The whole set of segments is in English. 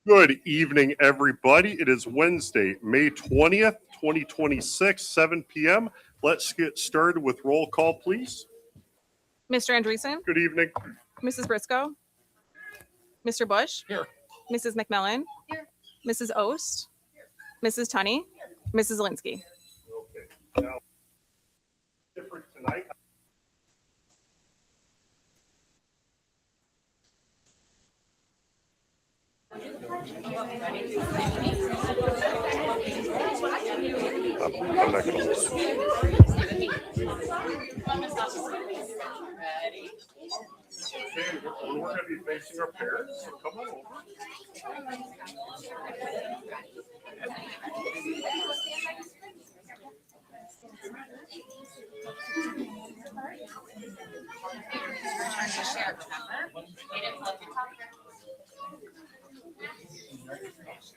Good evening, everybody. It is Wednesday, May 20th, 2026, 7 p.m. Let's get started with roll call, please. Mr. Andreessen? Good evening. Mrs. Briscoe? Mr. Bush? Here. Mrs. McMillan? Here. Mrs. Ost? Mrs. Tunney? Mrs. Zielinski? Okay. Now, different tonight. I'm not going to listen. Okay, we're going to be facing our parents, so come on over.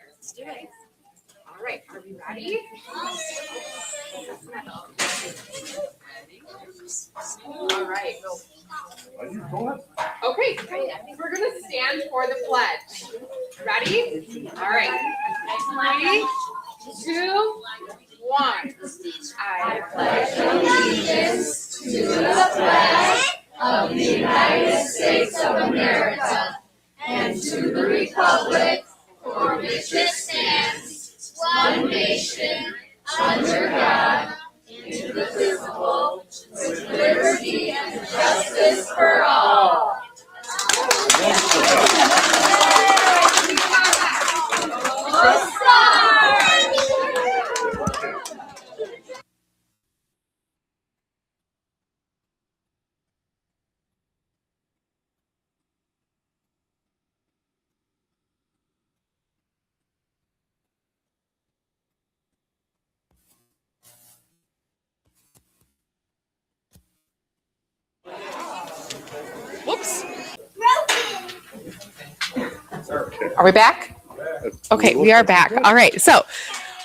Let's do it. All right, are we ready? All right, go. Okay, we're going to stand for the pledge. Ready? All right. 3, 2, 1. I pledge allegiance to the flag of the United States of America and to the republic for which it stands, one nation, under God, indivisible, with liberty and justice for all. Whoops. Are we back? Okay, we are back. All right, so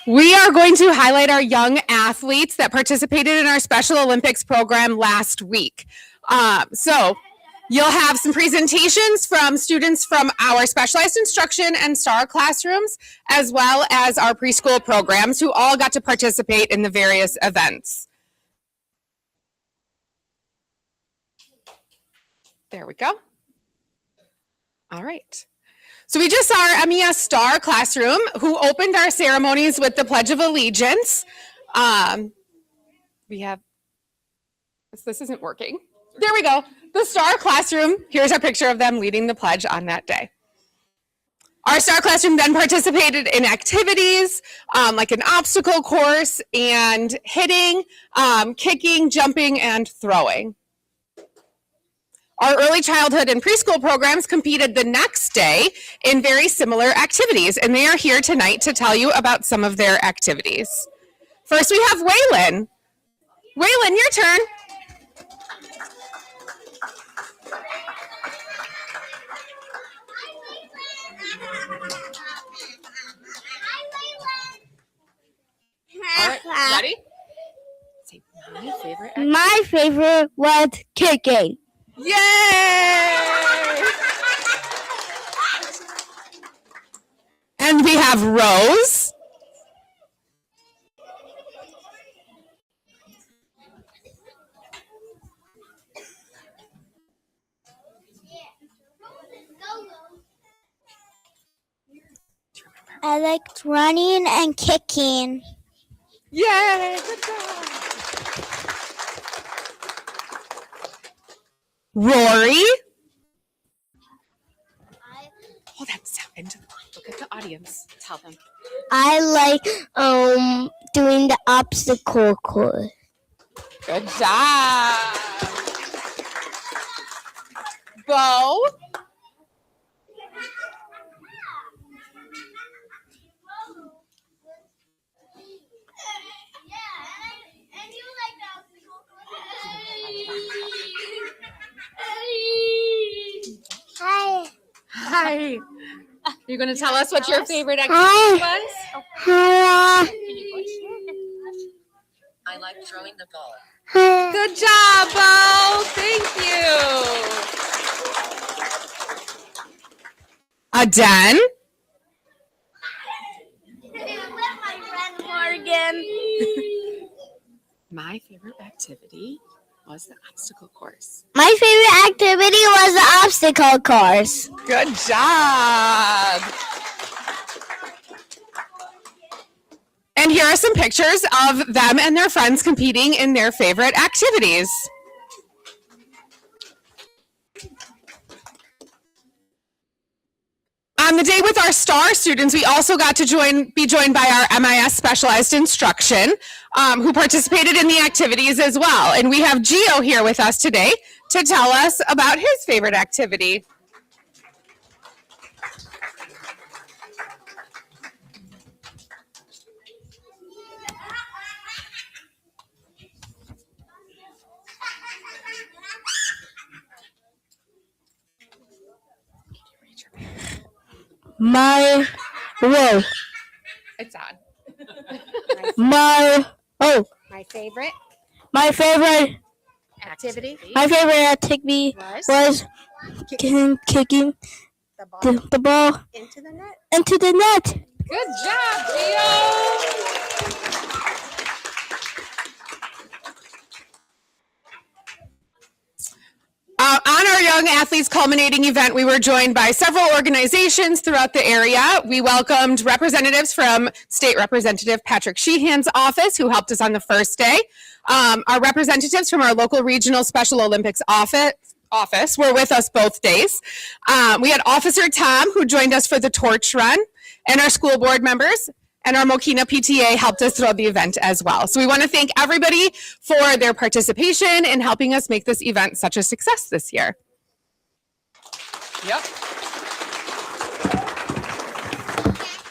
we are going to highlight our young athletes that participated in our Special Olympics program last week. So you'll have some presentations from students from our specialized instruction and STAR classrooms, as well as our preschool programs who all got to participate in the various events. There we go. All right. So we just saw our MES STAR classroom who opened our ceremonies with the Pledge of Allegiance. We have, this isn't working. There we go. The STAR classroom, here's our picture of them leading the pledge on that day. Our STAR classroom then participated in activities like an obstacle course and hitting, kicking, jumping, and throwing. Our early childhood and preschool programs competed the next day in very similar activities, and they are here tonight to tell you about some of their activities. First, we have Waylon. Waylon, your turn. All right, ready? Say my favorite activity. My favorite was kicking. Yay! And we have Rose. I liked running and kicking. Yay! Good job. Rory. Hold that sound into the look at the audience. Tell them. I like doing the obstacle course. Good job. Bo. Hi. Hi. You're going to tell us what your favorite activity was? Hi. I like throwing the ball. Good job, Bo. Thank you. Aden. My favorite activity was the obstacle course. My favorite activity was the obstacle course. Good job. And here are some pictures of them and their friends competing in their favorite activities. On the day with our STAR students, we also got to be joined by our MIS specialized instruction, who participated in the activities as well. And we have Gio here with us today to tell us about his favorite activity. My It's on. my favorite my favorite activity activity was kicking the ball the ball into the net. into the net. Good job, Gio. On our Young Athletes Culminating event, we were joined by several organizations throughout the area. We welcomed representatives from State Representative Patrick Sheehan's office, who helped us on the first day. Our representatives from our local regional Special Olympics office were with us both days. We had Officer Tom, who joined us for the torch run, and our school board members. And our Mokena PTA helped us throughout the event as well. So we want to thank everybody for their participation in helping us make this event such a success this year. Yep.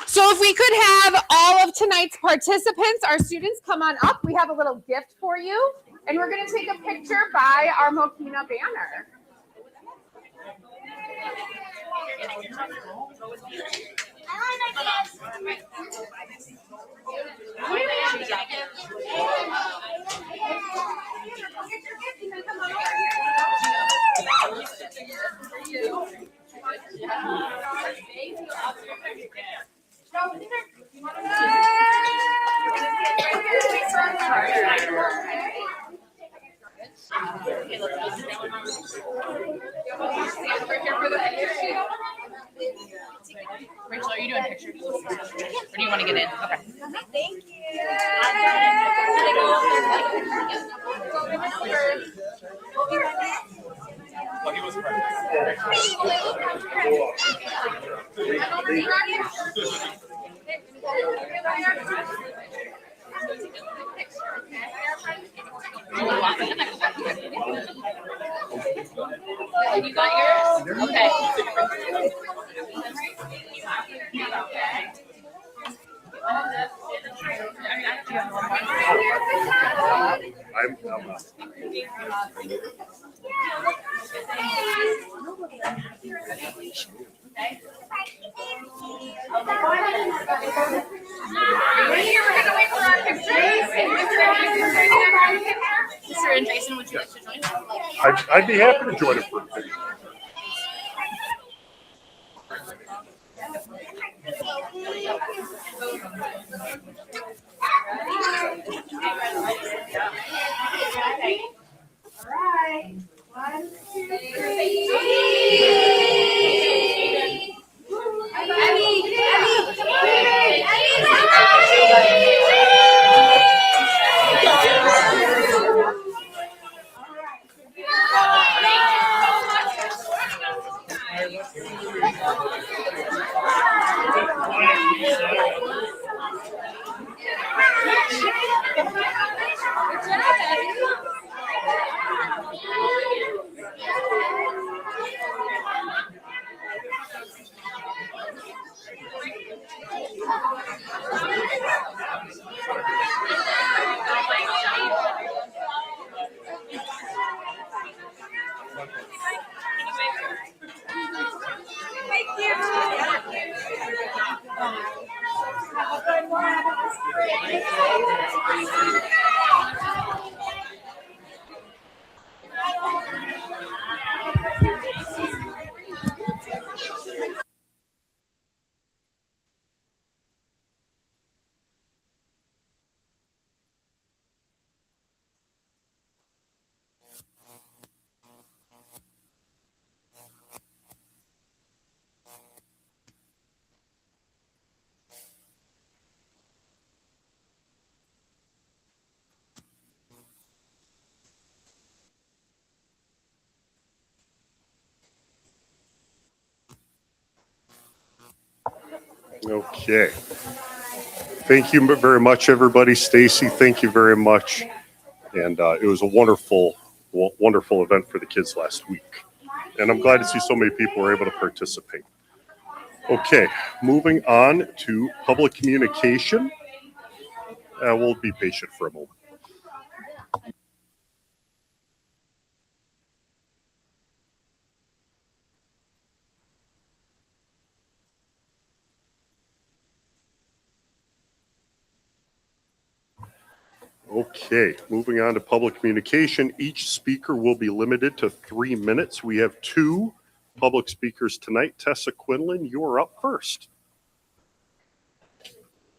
So if we could have all of tonight's participants, our students, come on up. We have a little gift for you. And we're going to take a picture by our Mokena banner. Rachel, are you doing pictures? Or do you want to get in? Okay. Thank you. You got yours? Okay. Mr. and Jason, would you like to join? I'd be happy to join it for a picture. Okay. Thank you very much, everybody. Stacy, thank you very much. And it was a wonderful event for the kids last week. And I'm glad to see so many people were able to participate. Okay, moving on to public communication. We'll be patient for a moment. Okay, moving on to public communication. Each speaker will be limited to 3 minutes. We have 2 public speakers tonight. Tessa Quinlan, you are up first.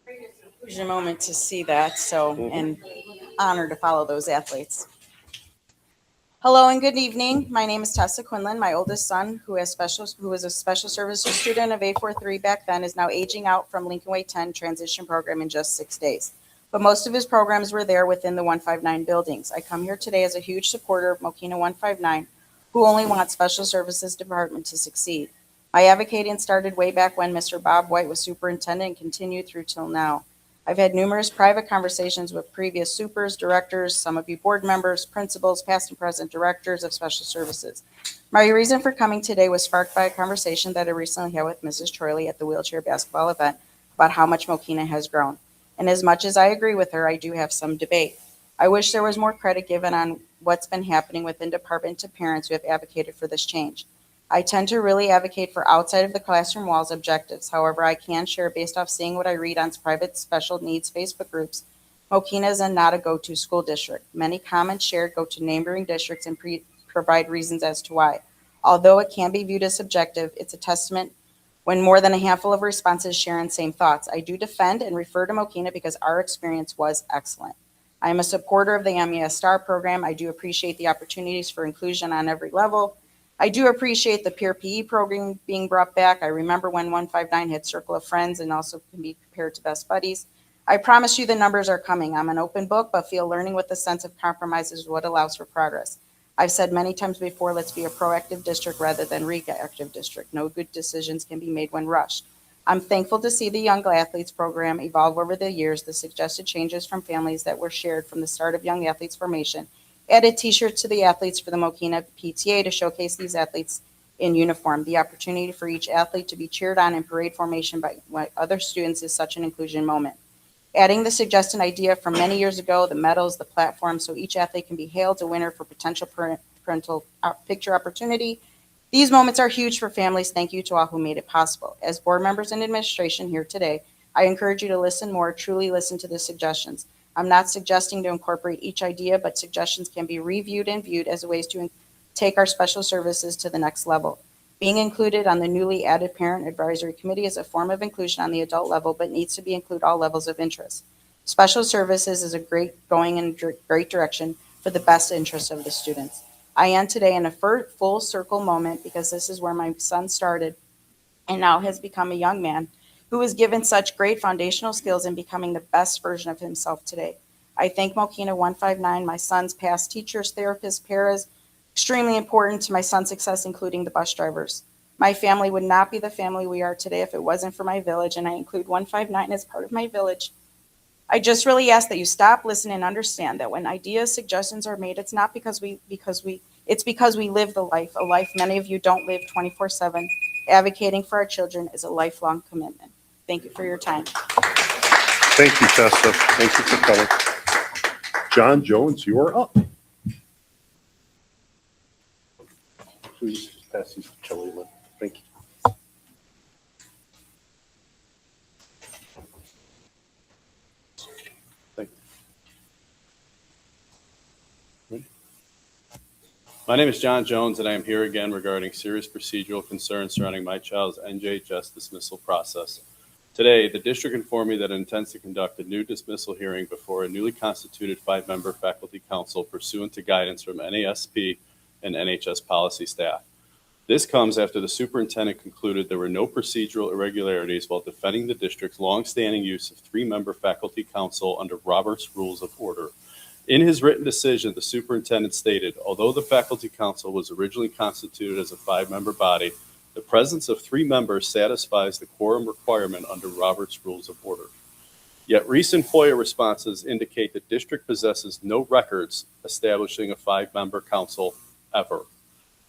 Here's your moment to see that. So, and honored to follow those athletes. Hello and good evening. My name is Tessa Quinlan. My oldest son, who was a special services student of A43 back then, is now aging out from Lincoln Way 10 transition program in just 6 days. But most of his programs were there within the 159 buildings. I come here today as a huge supporter of Mokena 159, who only wants special services department to succeed. My advocating started way back when Mr. Bob White was superintendent and continued through till now. I've had numerous private conversations with previous supers, directors, some of you board members, principals, past and present directors of special services. My reason for coming today was sparked by a conversation that I recently had with Mrs. Troiley at the wheelchair basketball event about how much Mokena has grown. And as much as I agree with her, I do have some debate. I wish there was more credit given on what's been happening within department to parents who have advocated for this change. I tend to really advocate for outside of the classroom walls objectives. However, I can share based off seeing what I read on private special needs Facebook groups. Mokena is not a go-to school district. Many comments shared go to neighboring districts and provide reasons as to why. Although it can be viewed as subjective, it's a testament when more than a handful of responses share the same thoughts. I do defend and refer to Mokena because our experience was excellent. I am a supporter of the MES STAR program. I do appreciate the opportunities for inclusion on every level. I do appreciate the peer PE program being brought back. I remember when 159 had Circle of Friends and also can be compared to Best Buddies. I promise you the numbers are coming. I'm an open book, but feel learning with a sense of compromise is what allows for progress. I've said many times before, let's be a proactive district rather than reactive district. No good decisions can be made when rushed. I'm thankful to see the Young Athletes program evolve over the years. The suggested changes from families that were shared from the start of Young Athletes formation added t-shirts to the athletes for the Mokena PTA to showcase these athletes in uniform. The opportunity for each athlete to be cheered on in parade formation by other students is such an inclusion moment. Adding the suggested idea from many years ago, the medals, the platform, so each athlete can be hailed a winner for potential parental picture opportunity. These moments are huge for families. Thank you to all who made it possible. As board members and administration here today, I encourage you to listen more, truly listen to the suggestions. I'm not suggesting to incorporate each idea, but suggestions can be reviewed and viewed as ways to take our special services to the next level. Being included on the newly added Parent Advisory Committee is a form of inclusion on the adult level, but needs to include all levels of interest. Special services is going in a great direction for the best interest of the students. I am today in a full circle moment because this is where my son started and now has become a young man who was given such great foundational skills in becoming the best version of himself today. I thank Mokena 159, my son's past teachers, therapists, paras, extremely important to my son's success, including the bus drivers. My family would not be the family we are today if it wasn't for my village, and I include 159 as part of my village. I just really ask that you stop, listen, and understand that when ideas, suggestions are made, it's not because we live the life, a life many of you don't live 24/7. Advocating for our children is a lifelong commitment. Thank you for your time. Thank you, Tessa. Thank you for coming. John Jones, you are up. Please pass these to Kelly Lynn. Thank you. Thank you. My name is John Jones, and I am here again regarding serious procedural concerns surrounding my child's NJHS dismissal process. Today, the district informed me that it intends to conduct a new dismissal hearing before a newly constituted 5-member faculty council pursuant to guidance from NASP and NHS policy staff. This comes after the superintendent concluded there were no procedural irregularities while defending the district's longstanding use of 3-member faculty council under Robert's Rules of Order. In his written decision, the superintendent stated, although the faculty council was originally constituted as a 5-member body, The presence of 3 members satisfies the quorum requirement under Robert's Rules of Order. Yet recent FOIA responses indicate the district possesses no records establishing a 5-member council ever.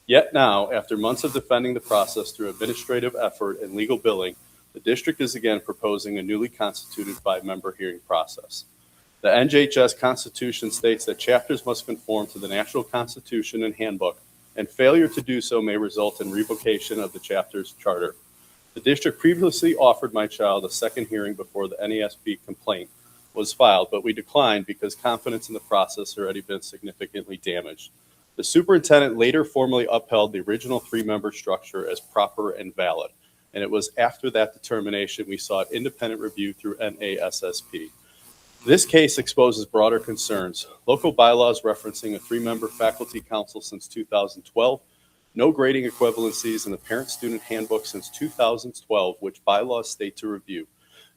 Yet now, after months of defending the process through administrative effort and legal billing, the district is again proposing a newly constituted 5-member hearing process. The NJHS Constitution states that chapters must conform to the National Constitution and Handbook, and failure to do so may result in revocation of the chapter's charter. The district previously offered my child a second hearing before the NASB complaint was filed, but we declined because confidence in the process had already been significantly damaged. The superintendent later formally upheld the original 3-member structure as proper and valid, and it was after that determination we sought independent review through NASSP. This case exposes broader concerns. Local bylaws referencing a 3-member faculty council since 2012, no grading equivalencies in the parent-student handbook since 2012, which bylaws state to review,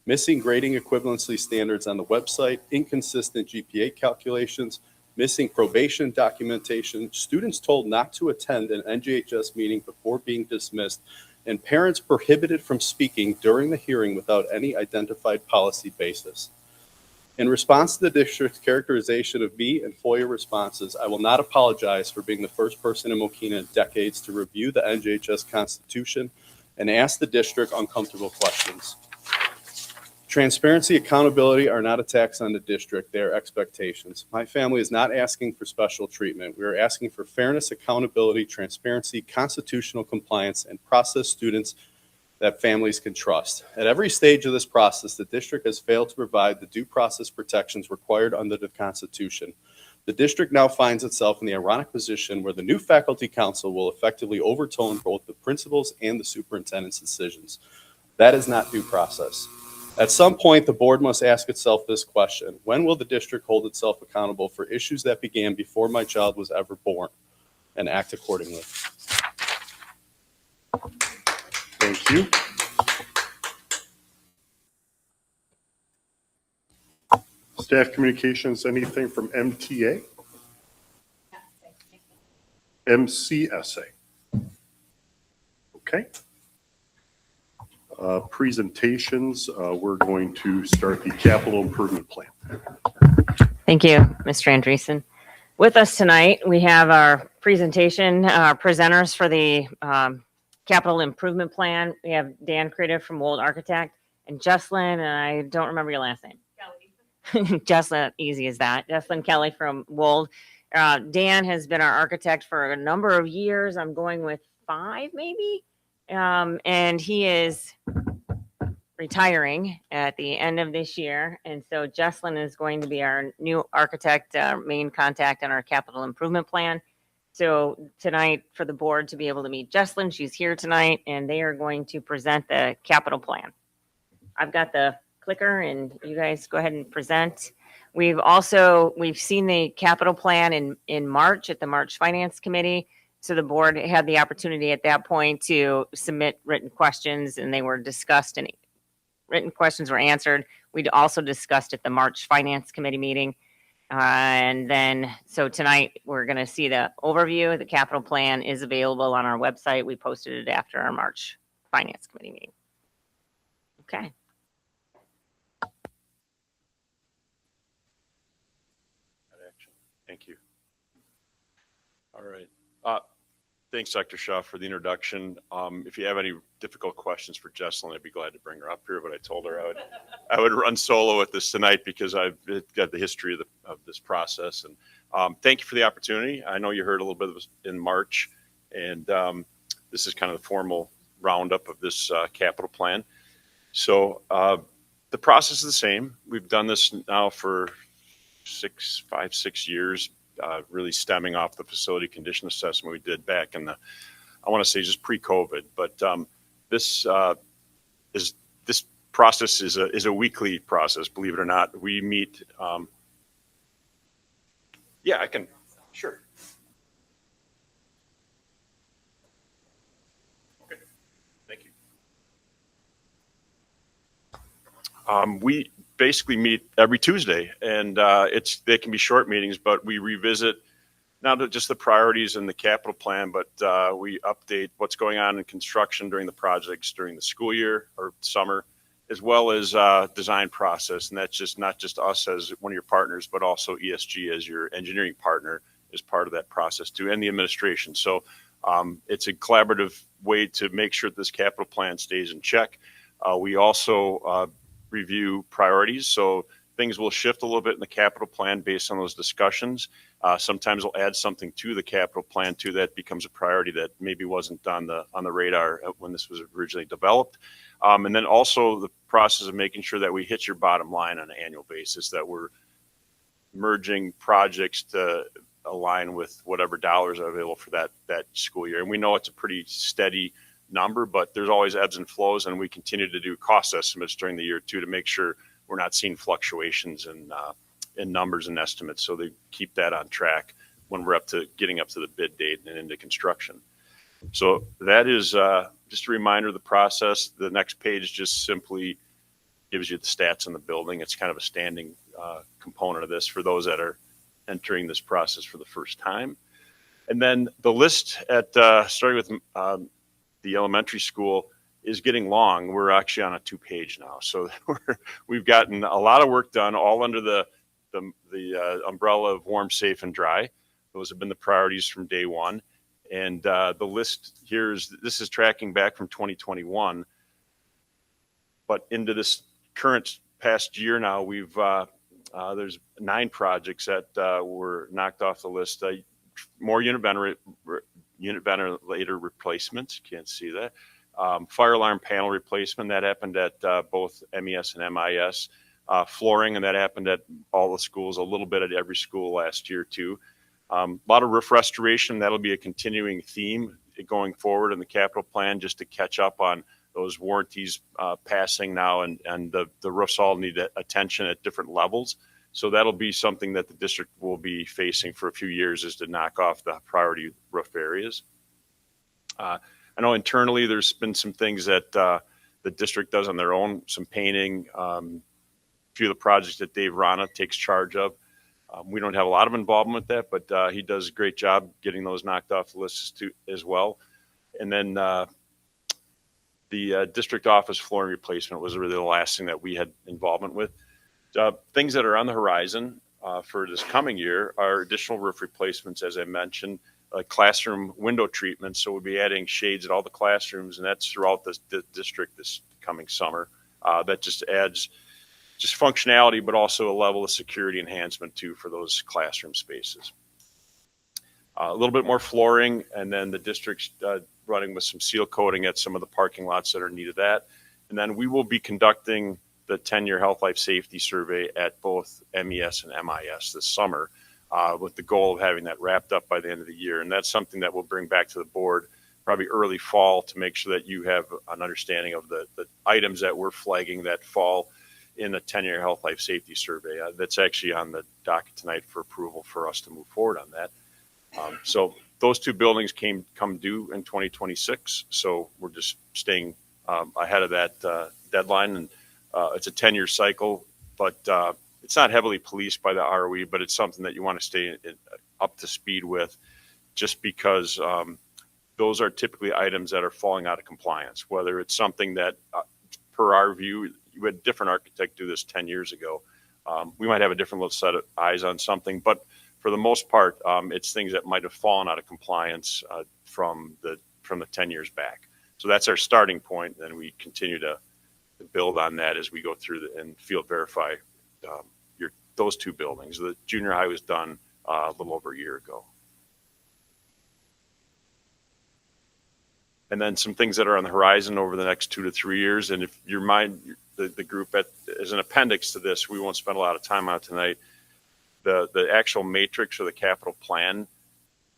missing grading equivalency standards on the website, inconsistent GPA calculations, missing probation documentation, students told not to attend an NJHS meeting before being dismissed, and parents prohibited from speaking during the hearing without any identified policy basis. In response to the district's characterization of me and FOIA responses, I will not apologize for being the first person in Mokena in decades to review the NJHS Constitution and ask the district uncomfortable questions. Transparency, accountability are not attacks on the district, they are expectations. My family is not asking for special treatment. We are asking for fairness, accountability, transparency, constitutional compliance, and process students that families can trust. At every stage of this process, the district has failed to provide the due process protections required under the Constitution. The district now finds itself in the ironic position where the new faculty council will effectively overturn both the principal's and the superintendent's decisions. That is not due process. At some point, the board must ask itself this question: when will the district hold itself accountable for issues that began before my child was ever born, and act accordingly? Thank you. Staff communications, anything from MTA? MCSA? Okay. Presentations, we're going to start the capital improvement plan. Thank you, Mr. Andreessen. With us tonight, we have our presentation presenters for the capital improvement plan. We have Dan Critter from Wold Architect and Jesslyn, and I don't remember your last name. Kelly. Jesslyn, easy as that. Jesslyn Kelly from Wold. Dan has been our architect for a number of years. I'm going with 5 maybe. And he is retiring at the end of this year. And so Jesslyn is going to be our new architect, main contact on our capital improvement plan. So tonight, for the board to be able to meet Jesslyn, she's here tonight, and they are going to present the capital plan. I've got the clicker, and you guys go ahead and present. We've seen the capital plan in March at the March Finance Committee. So the board had the opportunity at that point to submit written questions, and they were discussed, and written questions were answered. We'd also discussed at the March Finance Committee meeting. And then, so tonight we're going to see the overview. The capital plan is available on our website. We posted it after our March Finance Committee meeting. Okay. Thank you. All right. Thanks, Dr. Shaw, for the introduction. If you have any difficult questions for Jesslyn, I'd be glad to bring her up here, but I told her I would run solo with this tonight because I've got the history of this process. And thank you for the opportunity. I know you heard a little bit of this in March, and this is kind of the formal roundup of this capital plan. So the process is the same. We've done this now for 6 years. Really stemming off the facility condition assessment we did back in I want to say just pre-COVID. But this process is a weekly process, believe it or not. We meet. Yeah, I can. Sure. Okay. Thank you. We basically meet every Tuesday, and they can be short meetings, but we revisit not just the priorities in the capital plan, but we update what's going on in construction during the projects during the school year or summer, as well as design process. And that's just not just us as one of your partners, but also ESG as your engineering partner is part of that process too, and the administration. So it's a collaborative way to make sure that this capital plan stays in check. We also review priorities. So things will shift a little bit in the capital plan based on those discussions. Sometimes we'll add something to the capital plan too that becomes a priority that maybe wasn't on the radar when this was originally developed. And then also the process of making sure that we hit your bottom line on an annual basis, that we're merging projects to align with whatever dollars are available for that school year. And we know it's a pretty steady number, but there's always ebbs and flows, and we continue to do cost estimates during the year too to make sure we're not seeing fluctuations in numbers and estimates. So they keep that on track when we're getting up to the bid date and into construction. So that is just a reminder of the process. The next page just simply gives you the stats on the building. It's kind of a standing component of this for those that are entering this process for the first time. And then the list at starting with the elementary school is getting long. We're actually on a 2-page now. So we've gotten a lot of work done all under the umbrella of warm, safe, and dry. Those have been the priorities from day one. And the list here this is tracking back from 2021. But into this current past year now, we've there's 9 projects that were knocked off the list. More unit ventilator replacements. Can't see that. Fire alarm panel replacement. That happened at both MES and MIS. Flooring, and that happened at all the schools, a little bit at every school last year too. A lot of roof restoration. That'll be a continuing theme going forward in the capital plan, just to catch up on those warranties passing now, and the roofs all need attention at different levels. So that'll be something that the district will be facing for a few years, is to knock off the priority roof areas. I know internally there's been some things that the district does on their own, some painting, a few of the projects that Dave Rana takes charge of. We don't have a lot of involvement with that, but he does a great job getting those knocked off the lists too, as well. And then the district office flooring replacement was really the last thing that we had involvement with. Things that are on the horizon for this coming year are additional roof replacements, as I mentioned, classroom window treatments. So we'll be adding shades at all the classrooms, and that's throughout the district this coming summer. That just adds just functionality, but also a level of security enhancement too for those classroom spaces. A little bit more flooring, and then the district's running with some seal coating at some of the parking lots that are needed that. And then we will be conducting the 10-year health life safety survey at both MES and MIS this summer, with the goal of having that wrapped up by the end of the year. And that's something that we'll bring back to the board probably early fall to make sure that you have an understanding of the items that we're flagging that fall in the 10-year health life safety survey. That's actually on the docket tonight for approval for us to move forward on that. So those 2 buildings come due in 2026. So we're just staying ahead of that deadline. And it's a 10-year cycle, but it's not heavily policed by the ROE, but it's something that you want to stay up to speed with, just because those are typically items that are falling out of compliance, whether it's something that, per our view, you had a different architect do this 10 years ago. We might have a different little set of eyes on something, but for the most part, it's things that might have fallen out of compliance from the 10 years back. So that's our starting point. Then we continue to build on that as we go through and field verify those 2 buildings. The junior high was done a little over a year ago. And then some things that are on the horizon over the next 2 to 3 years. And if your mind, the group as an appendix to this, we won't spend a lot of time on it tonight. The actual matrix or the capital plan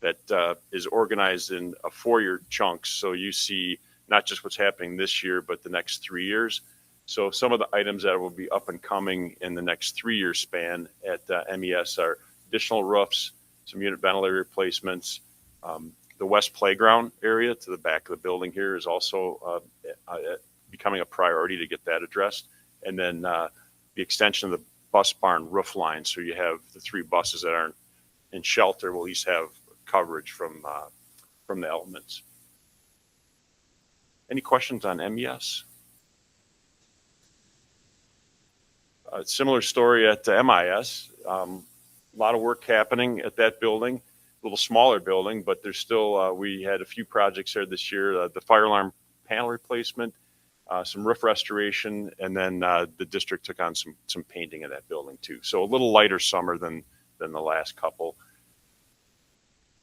that is organized in a 4-year chunks. So you see not just what's happening this year, but the next 3 years. So some of the items that will be up and coming in the next 3-year span at MES are additional roofs, some unit ventilator replacements. The west playground area to the back of the building here is also becoming a priority to get that addressed. And then the extension of the bus barn roof line. So you have the 3 buses that aren't and shelter will at least have coverage from the elements. Any questions on MES? A similar story at MIS. A lot of work happening at that building, a little smaller building, but there's still, we had a few projects there this year, the fire alarm panel replacement, some roof restoration, and then the district took on some painting in that building too. So a little lighter summer than the last couple.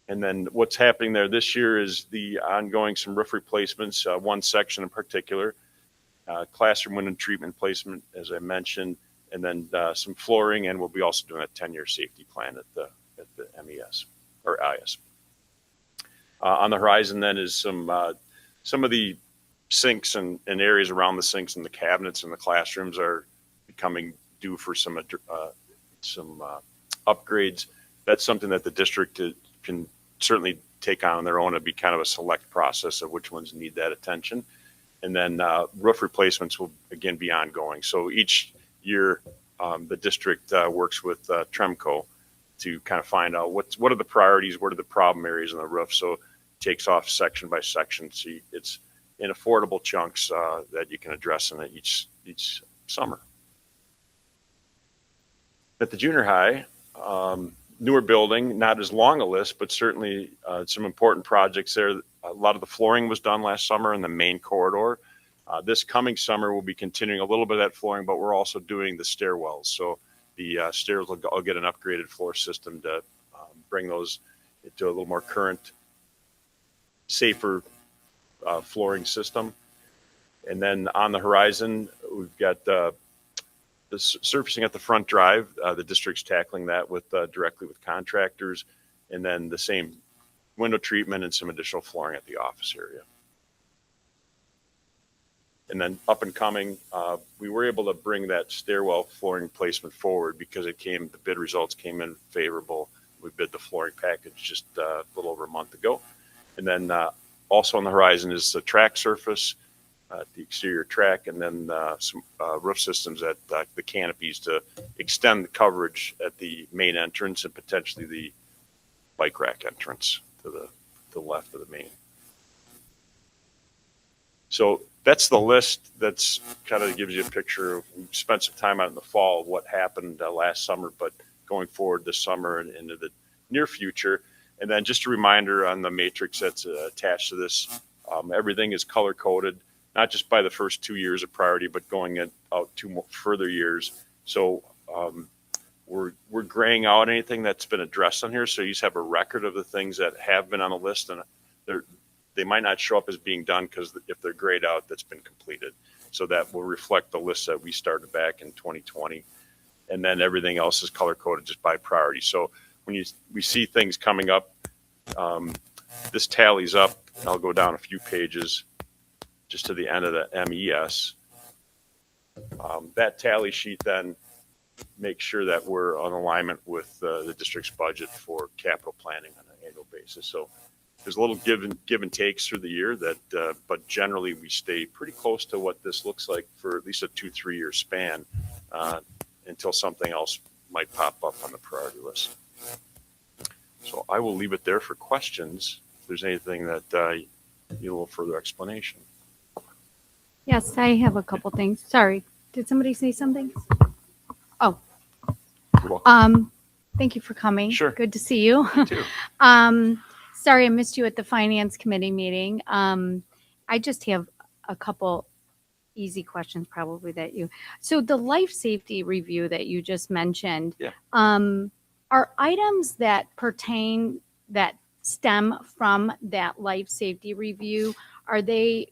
And then what's happening there this year is the ongoing some roof replacements, one section in particular, classroom window treatment placement, as I mentioned, and then some flooring, and we'll be also doing a 10-year safety plan at the MES or IS. On the horizon then is some of the sinks and areas around the sinks and the cabinets in the classrooms are becoming due for some upgrades. That's something that the district can certainly take on their own. It'd be kind of a select process of which ones need that attention. And then roof replacements will again be ongoing. So each year the district works with Tremco to kind of find out what are the priorities, what are the problem areas in the roof. So it takes off section by section. So it's in affordable chunks that you can address in each summer. At the junior high, newer building, not as long a list, but certainly some important projects there. A lot of the flooring was done last summer in the main corridor. This coming summer, we'll be continuing a little bit of that flooring, but we're also doing the stairwells. So the stairs will get an upgraded floor system to bring those into a little more current, safer flooring system. And then on the horizon, we've got the surfacing at the front drive. The district's tackling that with directly with contractors, and then the same window treatment and some additional flooring at the office area. And then up and coming, we were able to bring that stairwell flooring placement forward because the bid results came in favorable. We bid the flooring package just a little over a month ago. And then also on the horizon is the track surface, the exterior track, and then some roof systems at the canopies to extend the coverage at the main entrance and potentially the bike rack entrance to the left of the main. So that's the list. That's kind of gives you a picture of, we spent some time out in the fall of what happened last summer, but going forward this summer and into the near future. And then just a reminder on the matrix that's attached to this, everything is color coded, not just by the first 2 years of priority, but going out 2 more further years. So we're graying out anything that's been addressed on here. So you just have a record of the things that have been on the list, and they might not show up as being done because if they're grayed out, that's been completed. So that will reflect the list that we started back in 2020. And then everything else is color coded just by priority. So when we see things coming up, this tallies up. I'll go down a few pages just to the end of the MES. That tally sheet then makes sure that we're on alignment with the district's budget for capital planning on an annual basis. So there's a little give and takes through the year but generally we stay pretty close to what this looks like for at least a 2-3 year span until something else might pop up on the priority list. So I will leave it there for questions. If there's anything that need a little further explanation. Yes, I have a couple things. Sorry, did somebody say something? Oh, You're welcome. thank you for coming. Sure. Good to see you. Me too. Sorry, I missed you at the finance committee meeting. I just have a couple easy questions probably so the life safety review that you just mentioned, Yeah. Are items that stem from that life safety review, are they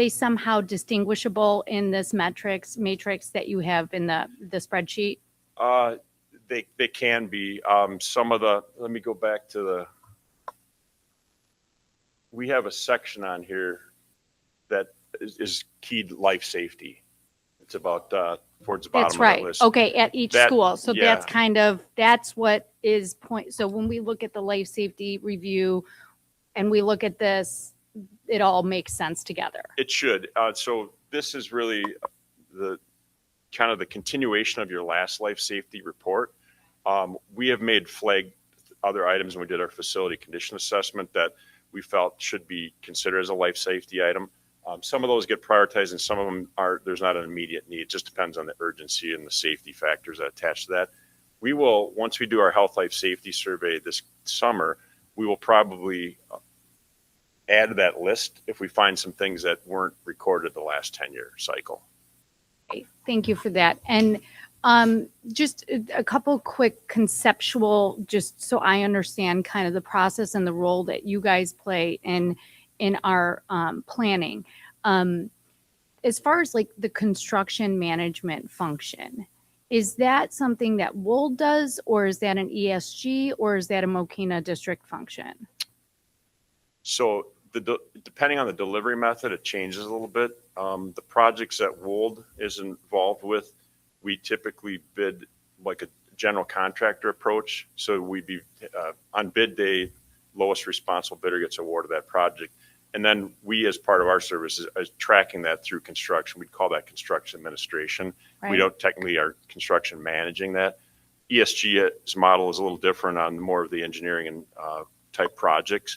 somehow distinguishable in this matrix that you have in the spreadsheet? They can be. Let me go back to we have a section on here that is keyed life safety. It's about towards the bottom That's of right. the list. Okay, at each school. So yeah. that's what is point. So when we look at the life safety review and we look at this, it all makes sense together. It should. So this is really the kind of the continuation of your last life safety report. We have made other items when we did our facility condition assessment that we felt should be considered as a life safety item. Some of those get prioritized and some of them there's not an immediate need. It just depends on the urgency and the safety factors that attach to that. We will, once we do our health life safety survey this summer, we will probably add to that list if we find some things that weren't recorded the last 10-year cycle. Okay, thank you for that. And just a couple quick conceptual, just so I understand kind of the process and the role that you guys play in our planning. As far as like the construction management function, is that something that Wold does, or is that an ESG, or is that a Mokena district function? So depending on the delivery method, it changes a little bit. The projects that Wold is involved with, we typically bid like a general contractor approach. So we'd be on bid day, lowest responsible bidder gets awarded that project. And then we, as part of our services, is tracking that through construction. We'd call that construction administration. Right. We don't technically are construction managing that. ESG's model is a little different on more of the engineering and type projects.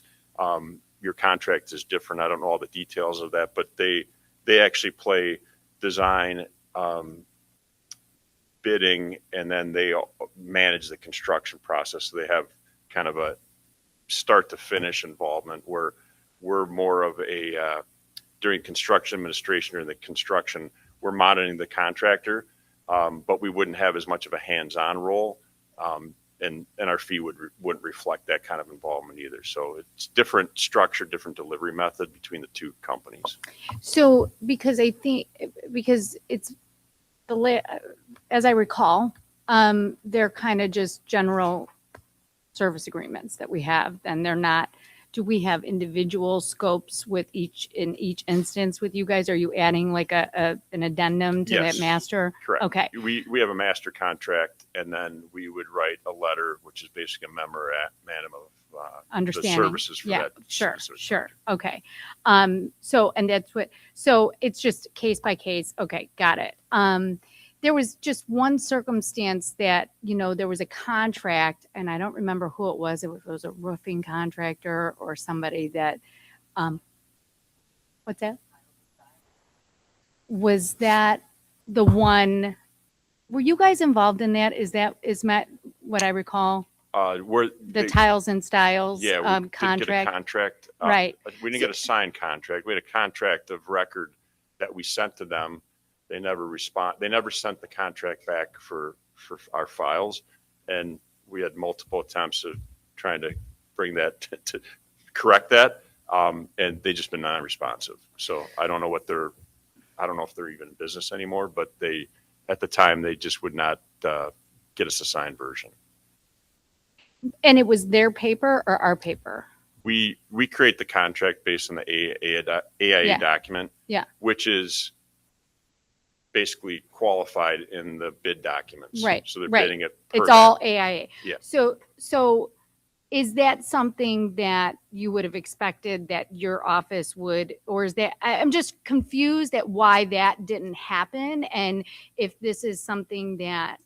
Your contract is different. I don't know all the details of that, but they actually play design, bidding, and then they manage the construction process. So they have kind of a start to finish involvement where we're more of a, during construction administration, during the construction, we're monitoring the contractor, but we wouldn't have as much of a hands-on role. And our fee wouldn't reflect that kind of involvement either. So it's different structure, different delivery method between the two companies. So because it's as I recall, they're kind of just general service agreements that we have, and they're not. Do we have individual scopes with in each instance with you guys? Are you adding like an addendum to Yes, that master? correct. Okay. We have a master contract, and then we would write a letter, which is basically a memorandum of Understanding. the services for that. Sure. specific Sure. Okay. So it's just case by case. Okay. Got it. There was just one circumstance that, there was a contract, and I don't remember who it was. It was a roofing contractor or somebody that, what's that? Was that the one, were you guys involved in that? Is Matt what I recall? The tiles and styles Yeah, we did contract? get a contract. Right. We didn't get a signed contract. We had a contract of record that we sent to them. They never sent the contract back for our files. And we had multiple attempts of trying to bring that to correct that. And they just been non-responsive. So I don't know if they're even in business anymore, but at the time, they just would not get us a signed version. And it was their paper or our paper? We create the contract based on the AIA document, which is basically qualified in the bid documents. Right. So they're bidding it. It's all AIA. Yeah. So is that something that you would have expected that your office would, or is that, I'm just confused at why that didn't happen. And if this is something that,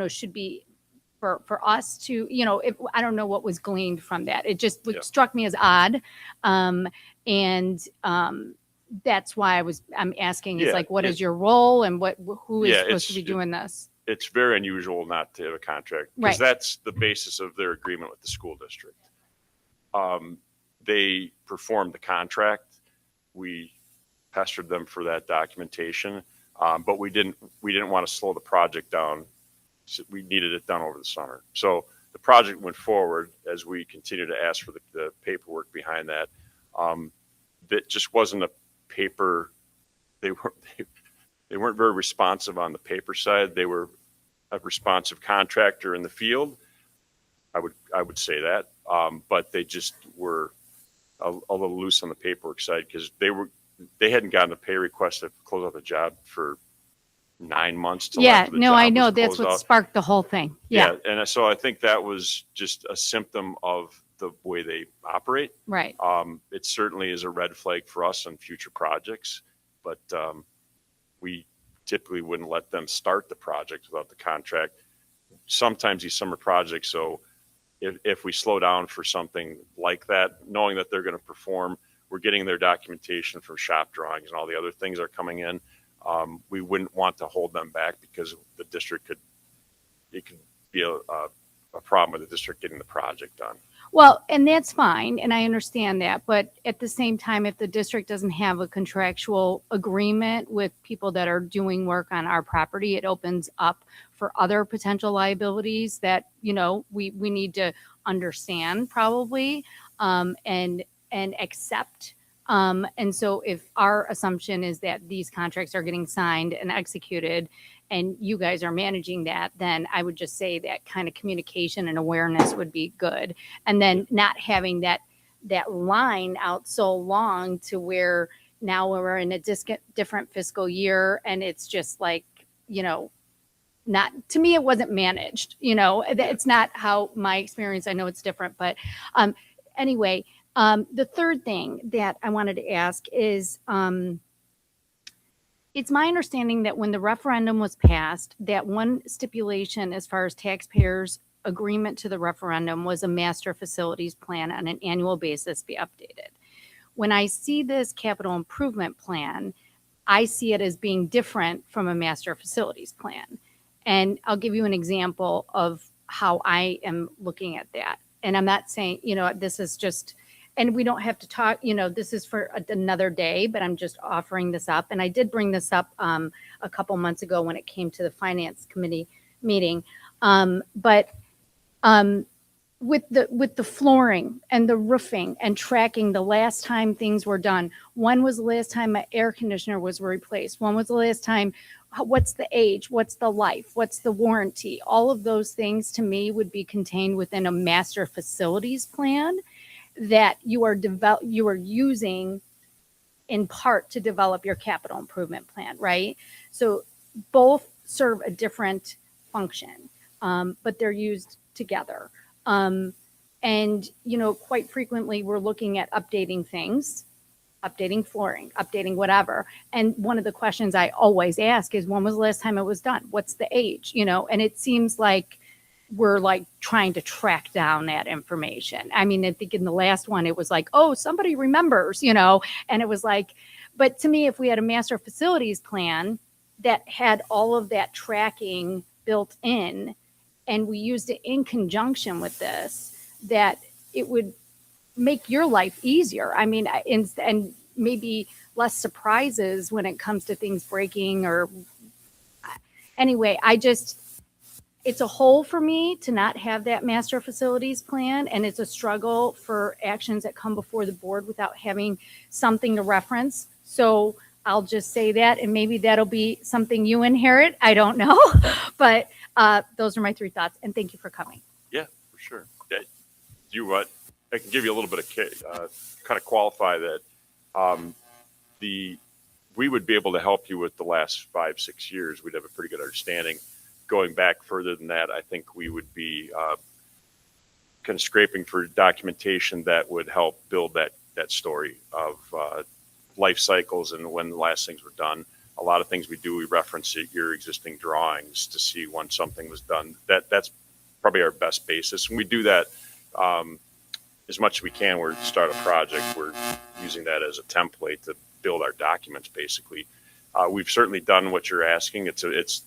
should be for us to, if I don't know what was gleaned from that. It just struck me as odd. That's why I'm asking is like, what is your role and who is supposed to be doing this? It's very unusual not to have a contract because that's the basis of their agreement with the school district. They performed the contract. We pestered them for that documentation, but we didn't want to slow the project down. So we needed it done over the summer. So the project went forward as we continued to ask for the paperwork behind that. That just wasn't a paper. They weren't very responsive on the paper side. They were a responsive contractor in the field. I would say that, but they just were a little loose on the paperwork side because they hadn't gotten a pay request to close out the job for 9 months. Till after the job I know was that's closed what out. sparked the whole thing. Yeah. And so I think that was just a symptom of the way they operate. Right. It certainly is a red flag for us on future projects, but we typically wouldn't let them start the project without the contract. Sometimes these summer projects, so if we slow down for something like that, knowing that they're going to perform, we're getting their documentation from shop drawings and all the other things are coming in. We wouldn't want to hold them back because the district it could be a problem with the district getting the project done. Well, and that's fine, and I understand that. But at the same time, if the district doesn't have a contractual agreement with people that are doing work on our property, it opens up for other potential liabilities that, you know, we need to understand probably, and accept. And so if our assumption is that these contracts are getting signed and executed and you guys are managing that, then I would just say that kind of communication and awareness would be good. And then not having that line out so long to where now we're in a different fiscal year and it's just like, you know, not, to me, it wasn't managed, you know, it's not how my experience, I know it's different, but anyway, the third thing that I wanted to ask is, it's my understanding that when the referendum was passed, that one stipulation as far as taxpayers' agreement to the referendum was a master facilities plan on an annual basis be updated. When I see this capital improvement plan, I see it as being different from a master facilities plan. And I'll give you an example of how I am looking at that. And I'm not saying, you know, this is just, and we don't have to talk, you know, this is for another day, but I'm just offering this up. And I did bring this up a couple months ago when it came to the finance committee meeting. With the flooring and the roofing and tracking the last time things were done, when was the last time my air conditioner was replaced? When was the last time, what's the age? What's the life? What's the warranty? All of those things to me would be contained within a master facilities plan that you are using in part to develop your capital improvement plan, right? So both serve a different function, but they're used together. And, you know, quite frequently we're looking at updating things, updating flooring, updating whatever. And one of the questions I always ask is, when was the last time it was done? What's the age? You know, and it seems like we're like trying to track down that information. I mean, I think in the last one, it was like, oh, somebody remembers, you know, and it was like, but to me, if we had a master facilities plan that had all of that tracking built in, and we used it in conjunction with this, that it would make your life easier. I mean, and maybe less surprises when it comes to things breaking or anyway, it's a hole for me to not have that master facilities plan, and it's a struggle for actions that come before the board without having something to reference. So I'll just say that, and maybe that'll be something you inherit. I don't know, but those are my three thoughts, and thank you for coming. Yeah, for sure. Yeah, I can give you a little bit of kind of qualify that we would be able to help you with the last 5-6 years. We'd have a pretty good understanding. Going back further than that, I think we would be kind of scraping for documentation that would help build that story of life cycles and when the last things were done. A lot of things we do, we reference your existing drawings to see when something was done. That's probably our best basis. And we do that as much as we can. We're start a project, we're using that as a template to build our documents, basically. We've certainly done what you're asking.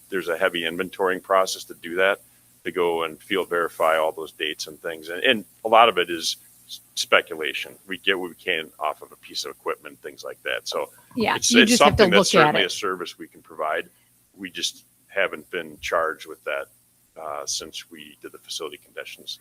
There's a heavy inventorying process to do that, to go and field verify all those dates and things. And a lot of it is speculation. We get what we can off of a piece of equipment, things like that. So Yeah, it's you just have to something that's look at certainly it. a service we can provide. We just haven't been charged with that since we did the facility conditions.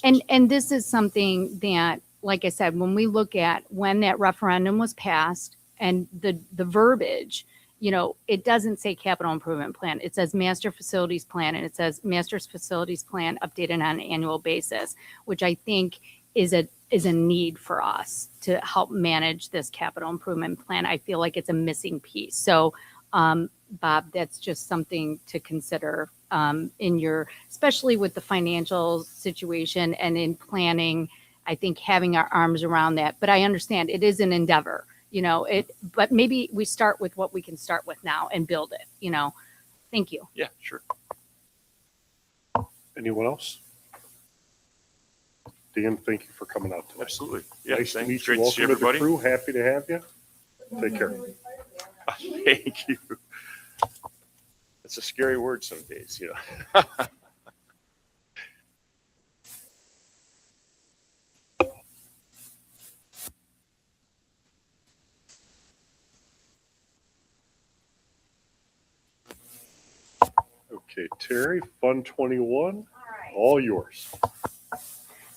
And this is something that, like I said, when we look at when that referendum was passed and the verbiage, you know, it doesn't say capital improvement plan. It says master facilities plan, and it says master facilities plan updated on an annual basis, which I think is a need for us to help manage this capital improvement plan. I feel like it's a missing piece. So, Bob, that's just something to consider in your, especially with the financial situation and in planning. I think having our arms around that, but I understand it is an endeavor, you know, but maybe we start with what we can start with now and build it, you know. Thank you. Yeah, sure. Anyone else? Dan, thank you for coming out today. Absolutely. Yeah, Nice to thanks. meet Great you. to see Welcome to the everybody. crew. Happy to have you. Take care. Thank you. It's a scary word some days, you know. Okay, Terry, Fund 21, all yours.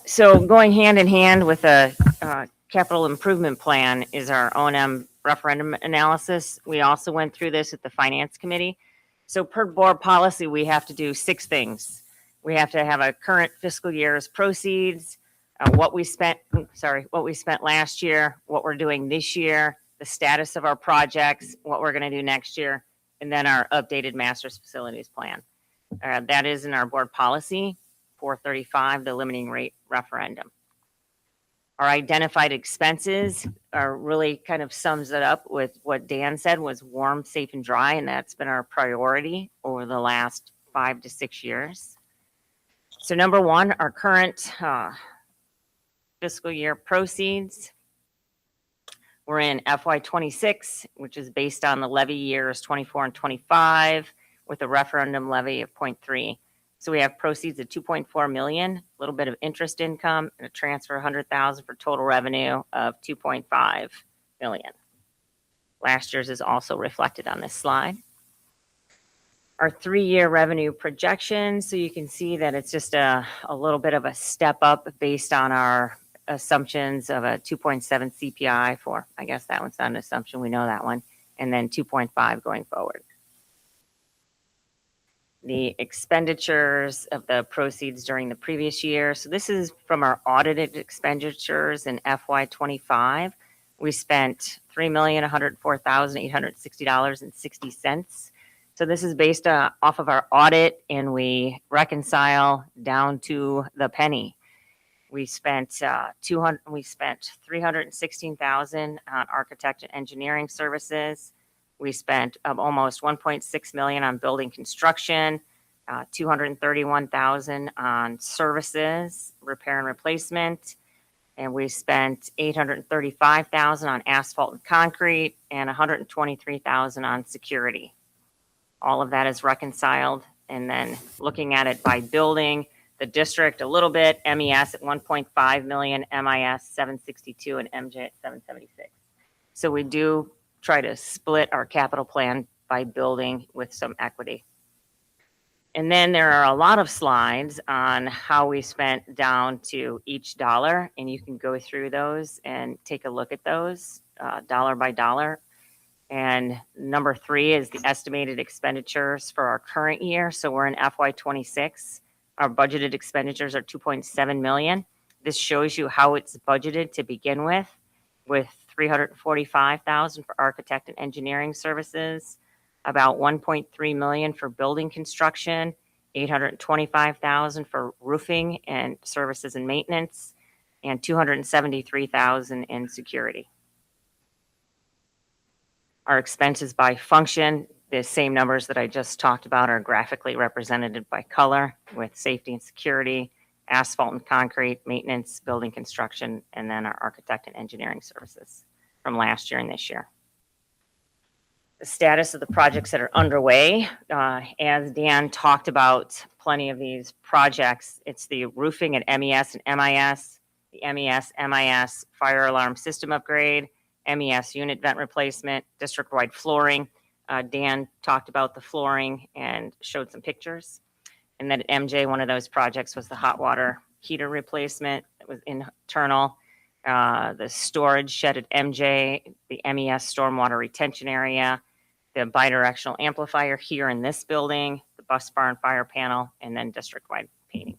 So going hand in hand with a capital improvement plan is our O&M referendum analysis. We also went through this at the Finance Committee. So per board policy, we have to do 6 things. We have to have a current fiscal year's proceeds, what we spent last year, what we're doing this year, the status of our projects, what we're going to do next year, and then our updated master's facilities plan. That is in our board policy 435, the limiting rate referendum. Our identified expenses are really kind of sums it up with what Dan said was warm, safe, and dry, and that's been our priority over the last 5 to 6 years. So number one, our current fiscal year proceeds. We're in FY26, which is based on the levy years 24 and 25 with a referendum levy of 0.3. So we have proceeds of 2.4 million, a little bit of interest income, and a transfer of 100,000 for total revenue of 2.5 million. Last year's is also reflected on this slide. Our 3-year revenue projection, so you can see that it's just a little bit of a step up based on our assumptions of a 2.7 CPI for, I guess that one's not an assumption, we know that one, and then 2.5 going forward. The expenditures of the proceeds during the previous year. So this is from our audited expenditures in FY25. We spent $3,104,860.60. So this is based off of our audit, and we reconcile down to the penny. We spent $316,000 on architect and engineering services. We spent almost 1.6 million on building construction, 231,000 on services, repair and replacement, and we spent 835,000 on asphalt and concrete, and 123,000 on security. All of that is reconciled, and then looking at it by building, the district a little bit, MES at 1.5 million, MIS 762, and MJ at 776. So we do try to split our capital plan by building with some equity. And then there are a lot of slides on how we spent down to each dollar, and you can go through those and take a look at those dollar by dollar. And number 3 is the estimated expenditures for our current year. So we're in FY26. Our budgeted expenditures are 2.7 million. This shows you how it's budgeted to begin with 345,000 for architect and engineering services, about 1.3 million for building construction, 825,000 for roofing and services and maintenance, and 273,000 in security. Our expenses by function, the same numbers that I just talked about are graphically represented by color with safety and security, asphalt and concrete, maintenance, building construction, and then our architect and engineering services from last year and this year. The status of the projects that are underway, as Dan talked about plenty of these projects, it's the roofing at MES and MIS, the MES, MIS fire alarm system upgrade, MES unit vent replacement, district-wide flooring. Dan talked about the flooring and showed some pictures. And then at MJ, one of those projects was the hot water heater replacement. It was internal. The storage shed at MJ, the MES stormwater retention area, the bidirectional amplifier here in this building, the bus barn fire panel, and then district-wide painting.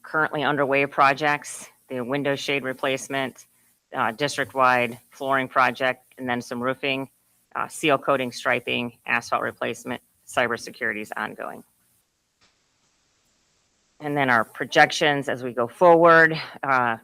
Currently underway projects, the window shade replacement, district-wide flooring project, and then some roofing, seal coating, striping, asphalt replacement, cybersecurity is ongoing. And then our projections as we go forward,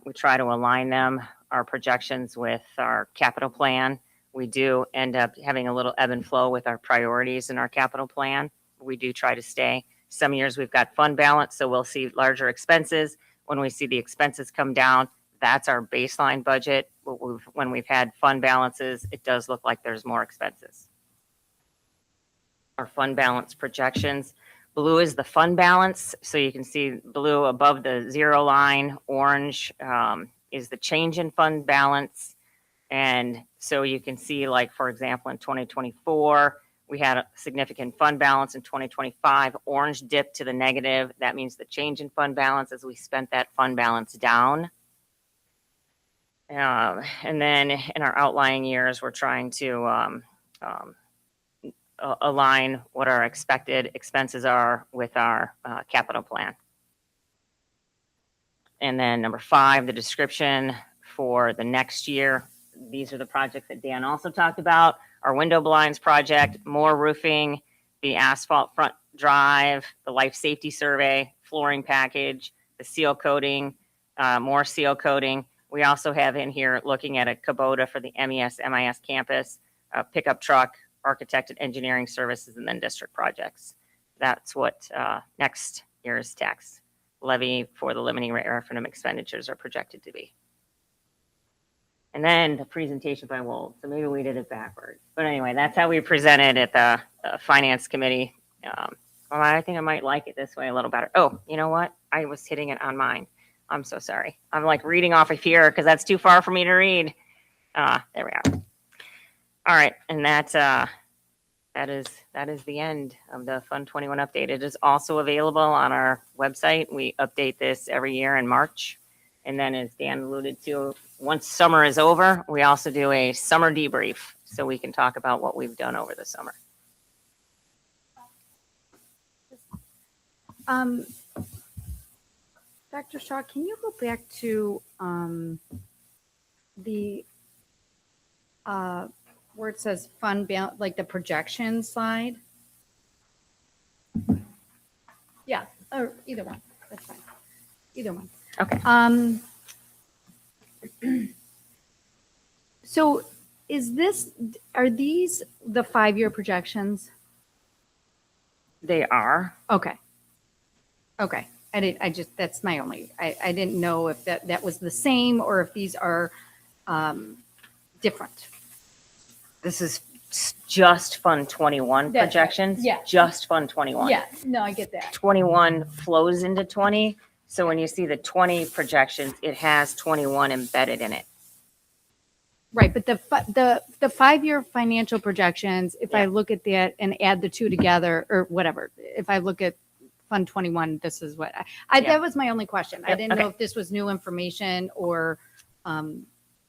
we try to align them, our projections with our capital plan. We do end up having a little ebb and flow with our priorities in our capital plan. We do try to stay Some years we've got fund balance, so we'll see larger expenses. When we see the expenses come down, that's our baseline budget. When we've had fund balances, it does look like there's more expenses. Our fund balance projections. Blue is the fund balance. So you can see blue above the zero line. Orange is the change in fund balance. And so you can see, like, for example, in 2024, we had a significant fund balance. In 2025, orange dipped to the negative. That means the change in fund balance as we spent that fund balance down. And then in our outlying years, we're trying to align what our expected expenses are with our capital plan. And then number 5, the description for the next year. These are the projects that Dan also talked about. Our window blinds project, more roofing, the asphalt front drive, the life safety survey, flooring package, the seal coating, more seal coating. We also have in here looking at a Kubota for the MIS campus, a pickup truck, architect and engineering services, and then district projects. That's what next year's tax levy for the limiting referendum expenditures are projected to be. And then the presentation by Wolf. So maybe we did it backwards. But anyway, that's how we presented at the finance committee. Well, I think I might like it this way a little better. Oh, you know what? I was hitting it on mine. I'm so sorry. I'm like reading off of here because that's too far for me to read. There we are. All right, and that is the end of the Fund 21 update. It is also available on our website. We update this every year in March. And then, as Dan alluded to, once summer is over, we also do a summer debrief so we can talk about what we've done over the summer. Dr. Shaw, can you go back to the where it says fund balance, like the projection slide? Yeah, or either one. That's fine. Either one. Okay. So are these the 5-year projections? They are. Okay. That's my only, I didn't know if that was the same or if these are different. This is just Fund 21 That's right. projections. Yeah. Just Fund 21. Yeah, no, I get that. 21 flows into 20. So when you see the 20 projections, it has 21 embedded in it. Right, but the 5-year financial projections, if I look at that and add the two together or whatever, if I look at Fund 21, this is what that was my only question. I didn't know if this was new information or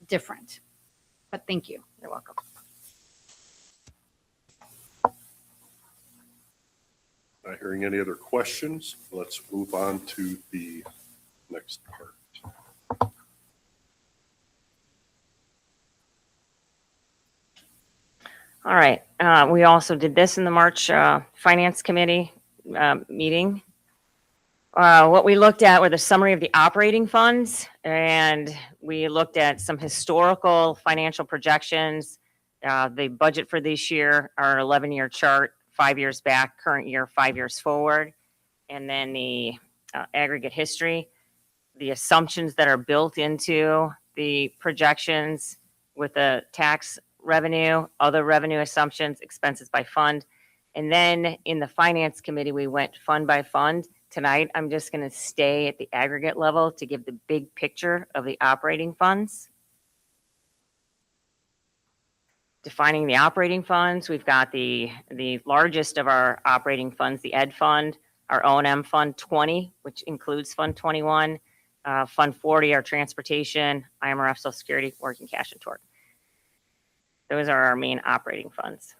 different, but thank you. You're welcome. Not hearing any other questions. Let's move on to the next part. All right. We also did this in the March Finance Committee meeting. What we looked at were the summary of the operating funds, and we looked at some historical financial projections. The budget for this year, our 11-year chart, 5 years back, current year, 5 years forward, and then the aggregate history, the assumptions that are built into the projections with the tax revenue, other revenue assumptions, expenses by fund. And then in the finance committee, we went fund by fund. Tonight, I'm just going to stay at the aggregate level to give the big picture of the operating funds. Defining the operating funds, we've got the largest of our operating funds, the Ed Fund, our O&M Fund 20, which includes Fund 21, Fund 40, our transportation, IMRF, Social Security, working cash, and tort. Those are our main operating funds.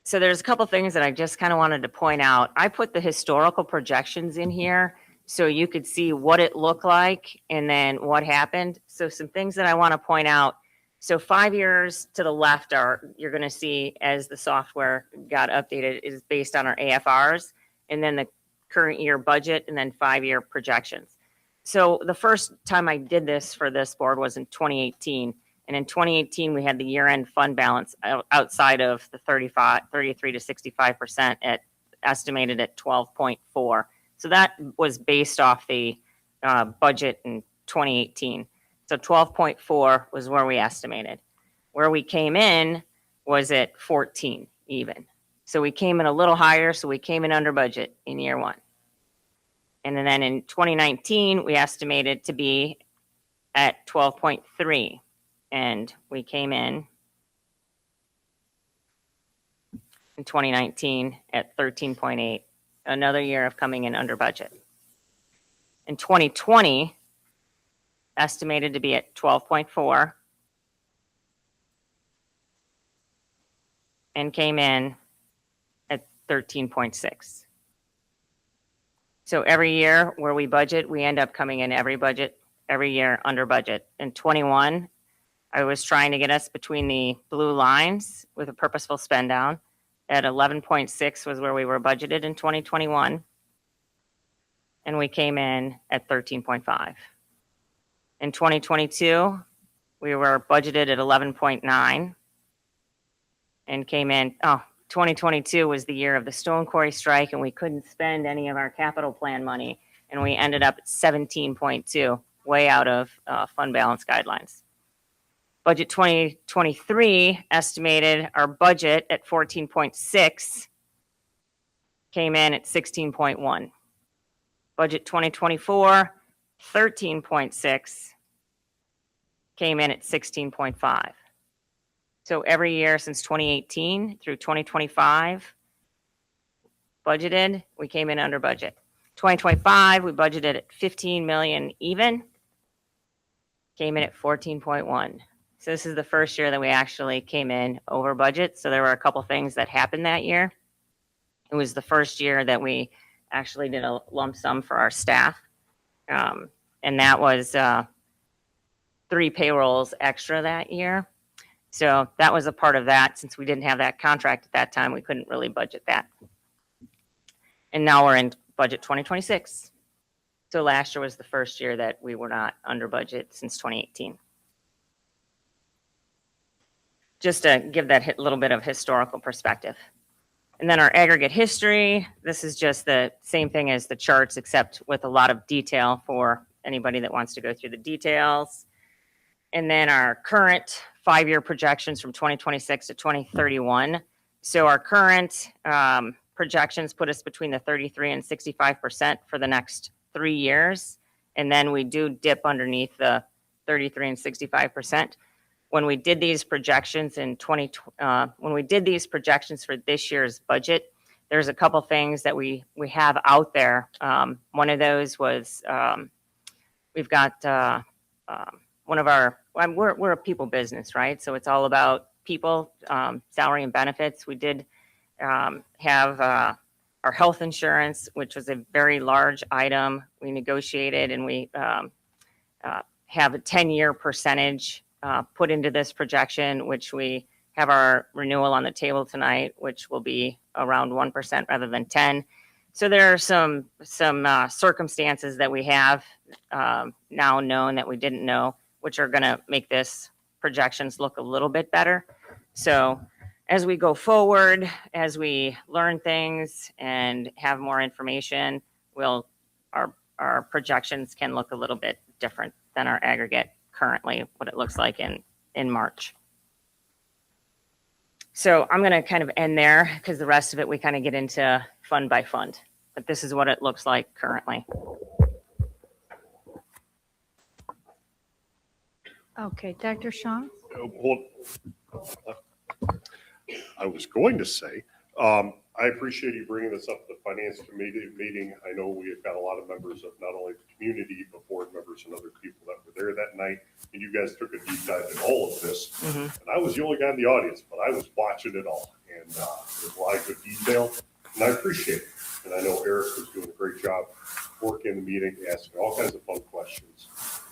So there's a couple things that I just kind of wanted to point out. I put the historical projections in here so you could see what it looked like and then what happened. So some things that I want to point out. So 5 years to the left you're going to see as the software got updated is based on our AFRs, and then the current year budget, and then 5-year projections. So the first time I did this for this board was in 2018. And in 2018, we had the year-end fund balance outside of the 33 to 65% at estimated at 12.4. So that was based off the budget in 2018. So 12.4 was where we estimated. Where we came in was at 14 even. So we came in a little higher, so we came in under budget in year one. And then in 2019, we estimated to be at 12.3, and we came in 2019 at 13.8, another year of coming in under budget. In 2020, estimated to be at 12.4, and came in at 13.6. So every year where we budget, we end up coming in every year under budget. In 21, I was trying to get us between the blue lines with a purposeful spend down. At 11.6 was where we were budgeted in 2021. And we came in at 13.5. In 2022, we were budgeted at 11.9 and came in, 2022 was the year of the stone quarry strike, and we couldn't spend any of our capital plan money, and we ended up at 17.2, way out of fund balance guidelines. Budget 2023 estimated our budget at 14.6, came in at 16.1. Budget 2024, 13.6, came in at 16.5. So every year since 2018 through 2025, budgeted, we came in under budget. 2025, we budgeted at 15 million even, came in at 14.1. So this is the first year that we actually came in over budget. So there were a couple things that happened that year. It was the first year that we actually did a lump sum for our staff. And that was 3 payrolls extra that year. So that was a part of that. Since we didn't have that contract at that time, we couldn't really budget that. And now we're in budget 2026. So last year was the first year that we were not under budget since 2018. Just to give that little bit of historical perspective. And then our aggregate history, this is just the same thing as the charts, except with a lot of detail for anybody that wants to go through the details. And then our current 5-year projections from 2026 to 2031. So our current projections put us between the 33 and 65% for the next 3 years. And then we do dip underneath the 33 and 65%. When we did these projections in when we did these projections for this year's budget, there's a couple things that we have out there. One of those was we've got one of our, we're a people business, right? So it's all about people, salary and benefits. We did have our health insurance, which was a very large item. We negotiated and we have a 10-year percentage put into this projection, which we have our renewal on the table tonight, which will be around 1% rather than 10. So there are some circumstances that we have now known that we didn't know, which are going to make this projections look a little bit better. So as we go forward, as we learn things and have more information, our projections can look a little bit different than our aggregate currently, what it looks like in March. So I'm going to kind of end there because the rest of it we kind of get into fund by fund. But this is what it looks like currently. Okay, Dr. Shaw? Well, I was going to say, I appreciate you bringing this up at the finance committee meeting. I know we have got a lot of members of not only the community, but board members and other people that were there that night. And you guys took a deep dive in all of this. Mm-hmm. And I was the only guy in the audience, but I was watching it all. And there's a lot of good detail, and I appreciate it. And I know Eric was doing a great job working the meeting, asking all kinds of fun questions.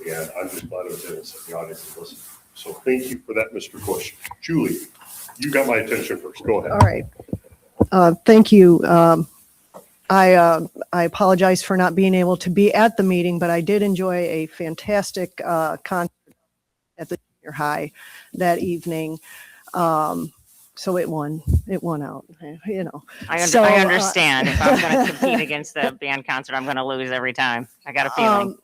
And I'm just glad I was able to sit in the audience and listen. So thank you for that, Mr. Bush. Julie, you got my attention first. Go ahead. All right. Thank you. I apologize for not being able to be at the meeting, but I did enjoy a fantastic concert at the junior high that evening. So it won out, you know. I So, understand. If I'm going to compete against the band concert, I'm going to lose every time. I got a feeling.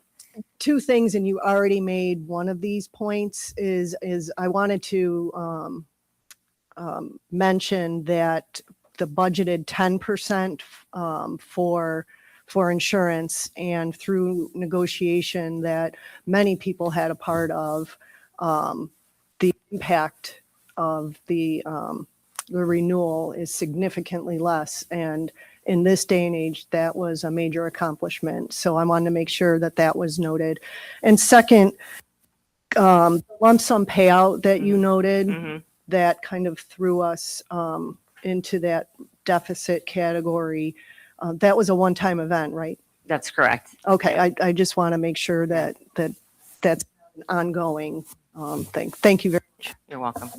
Two things, and you already made one of these points, is I wanted to mention that the budgeted 10% for insurance, and through negotiation that many people had a part of, the impact of the renewal is significantly less. And in this day and age, that was a major accomplishment. So I wanted to make sure that that was noted. And second, lump sum payout that you noted, Mhm. that kind of threw us into that deficit category. That was a one-time event, right? That's correct. Okay, I just want to make sure that that's an ongoing thing. Thank you very much. You're welcome.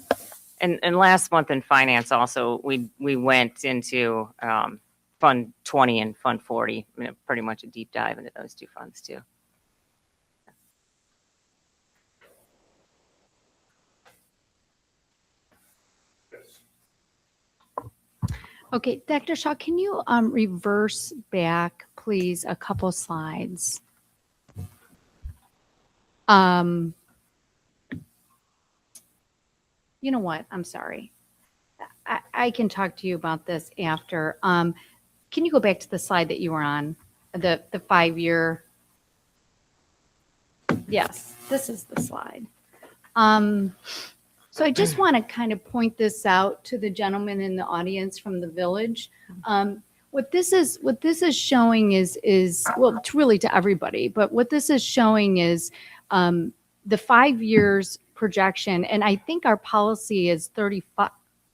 And last month in finance also, we went into Fund 20 and Fund 40, pretty much a deep dive into those two funds too. Okay, Dr. Shaw, can you reverse back, please, a couple slides? You know what? I'm sorry. I can talk to you about this after. Can you go back to the slide that you were on, the 5-year? Yes, this is the slide. So I just want to kind of point this out to the gentleman in the audience from the village. What this is showing is well, it's really to everybody, but what this is showing is the 5 years projection, and I think our policy is 35.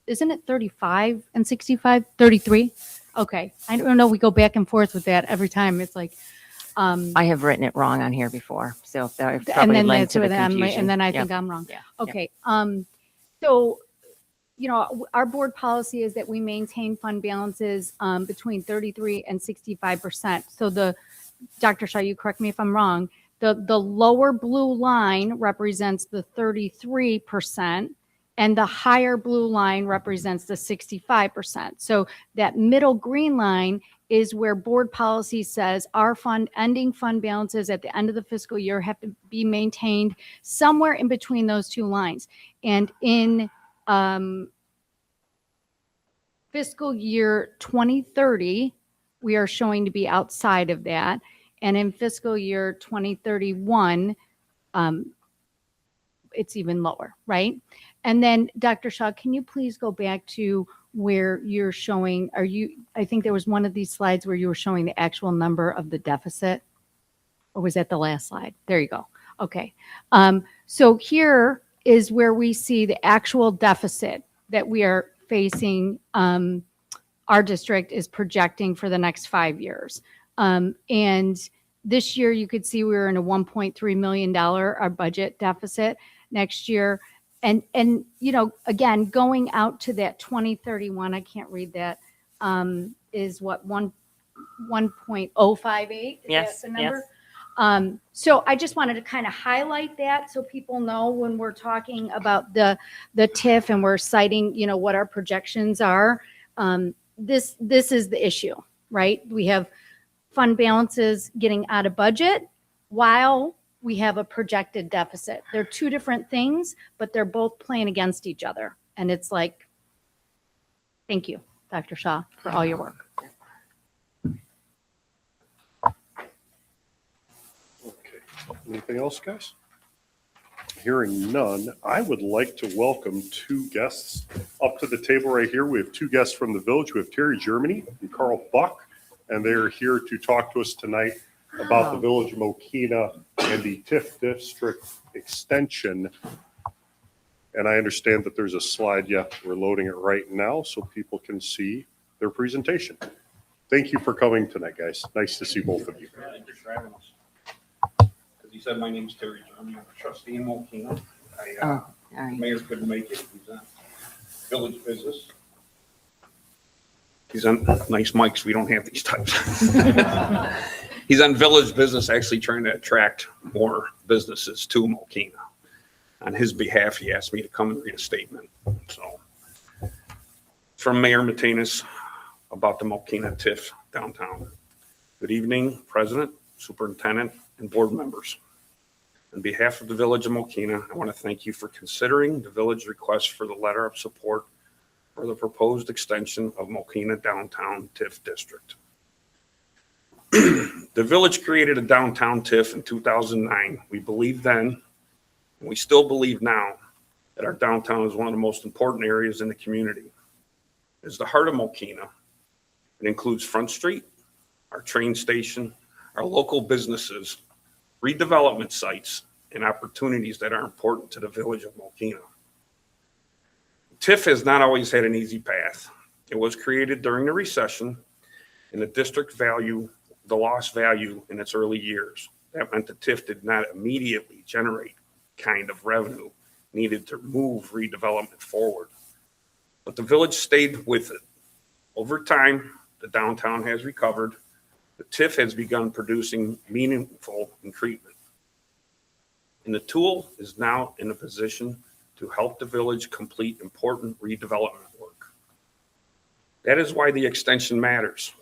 Isn't it 35 and 65? 33? Okay. I don't know. We go back and forth with that every time. It's like, I have written it wrong on here before, so that and probably then led that's to the where confusion. and then I Yep. think I'm wrong. Yeah. Okay. So, you know, our board policy is that we maintain fund balances between 33 and 65%. So Dr. Shaw, you correct me if I'm wrong, the lower blue line represents the 33%, and the higher blue line represents the 65%. So that middle green line is where board policy says our ending fund balances at the end of the fiscal year have to be maintained somewhere in between those two lines. And in fiscal year 2030, we are showing to be outside of that. And in fiscal year 2031, it's even lower, right? And then, Dr. Shaw, can you please go back to where you're showing, I think there was one of these slides where you were showing the actual number of the deficit, or was that the last slide? There you go. Okay. So here is where we see the actual deficit that we are facing. Our district is projecting for the next 5 years. And this year you could see we were in a $1.3 million our budget deficit. Next year, and you know, again, going out to that 2031, I can't read that, is what, 1.058? Yes, That the number? yes. So I just wanted to kind of highlight that so people know when we're talking about the TIF and we're citing, you know, what our projections are. This is the issue, right? We have fund balances getting out of budget while we have a projected deficit. They're two different things, but they're both playing against each other. And it's like, thank you, Dr. Shaw, for all your work. Okay. Anything else, guys? Hearing none, I would like to welcome two guests up to the table right here. We have two guests from the village. We have Terry Germany and Carl Buck, and they are here to talk to us tonight about the village of Mokena and the TIF district extension. And I understand that there's a slide. Yeah, we're loading it right now so people can see their presentation. Thank you for coming tonight, guys. Nice to see both of you. Thank you for having us. As you said, my name is Terry Germany. I'm a trustee in Mokena. All right. Mayor couldn't make it. He's on village business. He's on nice mics. We don't have these types. He's on village business, actually trying to attract more businesses to Mokena. On his behalf, he asked me to come and read a statement. So from Mayor Matenas about the Mokena TIF downtown. Good evening, President, Superintendent, and board members. On behalf of the Village of Mokena, I want to thank you for considering the village request for the letter of support for the proposed extension of Mokena Downtown TIF District. The village created a downtown TIF in 2009. We believed then, and we still believe now, that our downtown is one of the most important areas in the community. It's the heart of Mokena. It includes Front Street, our train station, our local businesses, redevelopment sites, and opportunities that are important to the village of Mokena. TIF has not always had an easy path. It was created during the recession, and the district lost value in its early years. That meant the TIF did not immediately generate kind of revenue needed to move redevelopment forward. But the village stayed with it. Over time, the downtown has recovered. The TIF has begun producing meaningful increment. And the tool is now in a position to help the village complete important redevelopment work. That is why the extension matters.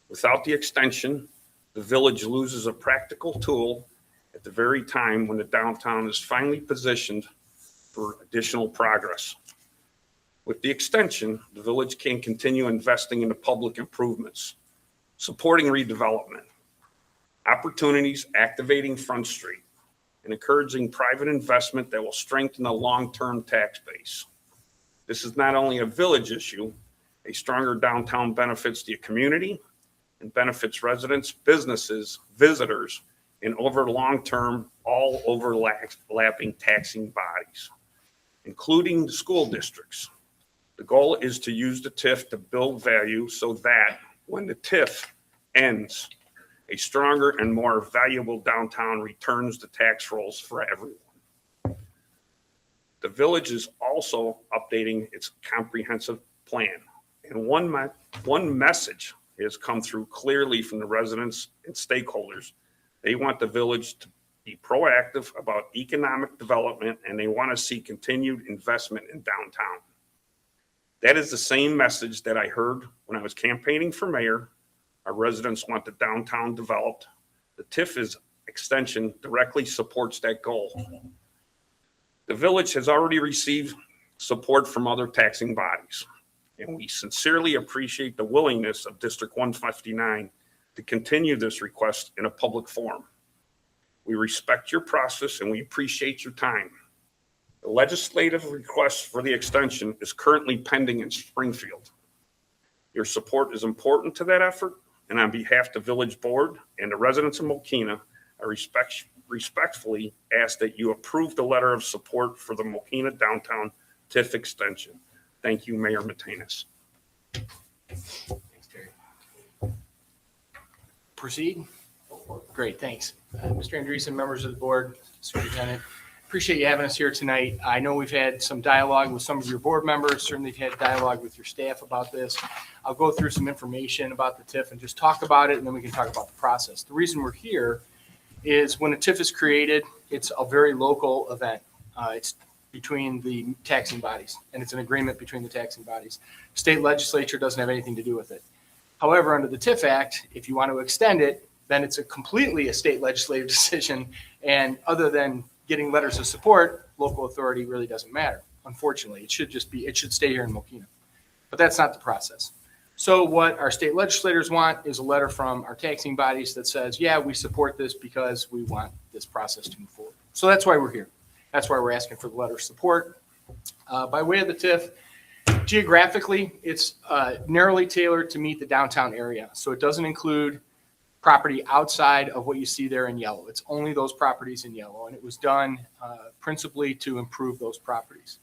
Without the extension, the village loses a practical tool at the very time when the downtown is finally positioned for additional progress. With the extension, the village can continue investing in the public improvements, supporting redevelopment, opportunities activating Front Street, and encouraging private investment that will strengthen the long-term tax base. This is not only a village issue. A stronger downtown benefits the community and benefits residents, businesses, visitors, and over long-term, all overlapping taxing bodies, including the school districts. The goal is to use the TIF to build value so that when the TIF ends, a stronger and more valuable downtown returns the tax rolls for everyone. The village is also updating its comprehensive plan. And one message has come through clearly from the residents and stakeholders. They want the village to be proactive about economic development, and they want to see continued investment in downtown. That is the same message that I heard when I was campaigning for mayor. Our residents want the downtown developed. The TIF extension directly supports that goal. The village has already received support from other taxing bodies, and we sincerely appreciate the willingness of District 159 to continue this request in a public forum. We respect your process and we appreciate your time. The legislative request for the extension is currently pending in Springfield. Your support is important to that effort, and on behalf of the village board and the residents of Mokena, I respectfully ask that you approve the letter of support for the Mokena Downtown TIF extension. Thank you, Mayor Matenas. Thanks, Terry. Proceed. Great, thanks. Mr. Andreessen, members of the board, Superintendent, appreciate you having us here tonight. I know we've had some dialogue with some of your board members, certainly you've had dialogue with your staff about this. I'll go through some information about the TIF and just talk about it, and then we can talk about the process. The reason we're here is when a TIF is created, it's a very local event. It's between the taxing bodies, and it's an agreement between the taxing bodies. State legislature doesn't have anything to do with it. However, under the TIF Act, if you want to extend it, then it's completely a state legislative decision, and other than getting letters of support, local authority really doesn't matter. Unfortunately, it should stay here in Mokena. But that's not the process. So what our state legislators want is a letter from our taxing bodies that says, yeah, we support this because we want this process to move forward. So that's why we're here. That's why we're asking for the letter of support. By way of the TIF, geographically, it's narrowly tailored to meet the downtown area. So it doesn't include property outside of what you see there in yellow. It's only those properties in yellow, and it was done principally to improve those properties.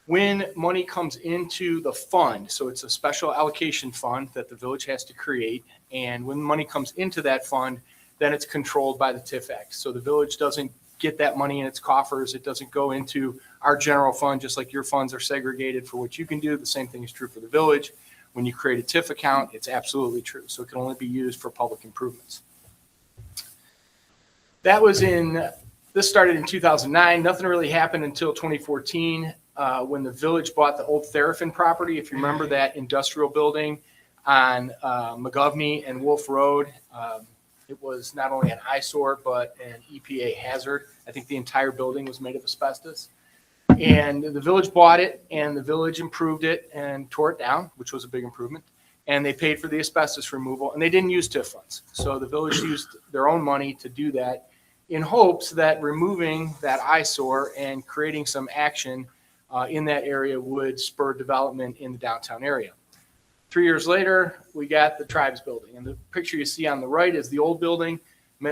When money comes into the fund, so it's a special allocation fund that the village has to create, and when money comes into that fund, then it's controlled by the TIF Act. So the village doesn't get that money in its coffers. It doesn't go into our general fund, just like your funds are segregated for what you can do. The same thing is true for the village. When you create a TIF account, it's absolutely true. So it can only be used for public improvements. This started in 2009. Nothing really happened until 2014. when the village bought the old Therafin property. If you remember that industrial building on McGovney and Wolf Road, it was not only an eyesore, but an EPA hazard. I think the entire building was made of asbestos. And the village bought it, and the village improved it and tore it down, which was a big improvement. And they paid for the asbestos removal, and they didn't use TIF funds. So the village used their own money to do that in hopes that removing that eyesore and creating some action in that area would spur development in the downtown area. 3 years later, we got the Tribes building. And the picture you see on the right is the old building.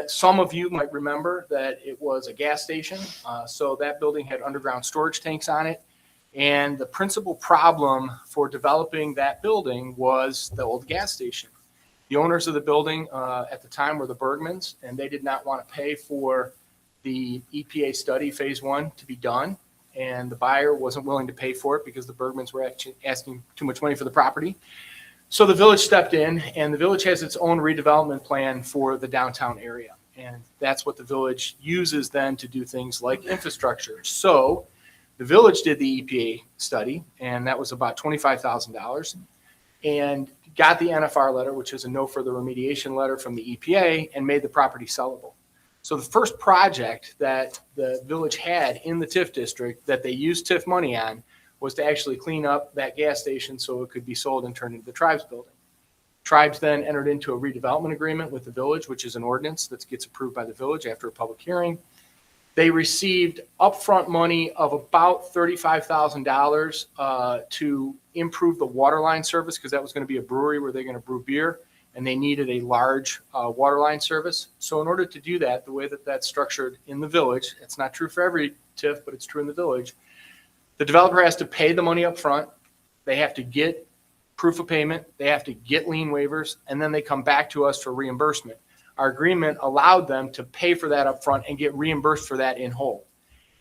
Some of you might remember that it was a gas station. So that building had underground storage tanks on it. And the principal problem for developing that building was the old gas station. The owners of the building at the time were the Bergmans, and they did not want to pay for the EPA study phase 1 to be done. And the buyer wasn't willing to pay for it because the Bergmans were actually asking too much money for the property. So the village stepped in, and the village has its own redevelopment plan for the downtown area. And that's what the village uses then to do things like infrastructure. So the village did the EPA study, and that was about $25,000, and got the NFR letter, which is a no further remediation letter from the EPA, and made the property sellable. So the first project that the village had in the TIF district that they used TIF money on was to actually clean up that gas station so it could be sold and turned into the Tribes building. Tribes then entered into a redevelopment agreement with the village, which is an ordinance that gets approved by the village after a public hearing. They received upfront money of about $35,000 to improve the water line service, because that was going to be a brewery where they're going to brew beer, and they needed a large water line service. So in order to do that, the way that that's structured in the village, it's not true for every TIF, but it's true in the village, the developer has to pay the money up front. They have to get proof of payment. They have to get lien waivers, and then they come back to us for reimbursement. Our agreement allowed them to pay for that up front and get reimbursed for that in whole.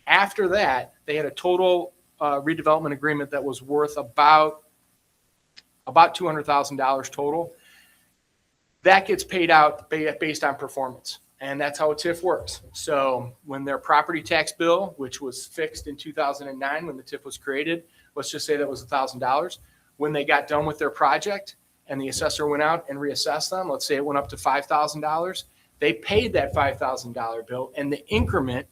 After that, they had a total redevelopment agreement that was worth about $200,000 total. That gets paid out based on performance. And that's how a TIF works. So when their property tax bill, which was fixed in 2009 when the TIF was created, let's just say that was $1,000. When they got done with their project and the assessor went out and reassessed them, let's say it went up to $5,000, they paid that $5,000 bill, and the increment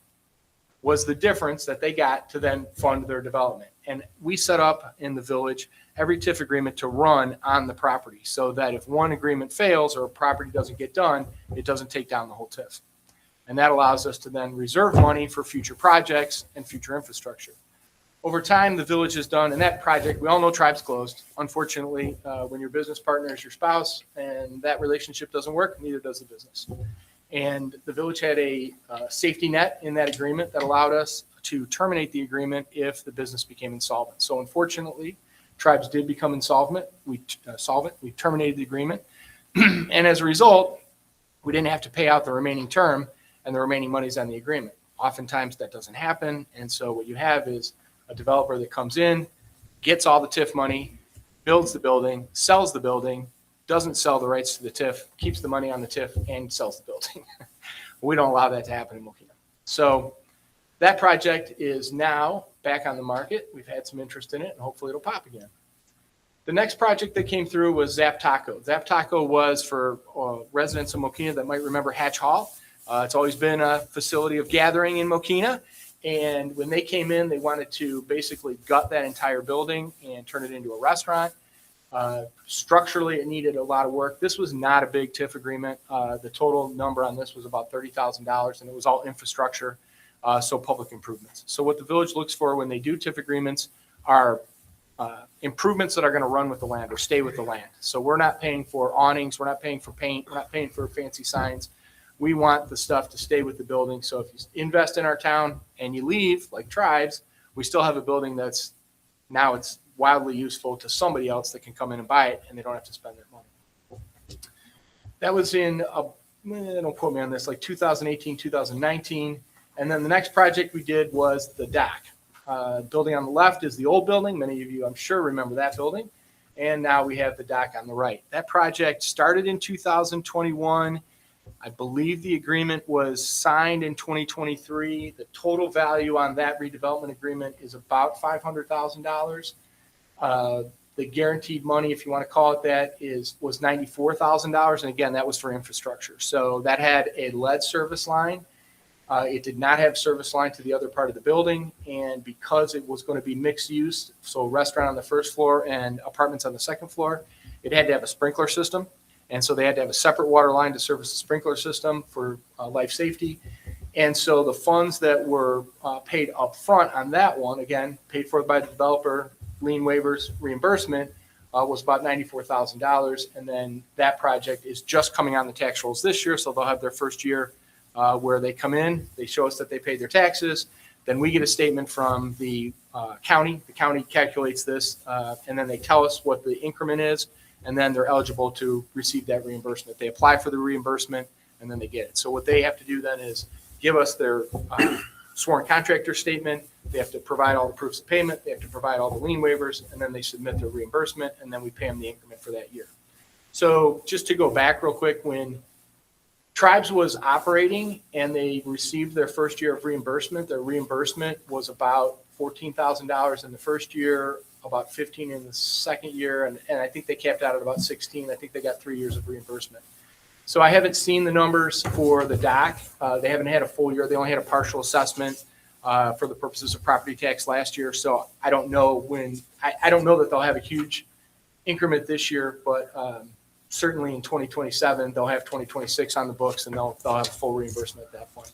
was the difference that they got to then fund their development. And we set up in the village every TIF agreement to run on the property, so that if one agreement fails or a property doesn't get done, it doesn't take down the whole TIF. And that allows us to then reserve money for future projects and future infrastructure. Over time, the village has done, and that project, we all know Tribes closed. Unfortunately, when your business partner is your spouse and that relationship doesn't work, neither does the business. And the village had a safety net in that agreement that allowed us to terminate the agreement if the business became insolvent. So unfortunately, Tribes did become insolvent. We terminated the agreement. And as a result, we didn't have to pay out the remaining term and the remaining monies on the agreement. Oftentimes that doesn't happen. And so what you have is a developer that comes in, gets all the TIF money, builds the building, sells the building, doesn't sell the rights to the TIF, keeps the money on the TIF, and sells the building. We don't allow that to happen in Mokena. So that project is now back on the market. We've had some interest in it, and hopefully it'll pop again. The next project that came through was Zap Taco. Zap Taco was for residents of Mokena that might remember Hatch Hall. It's always been a facility of gathering in Mokena. And when they came in, they wanted to basically gut that entire building and turn it into a restaurant. Structurally, it needed a lot of work. This was not a big TIF agreement. The total number on this was about $30,000, and it was all infrastructure, so public improvements. So what the village looks for when they do TIF agreements are improvements that are going to run with the land or stay with the land. So we're not paying for awnings, we're not paying for paint, we're not paying for fancy signs. We want the stuff to stay with the building. So if you invest in our town and you leave, like Tribes, we still have a building that's now it's wildly useful to somebody else that can come in and buy it, and they don't have to spend their money. That was in, don't quote me on this, like 2018, 2019. And then the next project we did was the dock. Building on the left is the old building. Many of you, I'm sure, remember that building. And now we have the dock on the right. That project started in 2021 I believe the agreement was signed in 2023. The total value on that redevelopment agreement is about $500,000. The guaranteed money, if you want to call it that, was $94,000. And again, that was for infrastructure. So that had a lead service line. It did not have service line to the other part of the building. And because it was going to be mixed use, so restaurant on the first floor and apartments on the second floor, it had to have a sprinkler system. And so they had to have a separate water line to service the sprinkler system for life safety. And so the funds that were paid up front on that one, again, paid for by the developer, lien waivers, reimbursement, was about $94,000. And then that project is just coming on the tax rolls this year. So they'll have their first year where they come in, they show us that they paid their taxes. Then we get a statement from the county. The county calculates this, and then they tell us what the increment is. And then they're eligible to receive that reimbursement. They apply for the reimbursement, and then they get it. So what they have to do then is give us their sworn contractor statement. They have to provide all the proofs of payment. They have to provide all the lien waivers, and then they submit their reimbursement, and then we pay them the increment for that year. So just to go back real quick, when Tribes was operating and they received their first year of reimbursement, their reimbursement was about $14,000 in the first year, about 15 in the second year, and I think they capped out at about 16. I think they got 3 years of reimbursement. So I haven't seen the numbers for the dock. They haven't had a full year. They only had a partial assessment for the purposes of property tax last year. So I don't know when. I don't know that they'll have a huge increment this year, but certainly in 2027 they'll have 2026 on the books, and they'll have full reimbursement at that point.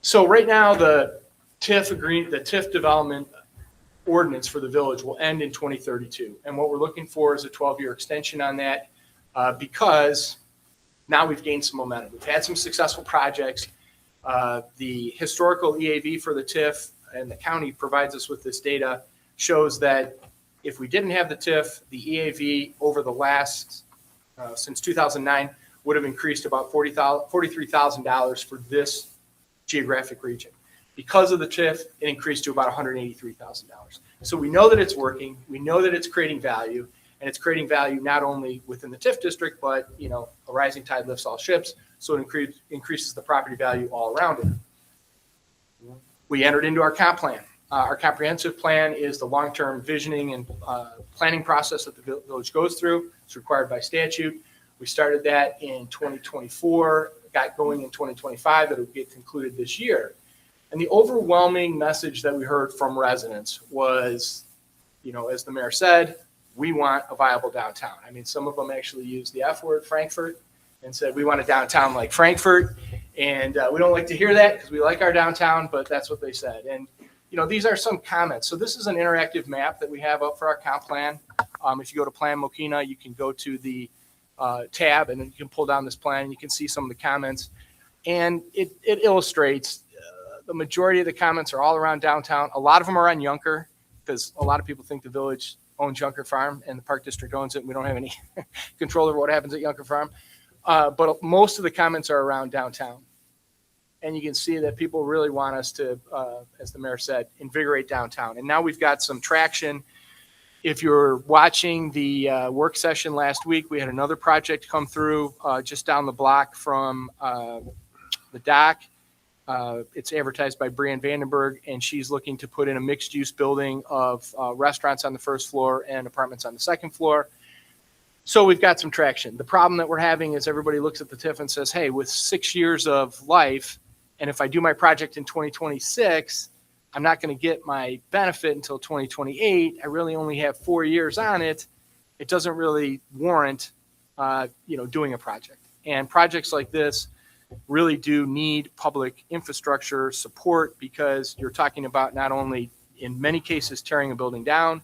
So right now the TIF development ordinance for the village will end in 2032. And what we're looking for is a 12-year extension on that because now we've gained some momentum. We've had some successful projects. The historical EAV for the TIF, and the county provides us with this data, shows that if we didn't have the TIF, the EAV over the last, since 2009, would have increased about $43,000 for this geographic region. Because of the TIF, it increased to about $183,000. So we know that it's working. We know that it's creating value, and it's creating value not only within the TIF district, but a rising tide lifts all ships. So it increases the property value all around it. We entered into our comp plan. Our comprehensive plan is the long-term visioning and planning process that the village goes through. It's required by statute. We started that in 2024, got going in 2025, that will get concluded this year. And the overwhelming message that we heard from residents was, as the mayor said, we want a viable downtown. I mean, some of them actually used the F word, Frankfurt, and said, we want a downtown like Frankfurt. And we don't like to hear that because we like our downtown, but that's what they said. And, these are some comments. So this is an interactive map that we have up for our comp plan. If you go to Plan Mokena, you can go to the tab, and then you can pull down this plan, and you can see some of the comments. And it illustrates the majority of the comments are all around downtown. A lot of them are on Yunker, because a lot of people think the village owns Yunker Farm and the Park District owns it. And we don't have any control over what happens at Yunker Farm. But most of the comments are around downtown. And you can see that people really want us to, as the mayor said, invigorate downtown. And now we've got some traction. If you're watching the work session last week, we had another project come through just down the block from the dock. It's advertised by Brianne Vandenberg, and she's looking to put in a mixed-use building of restaurants on the first floor and apartments on the second floor. So we've got some traction. The problem that we're having is everybody looks at the TIF and says, hey, with 6 years of life, and if I do my project in 2026, I'm not going to get my benefit until 2028. I really only have 4 years on it. It doesn't really warrant, doing a project. And projects like this really do need public infrastructure support, because you're talking about not only, in many cases, tearing a building down,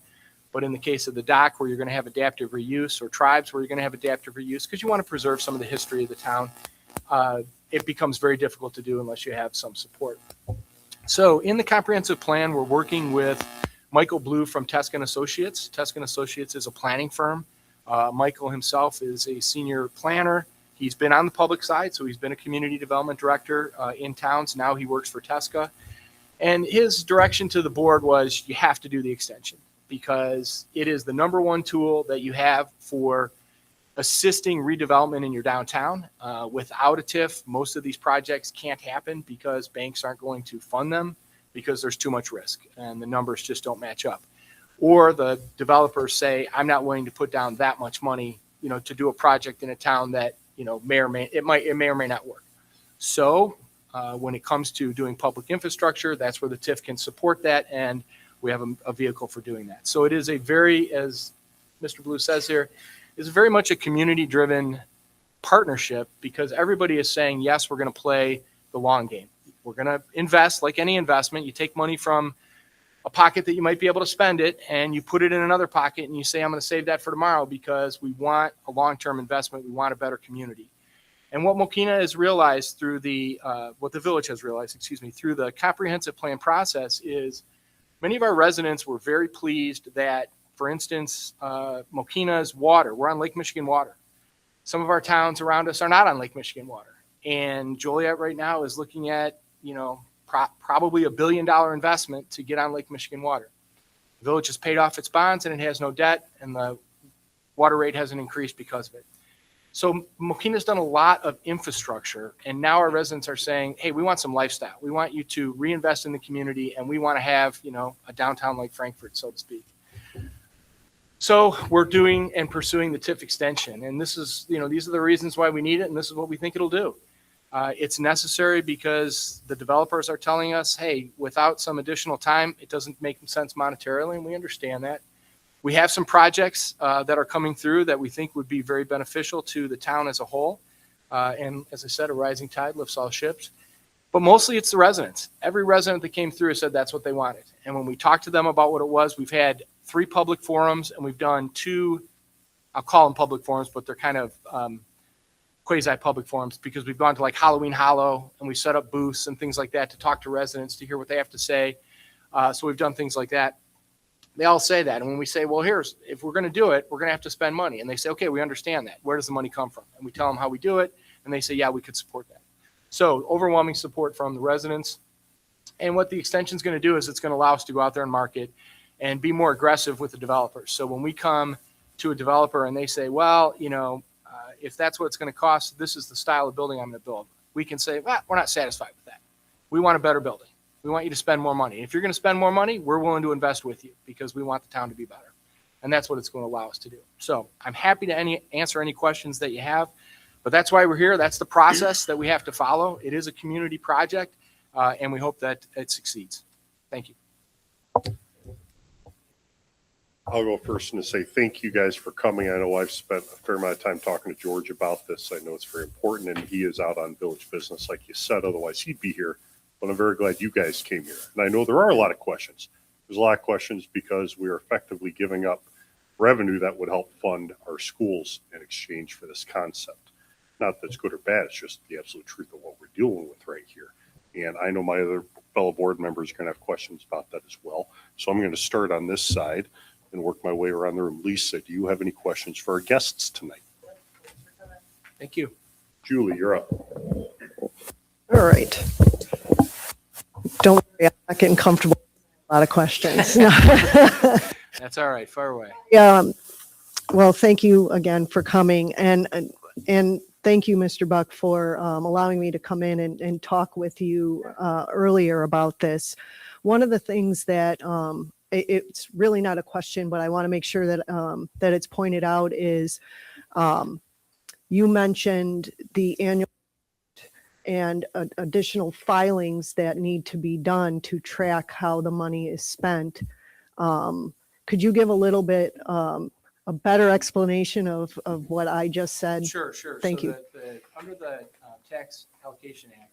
but in the case of the dock, where you're going to have adaptive reuse, or tribes where you're going to have adaptive reuse, because you want to preserve some of the history of the town, it becomes very difficult to do unless you have some support. So in the comprehensive plan, we're working with Michael Blue from Teskin Associates. Teskin Associates is a planning firm. Michael himself is a senior planner. He's been on the public side, so he's been a community development director in towns. Now he works for Tesca. And his direction to the board was, you have to do the extension, because it is the number one tool that you have for assisting redevelopment in your downtown. Without a TIF, most of these projects can't happen because banks aren't going to fund them because there's too much risk and the numbers just don't match up. Or the developers say, I'm not willing to put down that much money, to do a project in a town that, may or may not work. So when it comes to doing public infrastructure, that's where the TIF can support that. And we have a vehicle for doing that. So it is a very, as Mr. Blue says here, is very much a community-driven partnership because everybody is saying, yes, we're going to play the long game. We're going to invest like any investment. You take money from a pocket that you might be able to spend it and you put it in another pocket and you say, I'm going to save that for tomorrow because we want a long-term investment. We want a better community. And what Mokena has realized through what the village has realized, through the comprehensive plan process is many of our residents were very pleased that, for instance, Mokena's water, we're on Lake Michigan water. Some of our towns around us are not on Lake Michigan water. And Joliet right now is looking at, probably $1 billion investment to get on Lake Michigan water. The village has paid off its bonds and it has no debt and the water rate hasn't increased because of it. So Mokena's done a lot of infrastructure and now our residents are saying, hey, we want some lifestyle. We want you to reinvest in the community and we want to have, a downtown like Frankfurt, so to speak. So we're doing and pursuing the TIF extension. And this is, these are the reasons why we need it. And this is what we think it'll do. It's necessary because the developers are telling us, hey, without some additional time, it doesn't make sense monetarily. And we understand that. We have some projects that are coming through that we think would be very beneficial to the town as a whole. And as I said, a rising tide lifts all ships. But mostly it's the residents. Every resident that came through said that's what they wanted. And when we talked to them about what it was, we've had 3 public forums and we've done 2, I'll call them public forums, but they're kind of quasi-public forums because we've gone to like Halloween Hollow and we set up booths and things like that to talk to residents to hear what they have to say. So we've done things like that. They all say that. And when we say, well, if we're going to do it, we're going to have to spend money. And they say, okay, we understand that. Where does the money come from? And we tell them how we do it. And they say, yeah, we could support that. So overwhelming support from the residents. And what the extension is going to do is it's going to allow us to go out there and market and be more aggressive with the developers. So when we come to a developer and they say, well, if that's what it's going to cost, this is the style of building I'm going to build. We can say, well, we're not satisfied with that. We want a better building. We want you to spend more money. If you're going to spend more money, we're willing to invest with you because we want the town to be better. And that's what it's going to allow us to do. So I'm happy to answer any questions that you have, but that's why we're here. That's the process that we have to follow. It is a community project, and we hope that it succeeds. Thank you. I'll go first and say thank you guys for coming. I know I've spent a fair amount of time talking to George about this. I know it's very important, and he is out on village business, like you said. Otherwise, he'd be here. But I'm very glad you guys came here. And I know there are a lot of questions. There's a lot of questions because we are effectively giving up revenue that would help fund our schools in exchange for this concept. Not that it's good or bad. It's just the absolute truth of what we're dealing with right here. And I know my other fellow board members are going to have questions about that as well. So I'm going to start on this side and work my way around the room. Lisa, do you have any questions for our guests tonight? Thank you. Julie, you're up. All right. Don't worry, I'm not getting comfortable with a lot of questions. That's all right. Fire away. Well, thank you again for coming. And thank you, Mr. Buck, for allowing me to come in and talk with you earlier about this. One of the things that it's really not a question, but I want to make sure that that it's pointed out is you mentioned the annual and additional filings that need to be done to track how the money is spent. Could you give a little bit a better explanation of what I just said? Sure. Thank you. Under the Tax Allocation Act,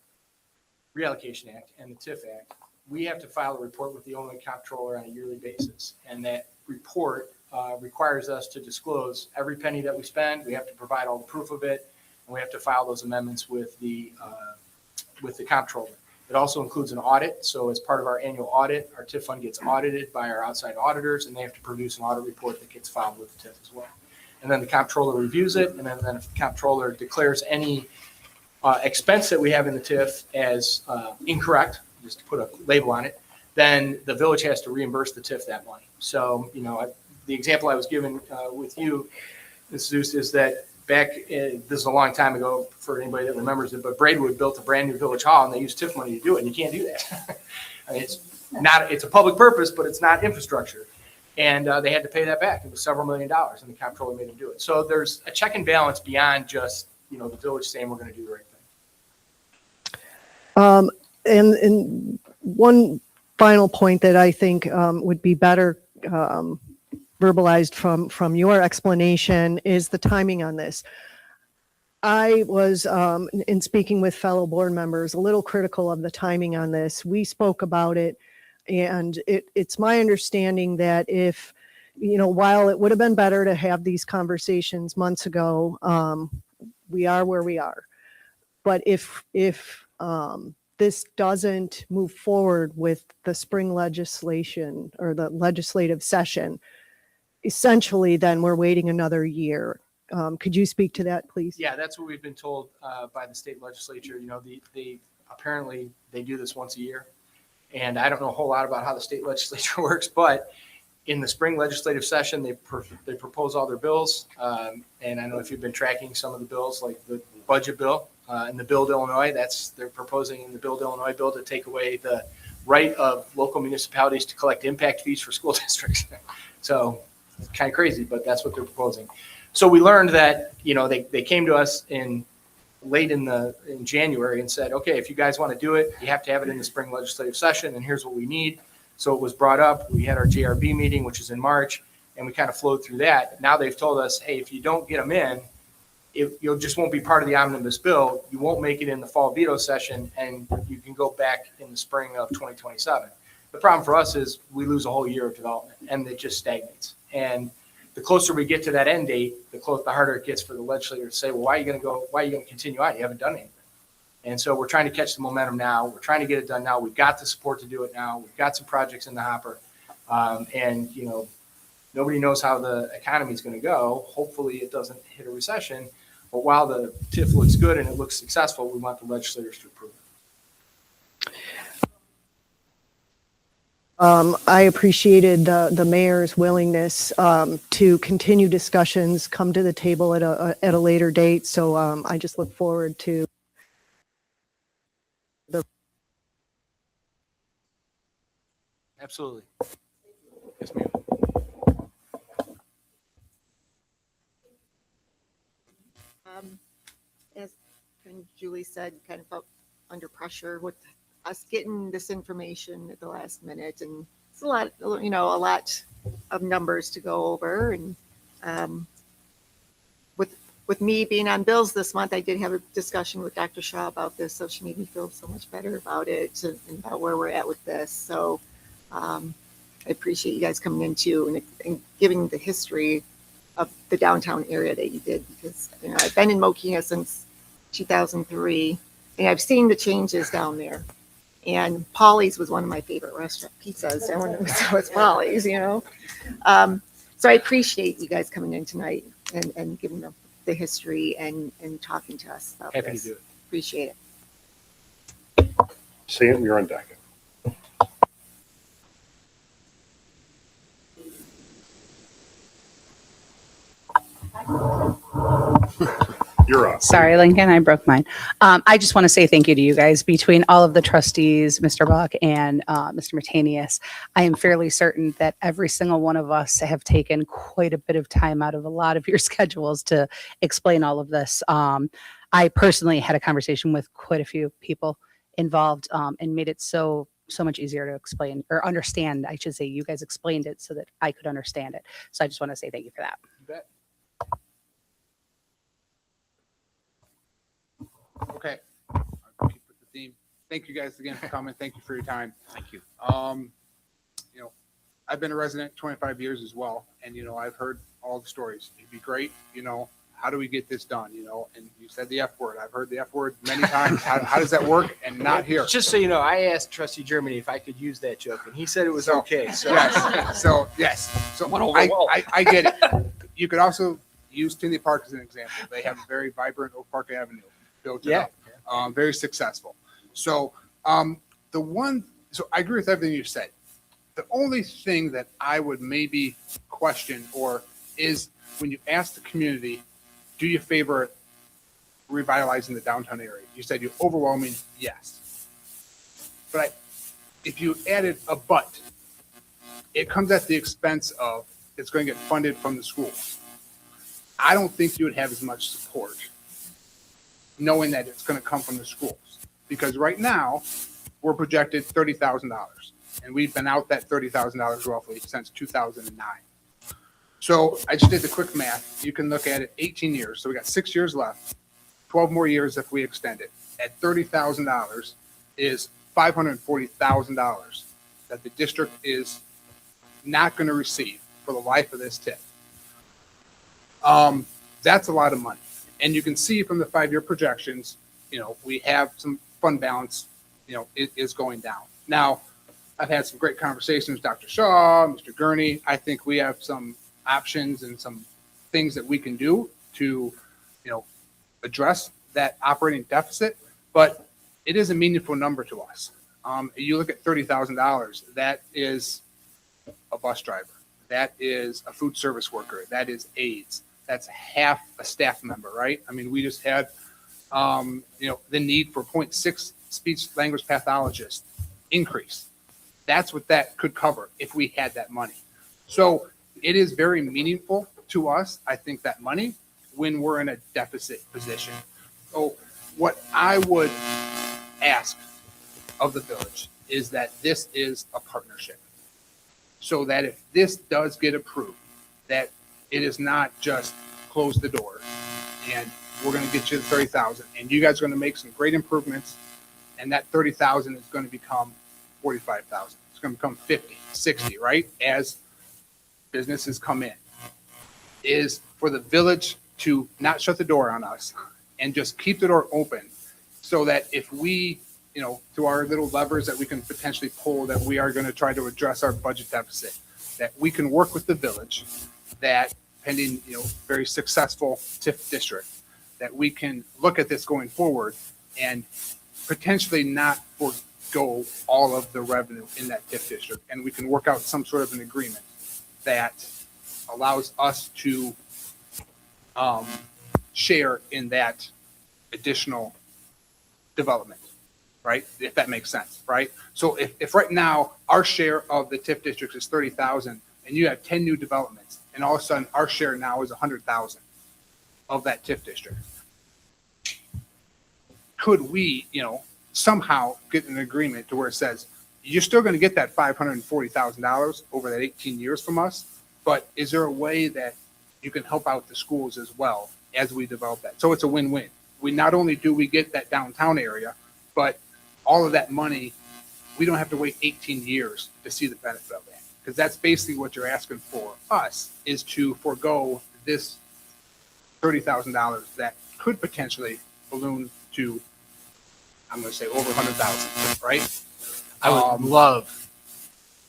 Reallocation Act, and the TIF Act, we have to file a report with the Illinois Comptroller on a yearly basis. And that report requires us to disclose every penny that we spend. We have to provide all the proof of it, and we have to file those amendments with the Comptroller. It also includes an audit. So as part of our annual audit, our TIF fund gets audited by our outside auditors, and they have to produce an audit report that gets filed with the TIF as well. And then the Comptroller reviews it, and then if the Comptroller declares any expense that we have in the TIF as incorrect, just to put a label on it, then the village has to reimburse the TIF that money. So, the example I was given with you, Ms. Zeus, is that back, this is a long time ago for anybody that remembers it, but Braidwood built a brand new village hall and they used TIF money to do it. And you can't do that. I mean, it's a public purpose, but it's not infrastructure. And they had to pay that back. It was several $1 million, and the comptroller made them do it. So there's a check and balance beyond just, the village saying we're going to do the right thing. And one final point that I think would be better verbalized from your explanation is the timing on this. I was, in speaking with fellow board members, a little critical of the timing on this. We spoke about it, and it's my understanding that if, while it would have been better to have these conversations months ago, we are where we are. But if this doesn't move forward with the spring legislation or the legislative session, essentially then we're waiting another year. Could you speak to that, please? Yeah, that's what we've been told by the state legislature. They apparently they do this once a year. And I don't know a whole lot about how the state legislature works, but in the spring legislative session, they propose all their bills. And I know if you've been tracking some of the bills, like the budget bill and the Build Illinois, they're proposing in the Build Illinois bill to take away the right of local municipalities to collect impact fees for school districts. So it's kind of crazy, but that's what they're proposing. So we learned that, they came to us late in January and said, okay, if you guys want to do it, you have to have it in the spring legislative session, and here's what we need. So it was brought up. We had our JRB meeting, which is in March, and we kind of flowed through that. Now they've told us, hey, if you don't get them in, you just won't be part of the omnibus bill. You won't make it in the fall veto session, and you can go back in the spring of 2027. The problem for us is we lose a whole year of development, and it just stagnates. And the closer we get to that end date, the harder it gets for the legislature to say, well, why are you going to continue on? You haven't done anything. And so we're trying to catch the momentum now. We're trying to get it done now. We've got the support to do it now. We've got some projects in the hopper. And nobody knows how the economy is going to go. Hopefully it doesn't hit a recession. But while the TIF looks good and it looks successful, we want the legislators to approve it. I appreciated the mayor's willingness to continue discussions, come to the table at a later date. So I just look forward to Absolutely. Yes, ma'am. As Julie said, kind of felt under pressure with us getting this information at the last minute, and it's a lot of numbers to go over. And with me being on bills this month, I did have a discussion with Dr. Shaw about this, so she made me feel so much better about it and about where we're at with this. So I appreciate you guys coming in too and giving the history of the downtown area that you did, because I've been in Mokena since 2003, and I've seen the changes down there. And Polly's was one of my favorite restaurant pizzas. Everyone knows how it's Polly's, So I appreciate you guys coming in tonight and giving the history and talking to us about Happy this. to do it. Appreciate it. Sam, you're on deck. You're on. Sorry, Lincoln, I broke mine. I just want to say thank you to you guys. Between all of the trustees, Mr. Buck and Mr. Matanius, I am fairly certain that every single one of us have taken quite a bit of time out of a lot of your schedules to explain all of this. I personally had a conversation with quite a few people involved and made it so much easier to explain or understand. I should say you guys explained it so that I could understand it. So I just want to say thank you for that. You bet. Okay. I'll keep with the theme. Thank you guys again for coming. Thank you for your time. Thank you. I've been a resident 25 years as well, and I've heard all the stories. It'd be great, how do we get this done? And you said the F word. I've heard the F word many times. How does that work? And not here. Just so you know, I asked Trustee Germany if I could use that joke, and he said it was okay. So yes. So I get it. You could also use Tinley Park as an example. They have a very vibrant Oak Park Avenue. Built it up. Very successful. So I agree with everything you said. The only thing that I would maybe question is when you ask the community do you favor revitalizing the downtown area? You said you overwhelming yes. But if you added a but, it comes at the expense of it's going to get funded from the schools. I don't think you would have as much support knowing that it's going to come from the schools. Because right now, we're projected $30,000. And we've been out that $30,000 roughly since 2009. So I just did the quick math. You can look at it 18 years. So we got 6 years left, 12 more years if we extend it. At $30,000 is $540,000 that the district is not going to receive for the life of this TIF. That's a lot of money. And you can see from the 5-year projections, we have some fund balance, it is going down. Now, I've had some great conversations with Dr. Shaw, Mr. Gurney. I think we have some options and some things that we can do to, address that operating deficit, but it is a meaningful number to us. You look at $30,000, that is a bus driver. That is a food service worker. That is aides. That's half a staff member, right? I mean, we just had, the need for 0.6 speech language pathologists increase. That's what that could cover if we had that money. So it is very meaningful to us, I think, that money when we're in a deficit position. So what I would ask of the village is that this is a partnership. So that if this does get approved, that it is not just close the door and we're going to get you the 30,000 and you guys are going to make some great improvements and that 30,000 is going to become 45,000. It's going to become 50, 60, right? As businesses come in, is for the village to not shut the door on us and just keep the door open so that if we, through our little levers that we can potentially pull, that we are going to try to address our budget deficit, that we can work with the village, that pending, very successful TIF district, that we can look at this going forward and potentially not forego all of the revenue in that TIF district. And we can work out some sort of an agreement that allows us to share in that additional development, right? If that makes sense, right? So if right now our share of the TIF district is 30,000 and you have 10 new developments and all of a sudden our share now is 100,000 of that TIF district, could we, somehow get an agreement to where it says, you're still going to get that $540,000 over that 18 years from us, but is there a way that you can help out the schools as well as we develop that? So it's a win-win. We not only do we get that downtown area, but all of that money, we don't have to wait 18 years to see the benefit of that. Because that's basically what you're asking for us, is to forego this $30,000 that could potentially balloon to, I'm going to say, over 100,000, right? I would love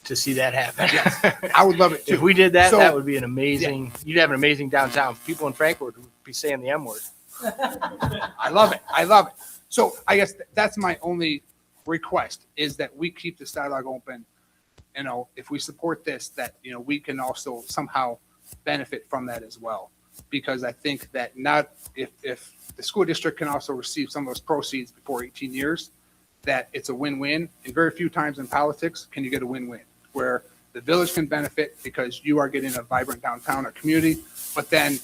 to see that happen. Yes, I would love it too. If we did that, So- that would be an amazing, you'd have an amazing downtown. People in Frankfurt would be saying the M word. I love it. I love it. So I guess that's my only request, is that we keep this dialogue open. If we support this, that, we can also somehow benefit from that as well. Because I think that if the school district can also receive some of those proceeds before 18 years, that it's a win-win. And very few times in politics can you get a win-win, where the village can benefit because you are getting a vibrant downtown or community, but then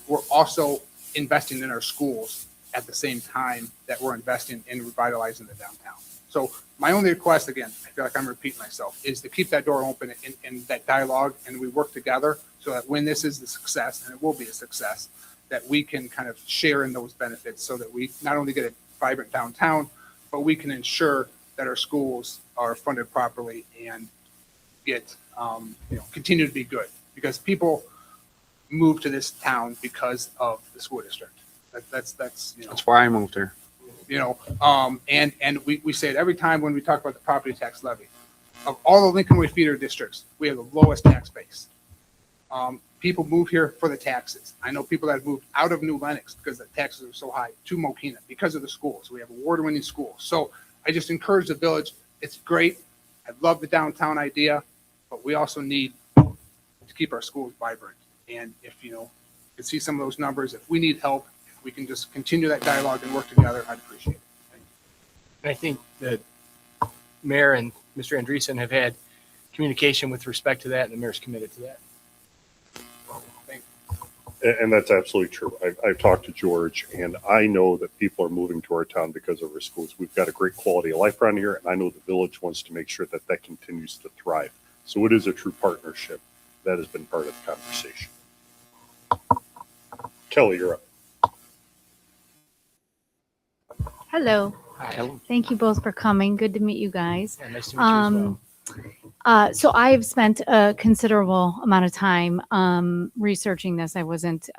we're also investing in our schools at the same time that we're investing in revitalizing the downtown. So my only request, again, I feel like I'm repeating myself, is to keep that door open in that dialogue, and we work together so that when this is a success, and it will be a success, that we can kind of share in those benefits so that we not only get a vibrant downtown, but we can ensure that our schools are funded properly and get, continue to be good. Because people move to this town because of the school district. That's why I moved here. And we say it every time when we talk about the property tax levy. Of all the Lincoln Way feeder districts, we have the lowest tax base. People move here for the taxes. I know people that have moved out of New Lenox because the taxes are so high to Mokena because of the schools. We have award-winning schools. So I just encourage the village. It's great. I love the downtown idea, but we also need to keep our schools vibrant. And if could see some of those numbers. If we need help, if we can just continue that dialogue and work together, I'd appreciate it. And I think that Mayor and Mr. Andreessen have had communication with respect to that, and the mayor's committed to that. And that's absolutely true. I've talked to George, and I know that people are moving to our town because of our schools. We've got a great quality of life around here, and I know the village wants to make sure that that continues to thrive. So it is a true partnership that has been part of the conversation. Kelly, you're up. Hello. Hi. Thank you both for coming. Good to meet you guys. Yeah, nice to meet you as well. So I've spent a considerable amount of time researching this. I wasn't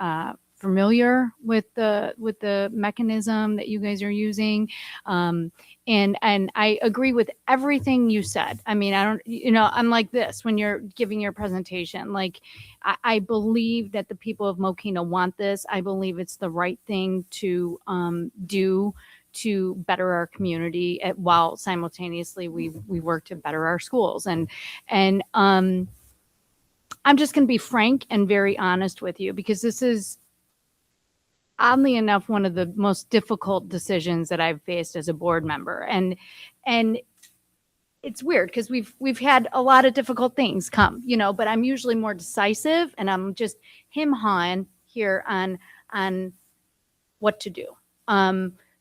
familiar with the mechanism that you guys are using, and I agree with everything you said. I mean, I don't, I'm like this when you're giving your presentation. Like, I believe that the people of Mokena want this. I believe it's the right thing to do to better our community while simultaneously we work to better our schools. And I'm just going to be frank and very honest with you, because this is, oddly enough, one of the most difficult decisions that I've faced as a board member. And it's weird because we've had a lot of difficult things come, but I'm usually more decisive, and I'm just him-hawing here on what to do.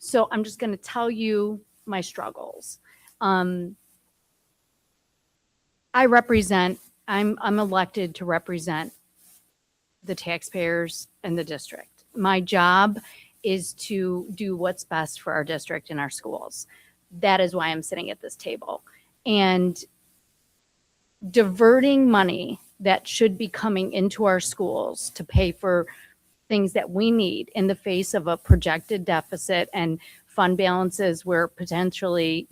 So I'm just going to tell you my struggles. I'm elected to represent the taxpayers and the district. My job is to do what's best for our district and our schools. That is why I'm sitting at this table. And diverting money that should be coming into our schools to pay for things that we need in the face of a projected deficit and fund balances where potentially,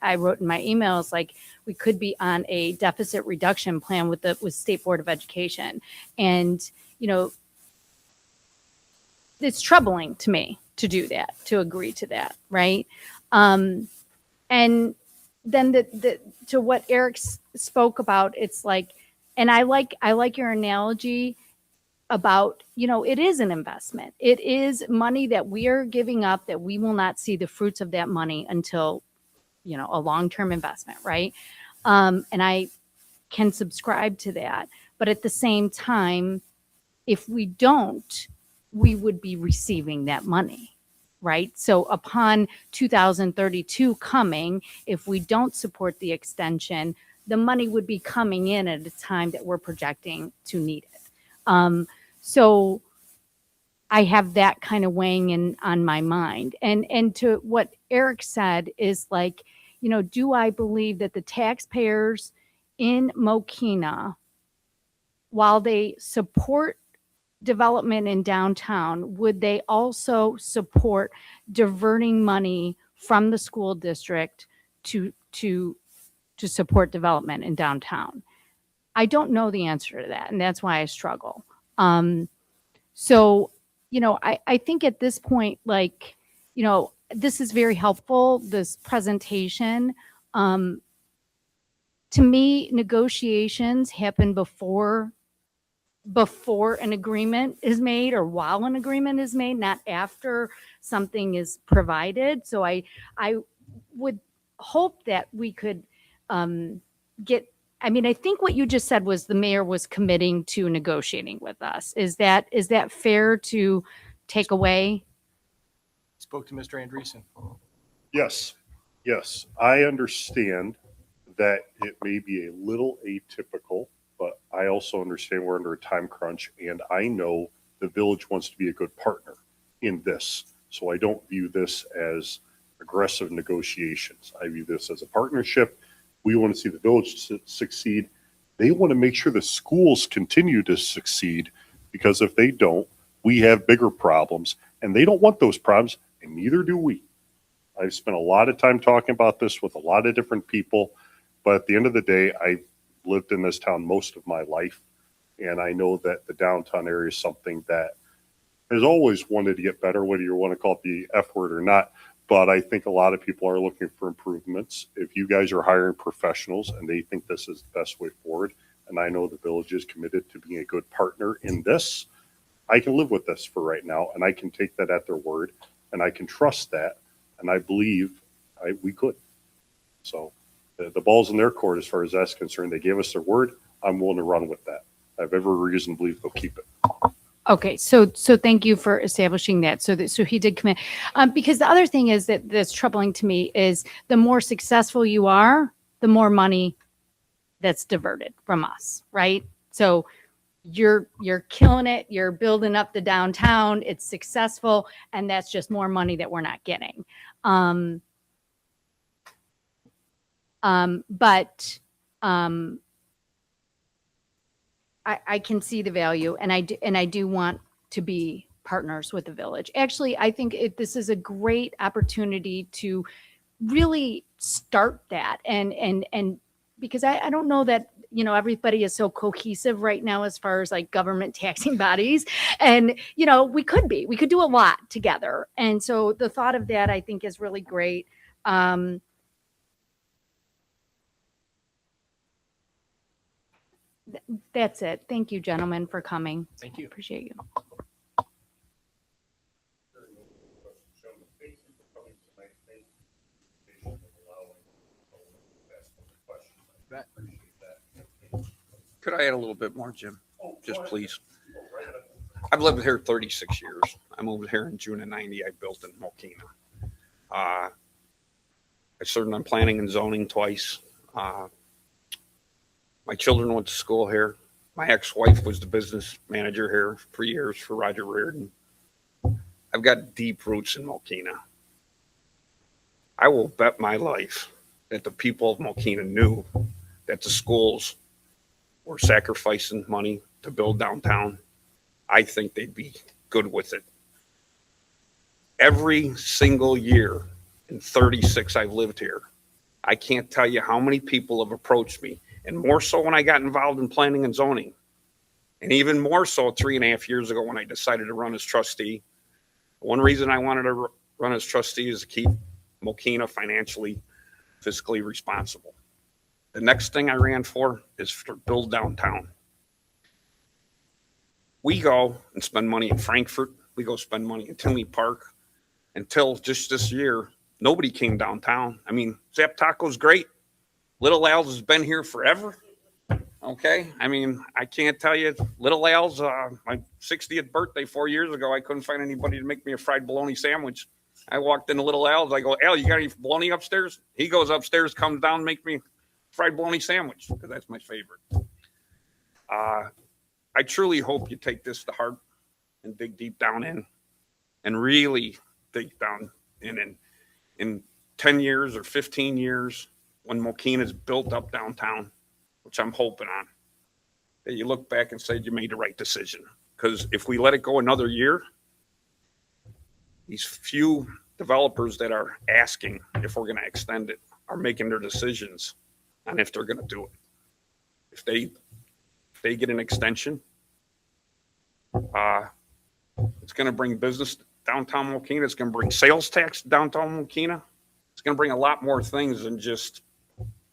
I wrote in my emails, like, we could be on a deficit reduction plan with State Board of Education. And, it's troubling to me to do that, to agree to that. Right. And then to what Eric spoke about, it's like, and I like your analogy about, it is an investment. It is money that we are giving up, that we will not see the fruits of that money until, a long-term investment, right? And I can subscribe to that. But at the same time, if we don't, we would be receiving that money, right? So upon 2032 coming, if we don't support the extension, the money would be coming in at a time that we're projecting to need it. So I have that kind of weighing in on my mind. And to what Eric said is like, do I believe that the taxpayers in Mokena, while they support development in downtown, would they also support diverting money from the school district to support development in downtown? I don't know the answer to that, and that's why I struggle. So, I think at this point, like, this is very helpful, this presentation. To me, negotiations happen before an agreement is made or while an agreement is made, not after something is provided. So I would hope that we could I think what you just said was the mayor was committing to negotiating with us. Is that fair to take away? Spoke to Mr. Andreessen. Yes. I understand that it may be a little atypical, but I also understand we're under a time crunch, and I know the village wants to be a good partner in this. So I don't view this as aggressive negotiations. I view this as a partnership. We want to see the village succeed. They want to make sure the schools continue to succeed, because if they don't, we have bigger problems, and they don't want those problems, and neither do we. I've spent a lot of time talking about this with a lot of different people, but at the end of the day, I've lived in this town most of my life, and I know that the downtown area is something that has always wanted to get better, whether you want to call it the F word or not. But I think a lot of people are looking for improvements. If you guys are hiring professionals and they think this is the best way forward, and I know the village is committed to being a good partner in this, I can live with this for right now, and I can take that at their word, and I can trust that, and I believe we could. So the ball's in their court as far as that's concerned. They gave us their word. I'm willing to run with that. I have every reason to believe they'll keep it. Okay, so thank you for establishing that. So he did commit. Because the other thing is that's troubling to me is the more successful you are, the more money that's diverted from us, right? So you're killing it. You're building up the downtown. It's successful, and that's just more money that we're not getting. But I can see the value, and I do want to be partners with the village. Actually, I think this is a great opportunity to really start that, and because I don't know that everybody is so cohesive right now as far as like government taxing bodies, and we could do a lot together, and so the thought of that I think is really great. That's it. Thank you, gentlemen, for coming. Thank you. Appreciate you. Could I add a little bit more, Jim? Just please. I've lived here 36 years. I moved here in June of 90. I built in Mokena. I served on planning and zoning twice. My children went to school here. My ex-wife was the business manager here for years for Roger Reardon. I've got deep roots in Mokena. I will bet my life that the people of Mokena knew that the schools were sacrificing money to build downtown. I think they'd be good with it. Every single year in 36 I've lived here, I can't tell you how many people have approached me, and more so when I got involved in planning and zoning, and even more so 3.5 years ago when I decided to run as trustee. One reason I wanted to run as trustee is to keep Mokena financially, fiscally responsible. The next thing I ran for is to build downtown. We go and spend money in Frankfurt. We go spend money in Tinley Park. Until just this year, nobody came downtown. I mean, Zap Taco's great. Little Al's has been here forever. Okay. I mean, I can't tell you, Little Al's, my 60th birthday 4 years ago, I couldn't find anybody to make me a fried bologna sandwich. I walked into Little Al's. I go, Al, you got any bologna upstairs? He goes upstairs, comes down, make me fried bologna sandwich, because that's my favorite. I truly hope you take this to heart and dig deep down in, and really dig down in. And in 10 years or 15 years, when Mokena's built up downtown, which I'm hoping on, that you look back and say you made the right decision. Because if we let it go another year, these few developers that are asking if we're going to extend it are making their decisions on if they're going to do it. If they get an extension, it's going to bring business downtown Mokena. It's going to bring sales tax downtown Mokena. It's going to bring a lot more things than just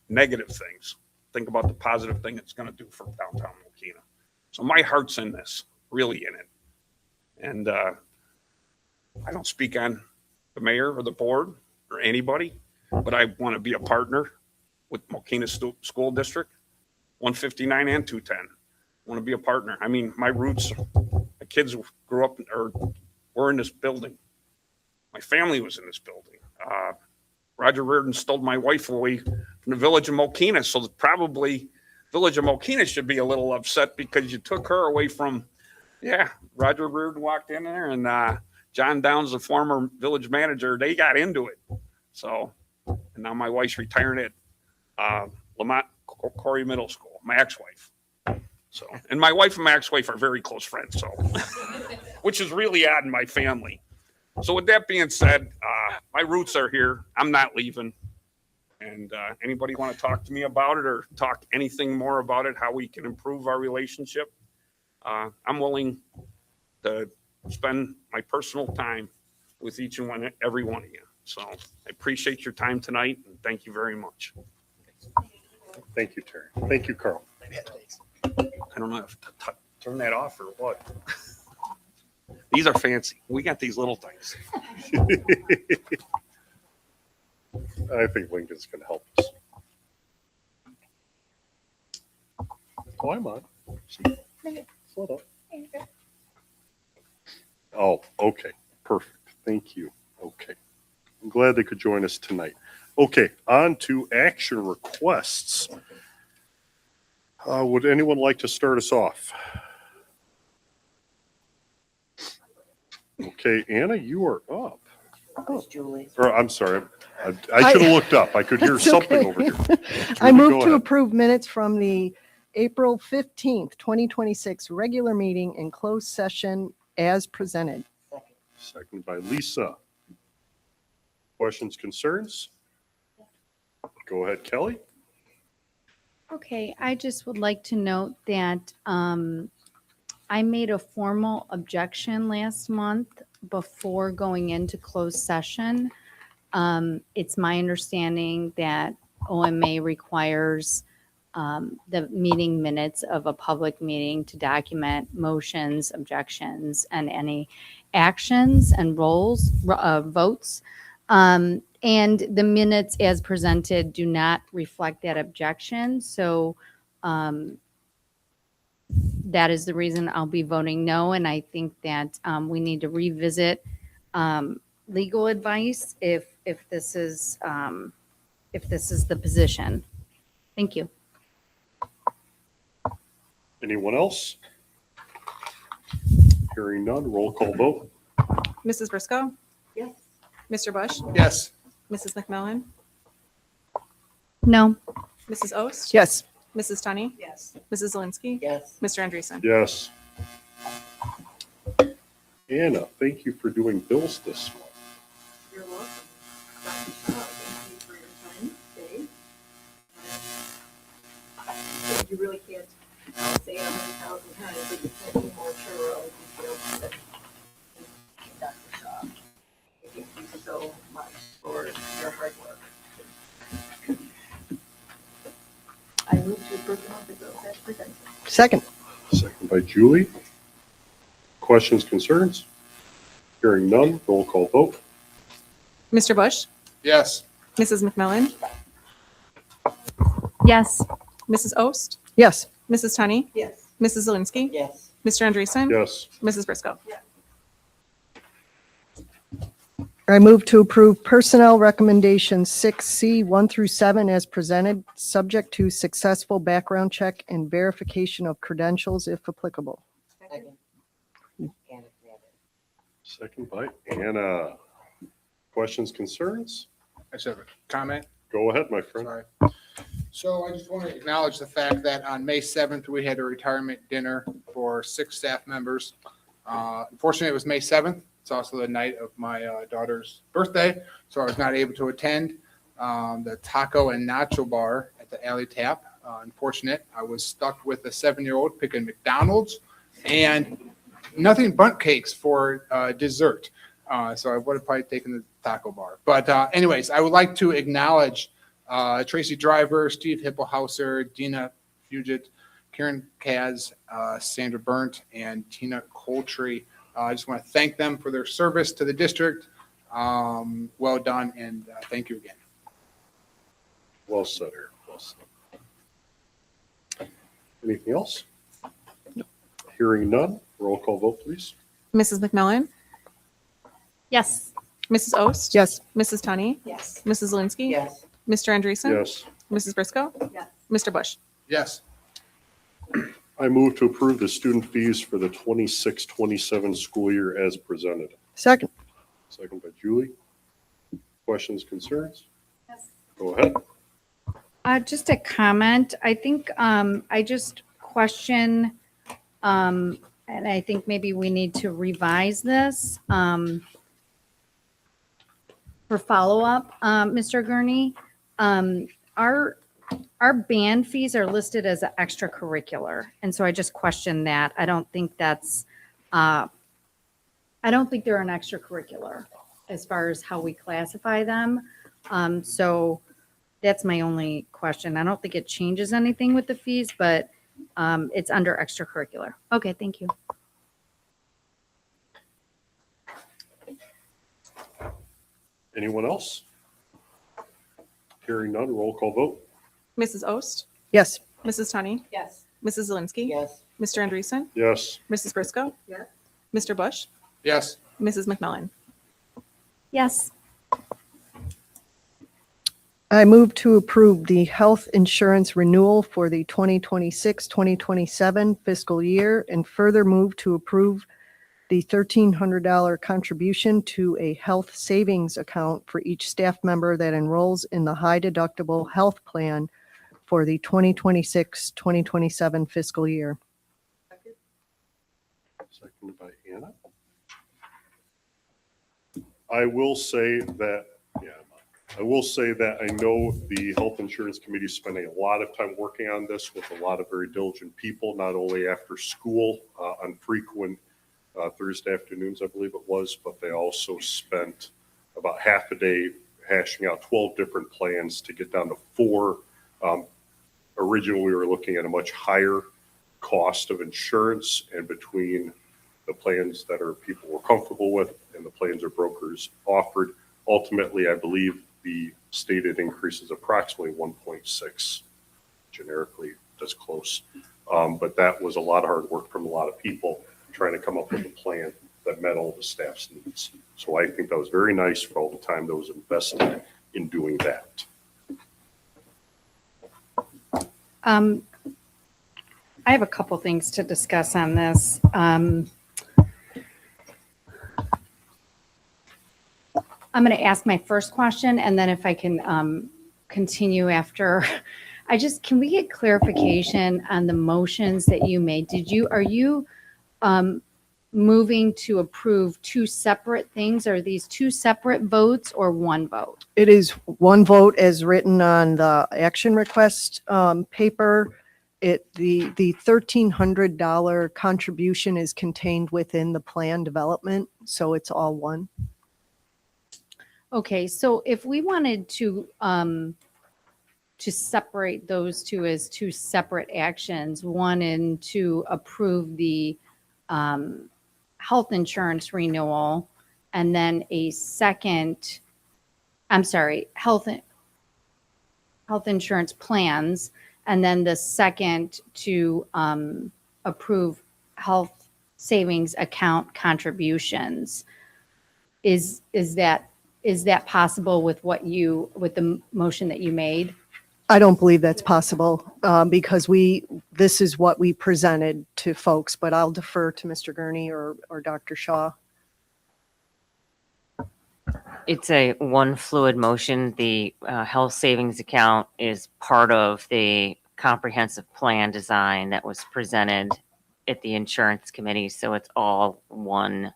negative things. Think about the positive thing it's going to do for downtown Mokena. So my heart's in this, really in it. And I don't speak on the mayor or the board or anybody, but I want to be a partner with Mokena School District, 159 and 210. I want to be a partner. I mean, my roots, my kids grew up or were in this building. My family was in this building. Roger Reardon stole my wife away from the village of Mokena, so probably village of Mokena should be a little upset because you took her away from, Roger Reardon walked in there, and John Downs, the former village manager, they got into it. So, and now my wife's retiring at Lamont Corey Middle School, my ex-wife. So, and my wife and my ex-wife are very close friends, so, which is really odd in my family. So with that being said, my roots are here. I'm not leaving. And anybody want to talk to me about it or talk anything more about it, how we can improve our relationship, I'm willing to spend my personal time with each and every one of you. So I appreciate your time tonight, and thank you very much. Thank you, Terry. Thank you, Carl. I don't know if to turn that off or what. These are fancy. We got these little things. I think Lincoln's going to help us. Oh, I'm on. Slow up. Oh, okay. Perfect. Thank you. Okay. I'm glad they could join us tonight. Okay, on to action requests. Would anyone like to start us off? Okay, Anna, you are up. Julie. Or I'm sorry, I should have looked up. I could hear That's something okay. over here. I Julie, move go to ahead. approve minutes from the April 15th, 2026 regular meeting and closed session as presented. Second by Lisa. Questions, concerns? Go ahead, Kelly. Okay, I just would like to note that I made a formal objection last month before going into closed session. It's my understanding that OMA requires the meeting minutes of a public meeting to document motions, objections, and any actions and votes. And the minutes as presented do not reflect that objection. So that is the reason I'll be voting no. And I think that we need to revisit legal advice if this is the position. Thank you. Anyone else? Hearing none, roll call vote. Mrs. Briscoe? Yes. Mr. Bush? Yes. Mrs. McMillan? No. Mrs. Ost? Yes. Mrs. Tunney? Yes. Mrs. Zelinski? Yes. Mr. Andreessen? Yes. Anna, thank you for doing bills this month. You're welcome. Dr. Shaw, thank you for your time today. You really can't say it 100,000 times, but you can't be more thorough and detailed than Dr. Shaw. Thank you so much for your hard work. I move to approve the monthly bills as presented. Second. Second by Julie. Questions, concerns? Hearing none, roll call vote. Mr. Bush? Yes. Mrs. McMillan? Yes. Mrs. Ost? Yes. Mrs. Tunney? Yes. Mrs. Zelinski? Yes. Mr. Andreessen? Yes. Mrs. Briscoe? I move to approve personnel recommendations 6C 1 through 7 as presented, subject to successful background check and verification of credentials if applicable. Second. Second by Anna. Questions, concerns? I just have a comment. Go ahead, my friend. Sorry. So I just want to acknowledge the fact that on May 7th, we had a retirement dinner for 6 staff members. Unfortunately, it was May 7th. It's also the night of my daughter's birthday, so I was not able to attend the taco and nacho bar at the Alley Tap. Unfortunate, I was stuck with a 7-year-old picking McDonald's and nothing but cakes for dessert. So I would have probably taken the taco bar. But anyways, I would like to acknowledge Tracy Driver, Steve Hipplehauser, Dina Fugit, Karen Kaz, Sandra Burnt, and Tina Coltree. I just want to thank them for their service to the district. Well done, and thank you again. Well said, Eric. Well said. Anything else? No. Hearing none, roll call vote, please. Mrs. McMillan? Yes. Mrs. Ost? Yes. Mrs. Tunney? Yes. Mrs. Zelinski? Yes. Mr. Andreessen? Yes. Mrs. Briscoe? Yes. Mr. Bush? Yes. I move to approve the student fees for the 26-27 school year as presented. Second. Second by Julie. Questions, concerns? Yes. Go ahead. Just a comment. I think I just question, and I think maybe we need to revise this for follow-up, Mr. Gurney. Our band fees are listed as an extracurricular, and so I just question that. I don't think that's, I don't think they're an extracurricular as far as how we classify them. So that's my only question. I don't think it changes anything with the fees, but it's under extracurricular. Okay, thank you. Anyone else? Hearing none, roll call vote. Mrs. Ost, Yes. Mrs. Tunney, Yes. Mrs. Zelinski, Yes. Mr. Andreessen, Yes. Mrs. Briscoe, Yes. Mr. Bush, Yes. Mrs. McMillan. Yes. I move to approve the health insurance renewal for the 2026-2027 fiscal year and further move to approve the $1,300 contribution to a health savings account for each staff member that enrolls in the high deductible health plan for the 2026-2027 fiscal year. Seconded by Anna. I will say that I know the Health Insurance Committee is spending a lot of time working on this with a lot of very diligent people, not only after school on frequent Thursday afternoons, I believe it was, but they also spent about half a day hashing out 12 different plans to get down to 4. Originally, we were looking at a much higher cost of insurance, and between the plans that our people were comfortable with and the plans our brokers offered, ultimately, I believe the stated increase is approximately 1.6. Generically, that's close. But that was a lot of hard work from a lot of people trying to come up with a plan that met all the staff's needs. So I think that was very nice for all the time that was invested in doing that. I have a couple things to discuss on this. I'm going to ask my first question, and then if I can continue after. Can we get clarification on the motions that you made? Are you moving to approve two separate things? Are these two separate votes or one vote? It is one vote as written on the action request paper. The $1,300 contribution is contained within the plan development, so it's all one. Okay, so if we wanted to separate those two as two separate actions, one in to approve the health insurance renewal, and then a second, health insurance plans, and then the second to approve health savings account contributions. Is that possible with with the motion that you made? I don't believe that's possible because this is what we presented to folks, but I'll defer to Mr. Gurney or Dr. Shaw. It's a one fluid motion. The health savings account is part of the comprehensive plan design that was presented at the insurance committee. So it's all one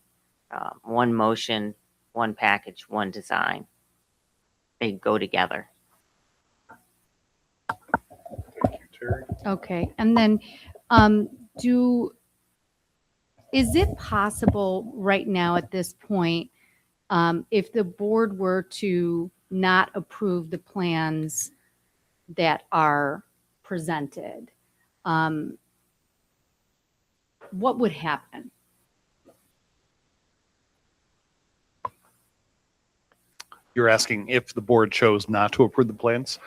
motion, one package, one design. They go together. Thank you, Terry. Okay, and then is it possible right now at this point, if the board were to not approve the plans that are presented, what would happen? You're asking if the board chose not to approve the plans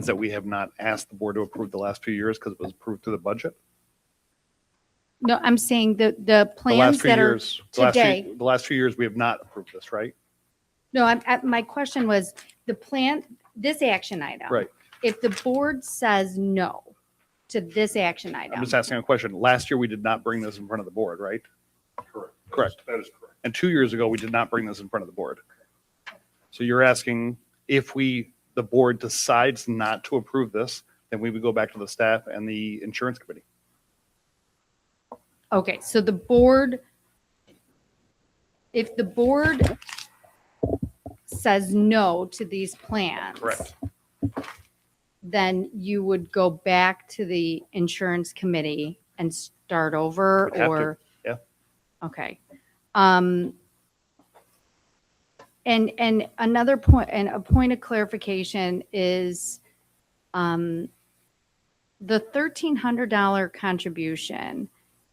that we have not asked the board to approve the last few years because it was approved through the budget? No, I'm saying the The plans last few that are years, today. the last few years, we have not approved this, right? No, my question was the plan, this action item. Right. If the board says no to this action item. I'm just asking a question. Last year, we did not bring this in front of the board, right? Correct. That is correct. And 2 years ago, we did not bring this in front of the board. So you're asking if the board decides not to approve this, then we would go back to the staff and the insurance committee. Okay, so if the board says no to these plans. Correct. Then you would go back to the insurance committee and start over Would have to, or? yeah. Okay. And another point, and a point of clarification is the $1,300 contribution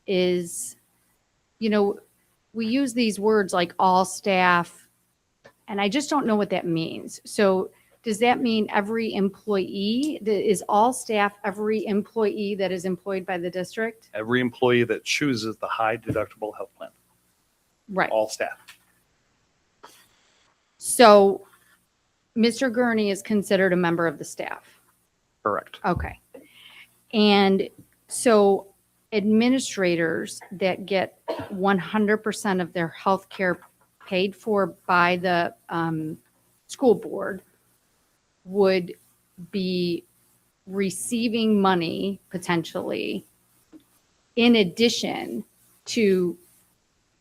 is, we use these words like all staff And I just don't know what that means. So does that mean every employee, is all staff, every employee that is employed by the district? Every employee that chooses the high deductible health plan, Right. all staff. So Mr. Gurney is considered a member of the staff. Correct. Okay. And so administrators that get 100% of their health care paid for by the school board would be receiving money potentially in addition to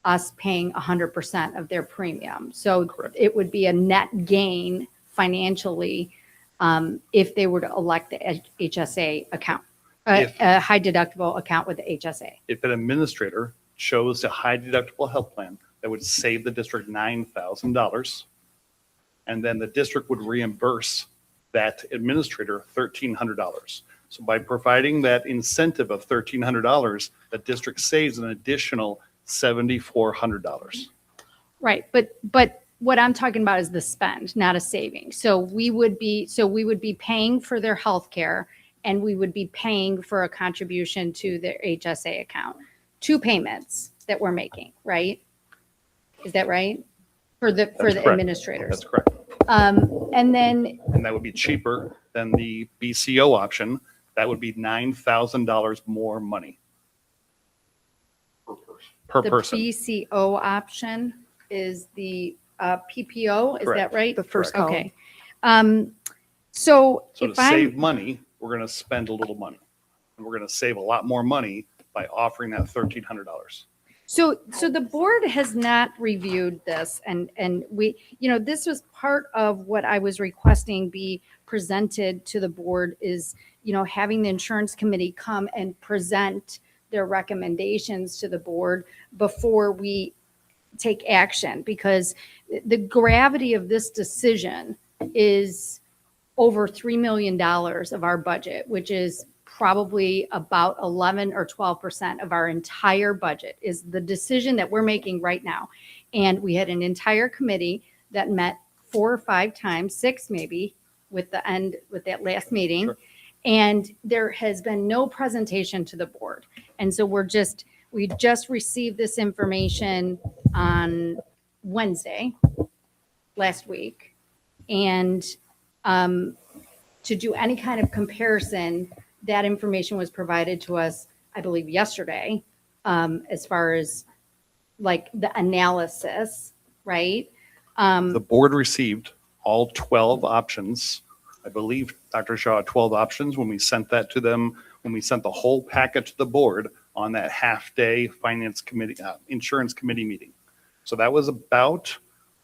us paying 100% of their premium. So it would be a net gain financially if they were to elect the HSA account, a high deductible account with the HSA. If an administrator chose a high deductible health plan that would save the district $9,000, and then the district would reimburse that administrator $1,300. So by providing that incentive of $1,300, the district saves an additional $7,400. Right, but what I'm talking about is the spend, not a saving. So we would be paying for their health care, and we would be paying for a contribution to their HSA account. 2 payments that we're making, right? Is that right? For the That's correct. administrators. That's correct. And then And that would be cheaper than the BCO option. That would be $9,000 more money per the person. BCO option is the PPO, is that Correct. right? The first column. Okay. So So if to save I'm, money, we're going to spend a little money. And we're going to save a lot more money by offering that $1,300. so the board has not reviewed this, and we, this was part of what I was requesting be presented to the board is, having the insurance committee come and present their recommendations to the board before we take action, because the gravity of this decision is over $3 million of our budget, which is probably about 11 or 12% of our entire budget is the decision that we're making right now. And we had an entire committee that met 4 or 5 times, 6 maybe, with that last meeting. Sure. And there has been no presentation to the board. And so we just received this information on Wednesday last week. And to do any kind of comparison, that information was provided to us, I believe, yesterday, as far as like the analysis, right? The board received all 12 options. I believe Dr. Shaw had 12 options when we sent that to them, when we sent the whole packet to the board on that half-day finance committee, insurance committee meeting. So that was about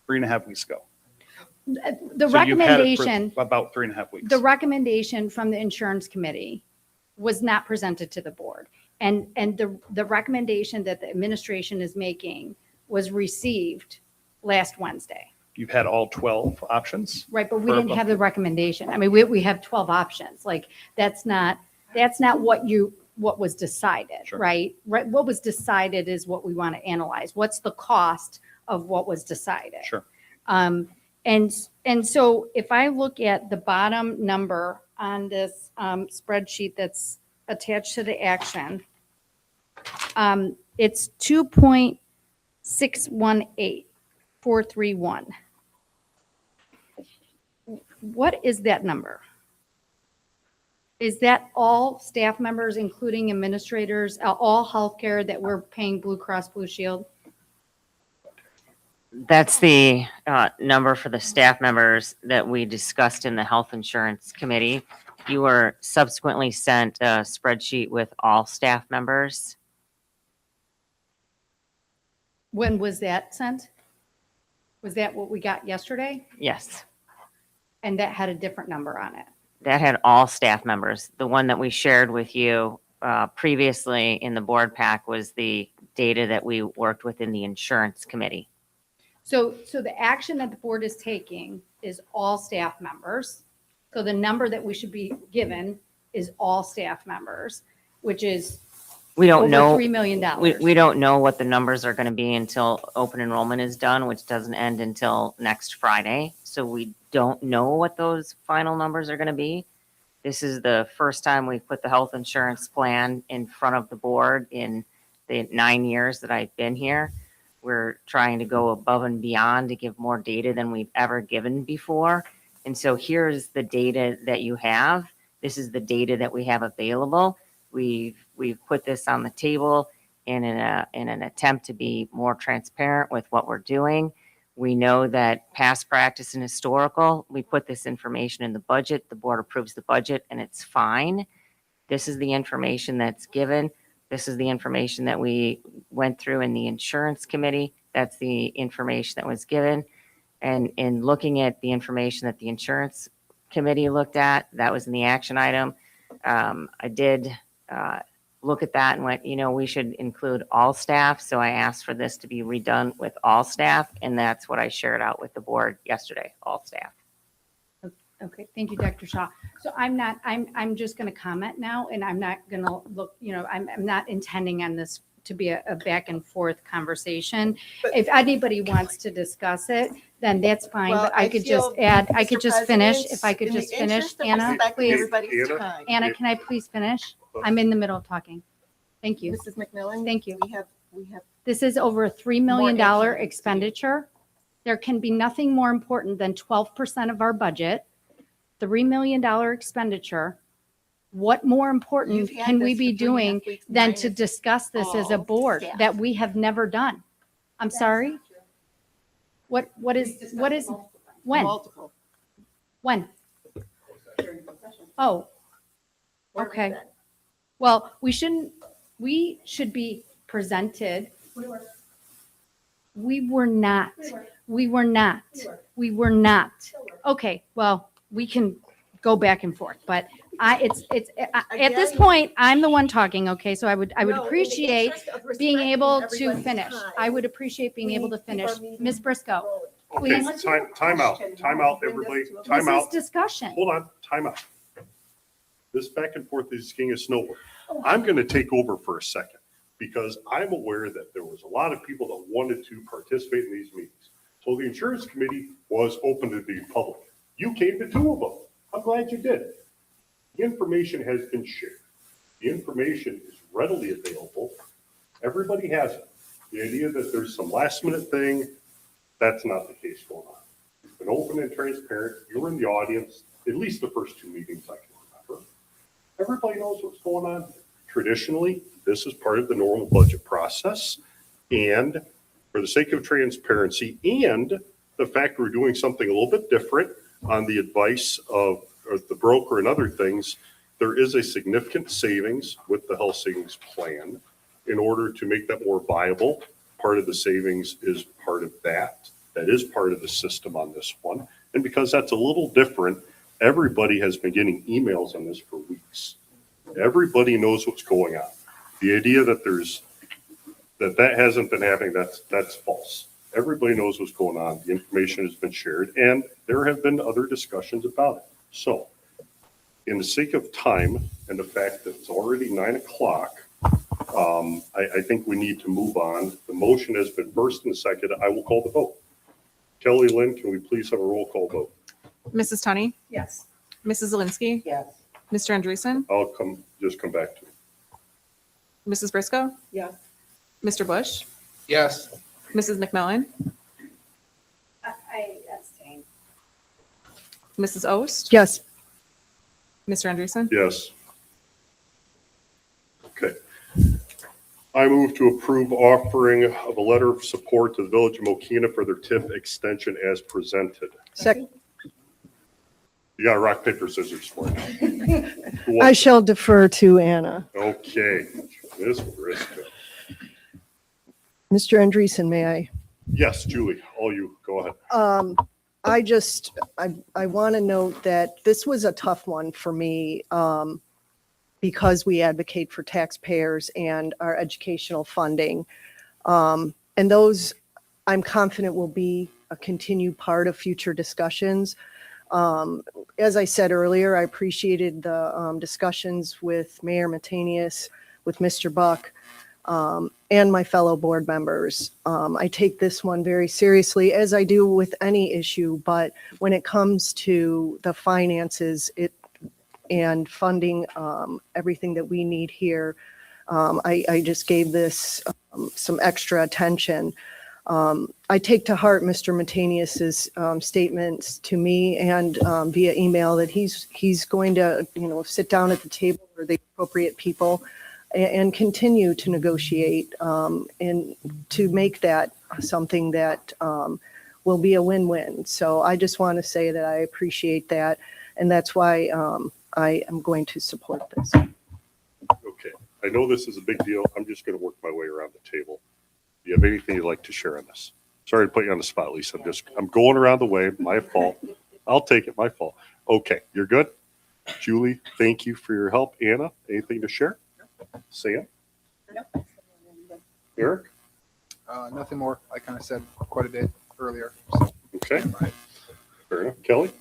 3.5 weeks ago. The So you've had it for recommendation, about 3.5 weeks. the recommendation from the insurance committee was not presented to the board. And the recommendation that the administration is making was received last Wednesday. You've had all 12 options? Right, but we For- didn't have the recommendation. I mean, we have 12 options. Like, that's not what was decided, Sure. right? Right, what was decided is what we want to analyze. What's the cost of what was decided? Sure. And so if I look at the bottom number on this spreadsheet that's attached to the action, it's 2.618431. What is that number? Is that all staff members, including administrators, all healthcare that we're paying Blue Cross Blue Shield? That's the number for the staff members that we discussed in the Health Insurance Committee. You were subsequently sent a spreadsheet with all staff members. When was that sent? Was that what we got yesterday? Yes, And that had a different number on it. that had all staff members. The one that we shared with you previously in the board pack was the data that we worked with in the Insurance Committee. So the action that the board is taking is all staff members. So the number that we should be given is all staff members, which is We don't over know. $3 million. We don't know what the numbers are going to be until open enrollment is done, which doesn't end until next Friday. So we don't know what those final numbers are going to be. This is the first time we've put the health insurance plan in front of the board in the 9 years that I've been here. We're trying to go above and beyond to give more data than we've ever given before. And so here's the data that you have. This is the data that we have available. We've put this on the table in an attempt to be more transparent with what we're doing. We know that past practice and historical, we put this information in the budget. The board approves the budget and it's fine. This is the information that's given. This is the information that we went through in the insurance committee. That's the information that was given. And in looking at the information that the insurance committee looked at, that was in the action item. I did look at that and went, we should include all staff. So I asked for this to be redone with all staff. And that's what I shared out with the board yesterday, all staff. Okay, thank you, Dr. Shaw. So I'm just going to comment now, and I'm not going to look, I'm not intending on this to be a back and forth conversation. If anybody wants to discuss it, then that's fine, Well, but I could just feel, add, I could Mr. just finish, President, if I could in the just finish. interest of Anna, respecting please. everybody's time. Anna, can I please finish? I'm in the middle of talking. Thank you. Mrs. McMillan? Thank you. We have. This is over a $3 million More action. expenditure. There can be nothing more important than 12% of our budget, $3 million expenditure. What more important You've had can we this be for 3.5 doing weeks than minus to discuss this as a all board staff. that we have never done? I'm sorry? What is, when? Multiple. When? Oh, okay. Well, we should be presented. We were not. Okay, well, we can go back and forth, but at this point, I'm the one talking, okay? So I would appreciate being able to finish. I would appreciate being able to finish. Ms. Briscoe, Okay, please. time out, everybody, time This is out. discussion. Hold on, time out. This back and forth is king of snowball. I'm going to take over for a second because I'm aware that there was a lot of people that wanted to participate in these meetings. So the insurance committee was open to the public. You came to 2 of them. I'm glad you did. The information has been shared. The information is readily available. Everybody has it. The idea that there's some last minute thing, that's not the case going on. It's been open and transparent. You were in the audience, at least the first 2 meetings I can remember. Everybody knows what's going on. Traditionally, this is part of the normal budget process. And for the sake of transparency and the fact we're doing something a little bit different on the advice of the broker and other things, there is a significant savings with the health savings plan in order to make that more viable. Part of the savings is part of that. That is part of the system on this one. And because that's a little different, everybody has been getting emails on this for weeks. Everybody knows what's going on. The idea that that hasn't been happening, that's false. Everybody knows what's going on. The information has been shared and there have been other discussions about it. So in the sake of time and the fact that it's already 9 o'clock, I think we need to move on. The motion has been first and second. I will call the vote. Kelly Lynn, can we please have a roll call vote? Mrs. Tunney? Yes. Mrs. Zelinski? Yes. Mr. Andreessen? I'll just come back to it. Mrs. Briscoe? Yes. Mr. Bush? Yes. Mrs. McMillan? I abstain. Mrs. Ost? Yes. Mr. Andreessen? Yes. Okay. I move to approve offering of a letter of support to the Village of Mokena for their TIF extension as presented. Second. You got rock, paper, scissors for me. Who I wants shall defer to Anna. it? Okay, Ms. Briscoe. Mr. Andreessen, may I? Yes, Julie, all you, go ahead. I want to note that this was a tough one for me because we advocate for taxpayers and our educational funding. And those, I'm confident, will be a continued part of future discussions. As I said earlier, I appreciated the discussions with Mayor Matanius, with Mr. Buck and my fellow board members. I take this one very seriously, as I do with any issue, but when it comes to the finances and funding everything that we need here, I just gave this some extra attention. I take to heart Mr. Matanius's statements to me and via email that he's going to, sit down at the table with the appropriate people and continue to negotiate and to make that something that will be a win-win. So I just want to say that I appreciate that, and that's why I am going to support this. Okay, I know this is a big deal. I'm just going to work my way around the table. Do you have anything you'd like to share on this? Sorry to put you on the spot, Lisa. I'm going around the way. My fault. I'll take it. My fault. Okay, you're good. Julie, thank you for your help. Anna, anything to share? Sam? Eric? Nothing more. I kind of said quite a bit earlier. Okay. Fair enough. Kelly?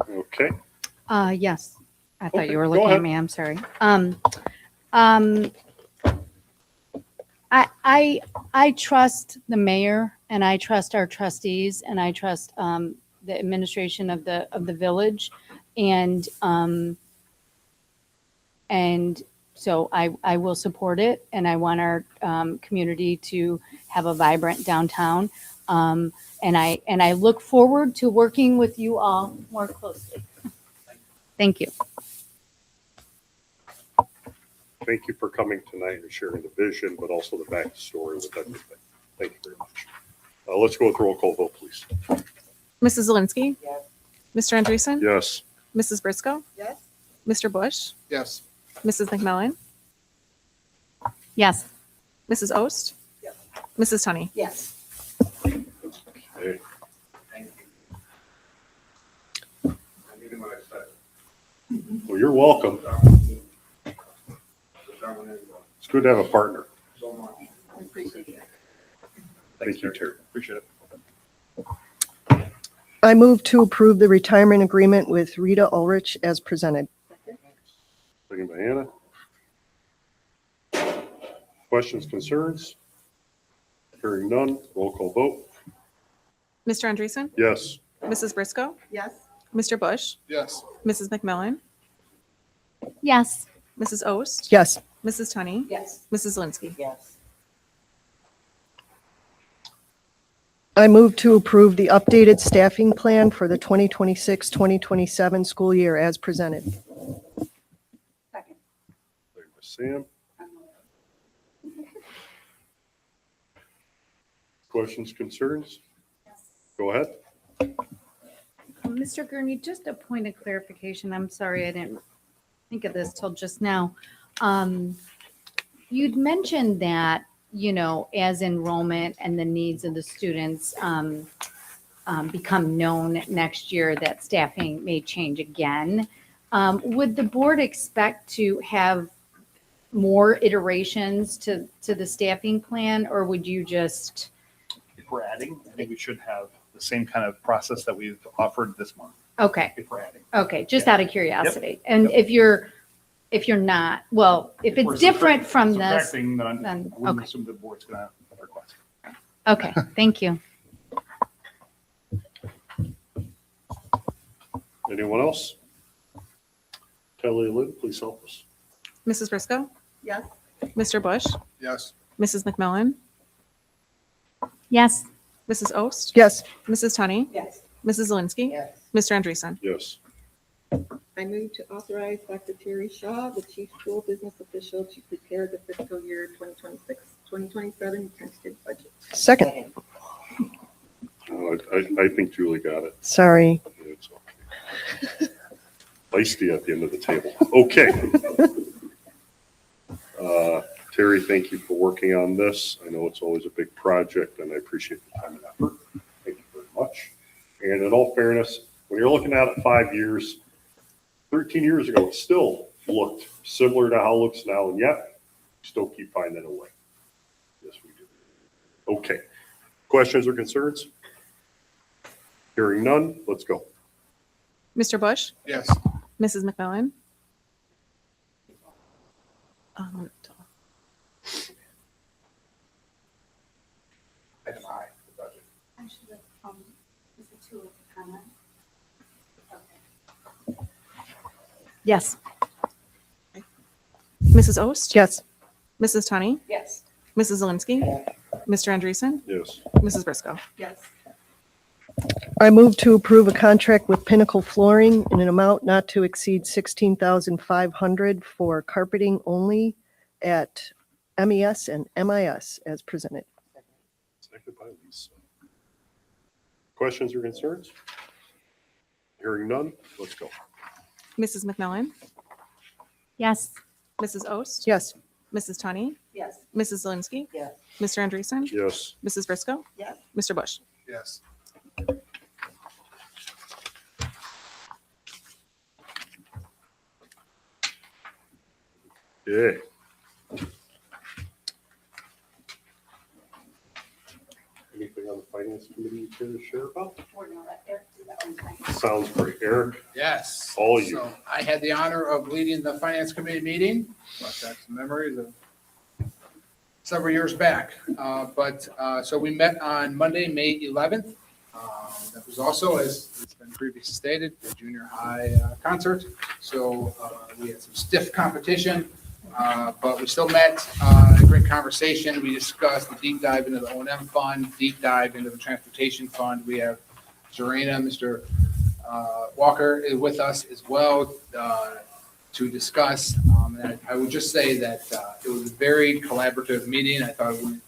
Okay. Yes. I thought Okay, you were go looking ahead. at me. I'm sorry. I trust the mayor and I trust our trustees and I trust the administration of the village and so I will support it and I want our community to have a vibrant downtown and I look forward to working with you all more closely. Thank you. Thank you for coming tonight and sharing the vision, but also the backstory with everything. Thank you very much. Let's go with roll call vote, please. Mrs. Zelinski? Yes. Mr. Andreessen? Yes. Mrs. Briscoe? Yes. Mr. Bush? Yes. Mrs. McMillan? Yes. Mrs. Ost? Yes. Mrs. Tunney? Yes. Hey. Well, you're welcome. It's good to have a partner. I appreciate it. Thank you, Terry. Appreciate it. I move to approve the retirement agreement with Rita Ulrich as presented. Second by Anna. Questions, concerns? Hearing none, roll call vote. Mr. Andreessen? Yes. Mrs. Briscoe? Yes. Mr. Bush? Yes. Mrs. McMillan? Yes. Mrs. Ost? Yes. Mrs. Tunney? Yes. Mrs. Zelinski? Yes. I move to approve the updated staffing plan for the 2026-2027 school year as presented. Second. Second by Sam. Questions, concerns? Go ahead. Mr. Gurney, just a point of clarification. I'm sorry, I didn't think of this till just now. You'd mentioned that, as enrollment and the needs of the students become known next year, that staffing may change again. Would the board expect to have more iterations to the staffing plan, or would you just? If we're adding, I think we should have the same kind of process that we've offered this month. Okay. If we're adding. Okay, just Yeah. out of curiosity. And Yep. if you're not, well, if we're it's different from this, subtracting, then I then, wouldn't okay. assume the board's gonna request. Okay, thank you. Anyone else? Kelly Lynn, please help us. Mrs. Briscoe? Yes. Mr. Bush? Yes. Mrs. McMillan? Yes. Mrs. Ost? Yes. Mrs. Tunney? Yes. Mrs. Zelinski? Yes. Mr. Andreessen? Yes. I move to authorize Dr. Terry Shaw, the chief school business official, to prepare the fiscal year 2026-2027 tentative budget. Second. I think Julie got it. Sorry. It's okay. Feisty at the end of the table. Okay. Terry, thank you for working on this. I know it's always a big project and I appreciate the time and effort. Thank you very much. And in all fairness, when you're looking at it 5 years, 13 years ago, it still looked similar to how it looks now, and yet we still keep finding a way. Yes, we do. Okay. Questions or concerns? Hearing none, let's go. Mr. Bush? Yes. Mrs. McMillan? Item I, the budget. Yes. Mrs. Ost? Yes. Mrs. Tunney? Yes. Mrs. Zelinski? Mr. Andreessen? Yes. Mrs. Briscoe? Yes. I move to approve a contract with Pinnacle Flooring in an amount not to exceed $16,500 for carpeting only at MES and MIS as presented. Seconded by Lisa. Questions or concerns? Hearing none, let's go. Mrs. McMillan? Yes. Mrs. Ost? Yes. Mrs. Tunney? Yes. Mrs. Zelinski? Yes. Mr. Andreessen? Yes. Mrs. Briscoe? Yes. Mr. Bush? Yes. Okay. Anything on the finance committee you care to share about? Sounds great. Eric, Yes. all you. So I had the honor of leading the finance committee meeting, but that's memories of several years back. So we met on Monday, May 11th. That was also, as it's been previously stated, the junior high concert. So we had some stiff competition, but we still met, a great conversation. We discussed the deep dive into the O&M fund, deep dive into the transportation fund. We have Zarina, Mr. Walker is with us as well to discuss. And I would just say that it was a very collaborative meeting. I thought it went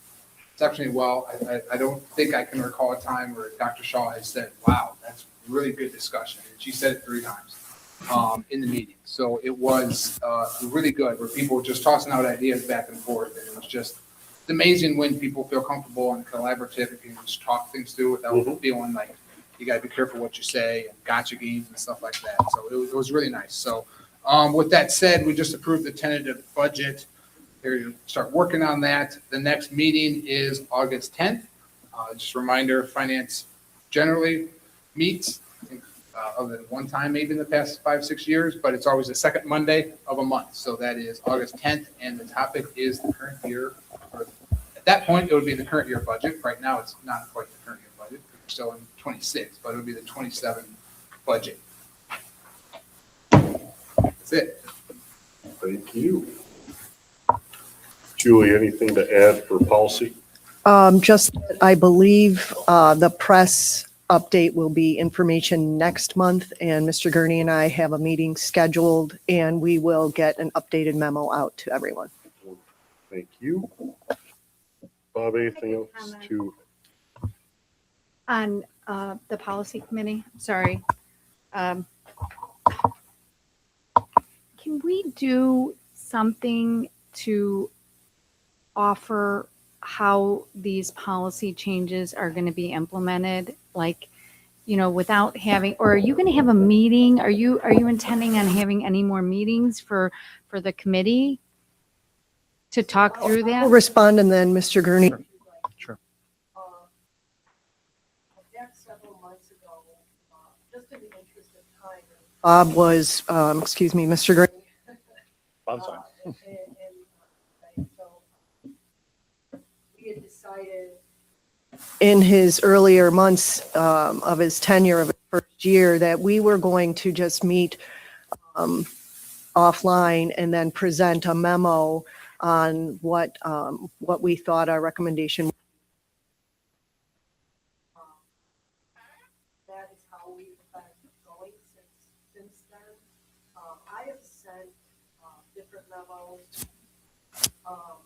exceptionally well. I don't think I can recall a time where Dr. Shaw has said, wow, that's really good discussion. And she said it 3 times in the meeting. So it was really good, where people were just tossing out ideas back and forth. And it was just, it's amazing when people feel comfortable and collaborative and can just talk things through without feeling like you got to be careful what you say and gotcha games and stuff like that. So it was really nice. So with that said, we just approved the tentative budget. They're going to start working on that. The next meeting is August 10th. Just a reminder, finance generally meets, I think, other than one time maybe in the past 5-6 years, but it's always the second Monday of a month. So that is August 10th, and the topic is the current year. Or at that point, it would be the current year budget. Right now, it's not quite the current year budget. We're still in 26, but it would be the 27 budget. That's it. Thank you. Julie, anything to add for policy? Just, that I believe the press update will be information next month, and Mr. Gurney and I have a meeting scheduled, and we will get an updated memo out to everyone. Thank you. Bob, anything else to? On the policy committee, sorry. Can we do something to offer how these policy changes are going to be implemented? Like, without having, or are you going to have a meeting? Are you intending on having any more meetings for the committee to talk through that? I'll respond, and then Mr. Gurney. Sure. Bob was, Mr. Gurney. Bob's fine. In his earlier months of his tenure of his first year, that we were going to just meet offline and then present a memo on what we thought our recommendation. That is how we've been going since then. I have sent different memos.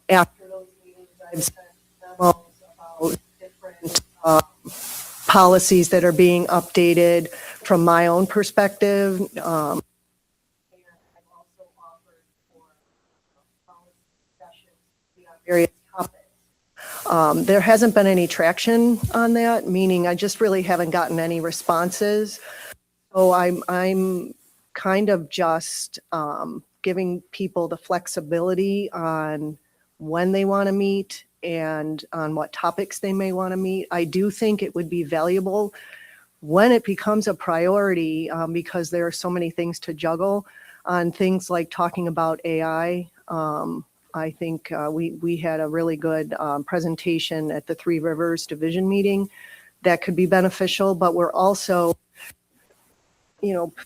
After those meetings, I've sent memos about different policies that are being updated from my own perspective. And I've also offered for policy sessions on various topics. There hasn't been any traction on that, meaning I just really haven't gotten any responses. So I'm kind of just giving people the flexibility on when they want to meet and on what topics they may want to meet. I do think it would be valuable when it becomes a priority, because there are so many things to juggle on things like talking about AI, I think we had a really good presentation at the Three Rivers Division meeting that could be beneficial, but we're also,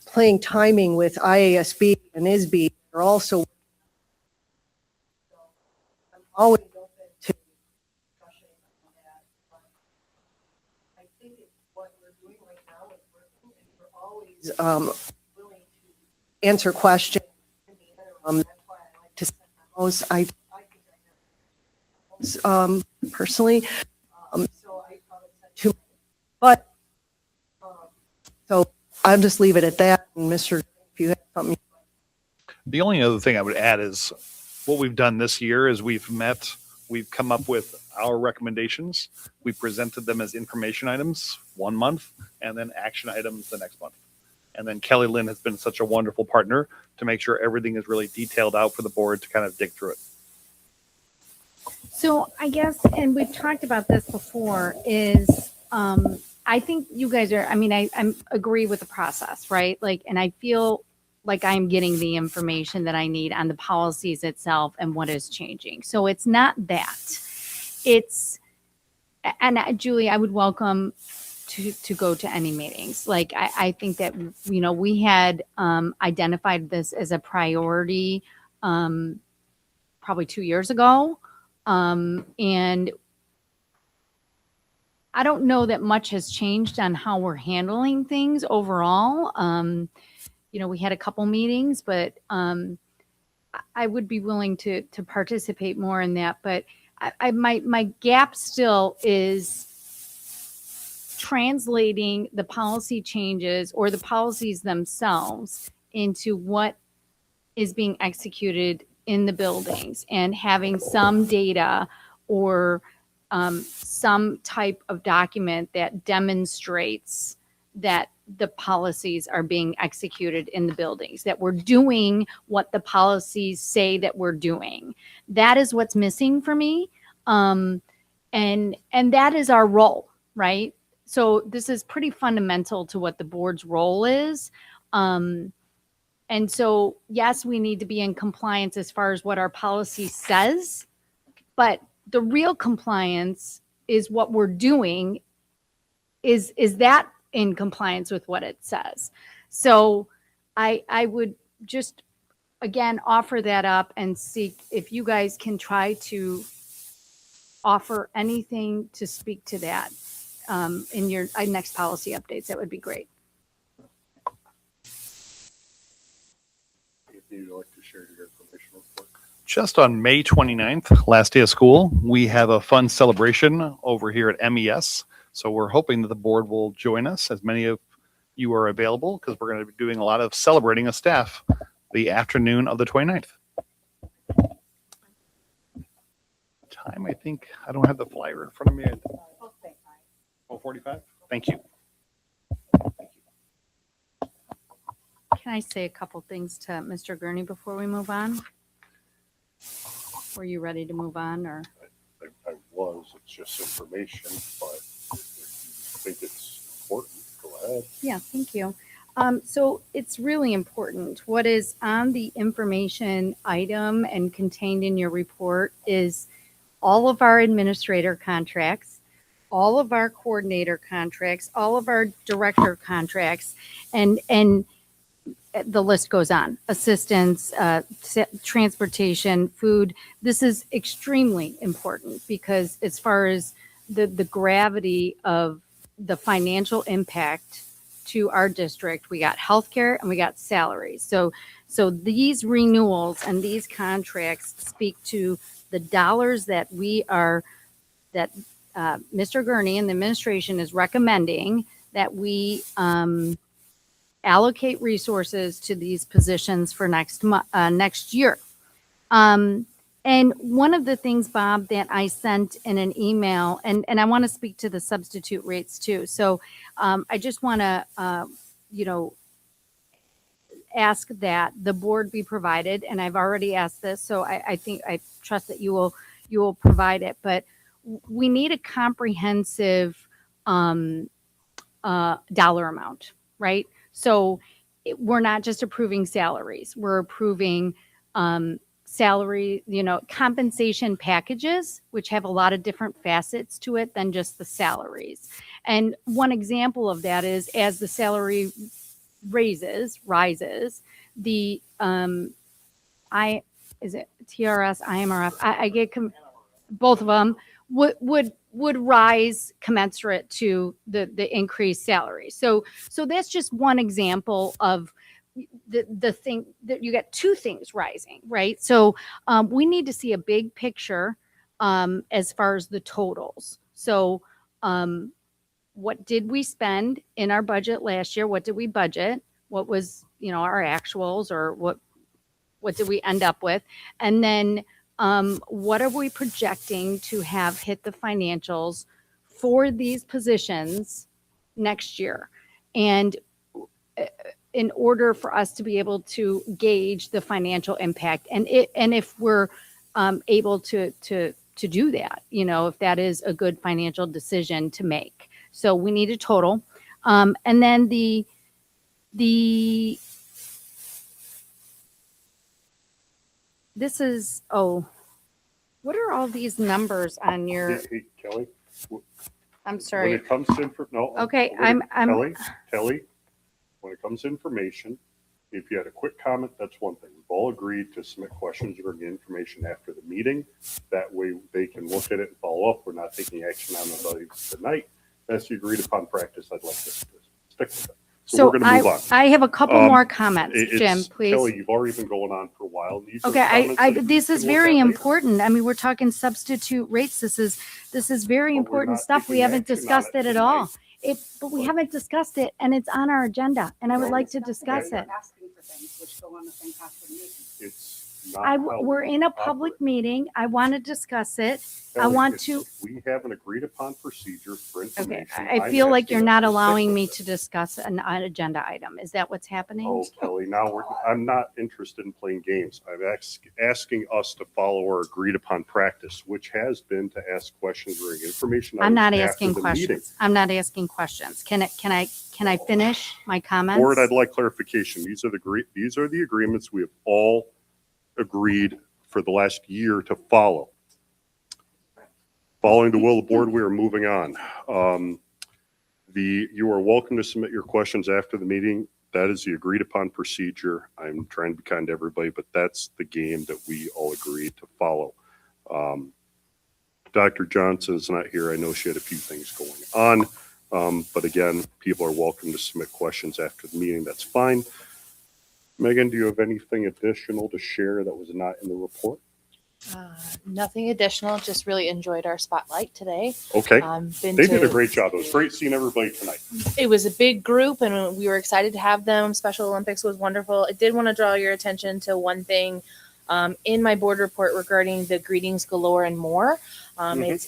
playing timing with IASB and ISB. They're also always open to discussion on that. But I think what we're doing right now is working, and we're always willing to answer questions in the interim. That's why I like to send those. I think I know personally. So I probably sent too many. But so I'll just leave it at that. And Mr. If you have something. The only other thing I would add is what we've done this year is we've come up with our recommendations. We presented them as information items 1 month and then action items the next month. And then Kelly Lynn has been such a wonderful partner to make sure everything is really detailed out for the board to kind of dig through it. So I guess, and we've talked about this before, is I think you guys are, I mean, I agree with the process, right? Like, and I feel like I'm getting the information that I need on the policies itself and what is changing. So it's not that. It's, and Julie, I would welcome to go to any meetings. Like, I think that, we had identified this as a priority probably 2 years ago. And I don't know that much has changed on how we're handling things overall. We had a couple meetings, but I would be willing to participate more in that. But my gap still is translating the policy changes or the policies themselves into what is being executed in the buildings and having some data or some type of document that demonstrates that the policies are being executed in the buildings, that we're doing what the policies say that we're doing. That is what's missing for me. And that is our role, right? So this is pretty fundamental to what the board's role is. And so, yes, we need to be in compliance as far as what our policy says, but the real compliance is what we're doing. Is that in compliance with what it says? So I would just, again, offer that up and see if you guys can try to offer anything to speak to that in your next policy updates. That would be great. If you'd like to share your information report. Just on May 29th, last day of school, we have a fun celebration over here at MES. So we're hoping that the board will join us, as many of you are available, because we're going to be doing a lot of celebrating as staff the afternoon of the 29th. Time, I think, I don't have the flyer in front of me. 12:45? Thank you. Can I say a couple things to Mr. Gurney before we move on? Were you ready to move on, or? I was. It's just information, but if you think it's important, go ahead. Yeah, thank you. So it's really important. What is on the information item and contained in your report is all of our administrator contracts, all of our coordinator contracts, all of our director contracts, and the list goes on. Assistance, transportation, food. This is extremely important because as far as the gravity of the financial impact to our district, we got healthcare and we got salaries. So these renewals and these contracts speak to the dollars that Mr. Gurney and the administration is recommending that we allocate resources to these positions for next year. And one of the things, Bob, that I sent in an email, and I want to speak to the substitute rates too. So I just want to, ask that the board be provided, and I've already asked this, so I trust that you will provide it. But we need a comprehensive dollar amount, right? So we're not just approving salaries; we're approving salary, compensation packages, which have a lot of different facets to it than just the salaries. And one example of that is as the salary rises, the is it TRS, IMRF? I get both of them would rise commensurate to the increased salary. So that's just one example of the thing that you get two things rising, right? So we need to see a big picture as far as the totals. So what did we spend in our budget last year? What did we budget? What was our actuals, or what did we end up with? And then what are we projecting to have hit the financials for these positions next year? And in order for us to be able to gauge the financial impact, and if we're able to do that, if that is a good financial decision to make. So we need a total. And then the this is, what are all these numbers on your? Hey, Kelly. I'm When sorry. it comes to Okay, Kelly. When it comes to information, if you had a quick comment, that's one thing. We've all agreed to submit questions or get information after the meeting. That way they can look at it and follow up. We're not taking action on the tonight. That's the agreed upon practice. I'd like to stick with it. So we're going to move on. I have a couple more comments, Jim, please. Kelly, you've already been going on for a while. These are Okay, comments this is very later. important. I mean, we're talking substitute rates. This is very But we're important not stuff. We taking haven't action on discussed it at all. tonight. But we haven't discussed it, and it's on our agenda, and I would like to discuss it. Asking for things which go on the same path for meeting. It's not how We're we in a operate. public meeting. I want to discuss it. I Kelly, want it's- to. We have an agreed upon procedure for Okay, information. I I'm feel like asking you're us not to stick allowing with me it. to discuss an agenda item. Is that what's happening? Oh, Kelly, I'm not interested in playing games. I'm asking us to follow our agreed upon practice, which has been to ask questions during information. I'm not items after asking the questions. meeting. I'm not asking questions. Can I finish my comments? Board, I'd like clarification. These are the agreements we have all agreed for the last year to follow. Following the will of the board, we are moving on. You are welcome to submit your questions after the meeting. That is the agreed upon procedure. I'm trying to be kind to everybody, but that's the game that we all agreed to follow. Dr. Johnson is not here. I know she had a few things going on. But again, people are welcome to submit questions after the meeting. That's fine. Megan, do you have anything additional to share that was not in the report? Nothing additional, just really enjoyed our spotlight today. Okay. They did a great job. It was great seeing everybody tonight. It was a big group and we were excited to have them. Special Olympics was wonderful. I did want to draw your attention to one thing in my board report regarding the greetings galore and more. It's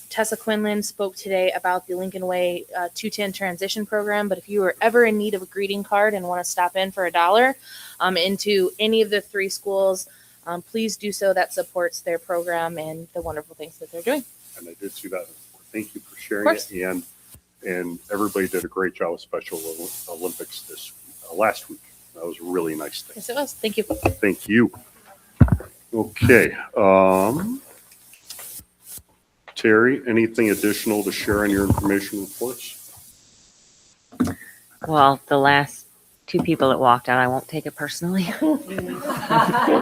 Tessa Quinlan spoke today about the Lincoln Way 210 transition program. But if you were ever in need of a greeting card and want to stop in for $1 into any of the 3 schools, please do so. That supports their program and the wonderful things that they're doing. And I did see that. Thank you for sharing it. And everybody did a great job with Special Olympics last week. That was a really nice thing. Yes, it was. Thank you. Thank you. Okay. Terry, anything additional to share on your information reports? Well, the last 2 people that walked out, I won't take it personally.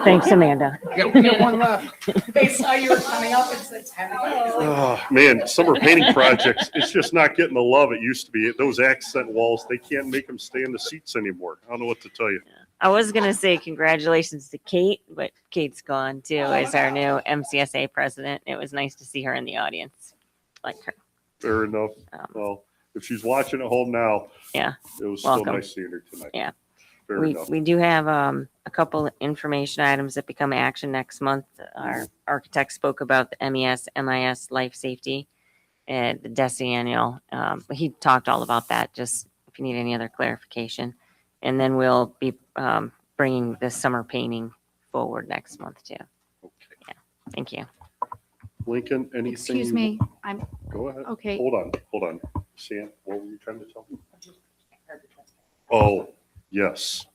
Thanks, Amanda. We got one left. They saw you were coming up and said, Oh, man, summer painting projects, it's just not getting the love it used to be. Those accent walls, they can't make them stay in the seats anymore. I don't know what to tell you. I was going to say congratulations to Kate, but Kate's gone too as our new MCSA president. It was nice to see her in the audience. Like her. Fair enough. Well, if she's watching at home now, yeah, it was welcome. still nice seeing her tonight. Yeah. Fair enough. We do have a couple information items that become action next month. Our architect spoke about the MIS life safety at the DESI annual. He talked all about that, just if you need any other clarification. And then we'll be bringing the summer painting forward next month too. Okay. Yeah. Thank you. Lincoln, anything? Excuse me. Go ahead. Okay. Hold on. Sam, what were you trying to tell me? Oh, yes.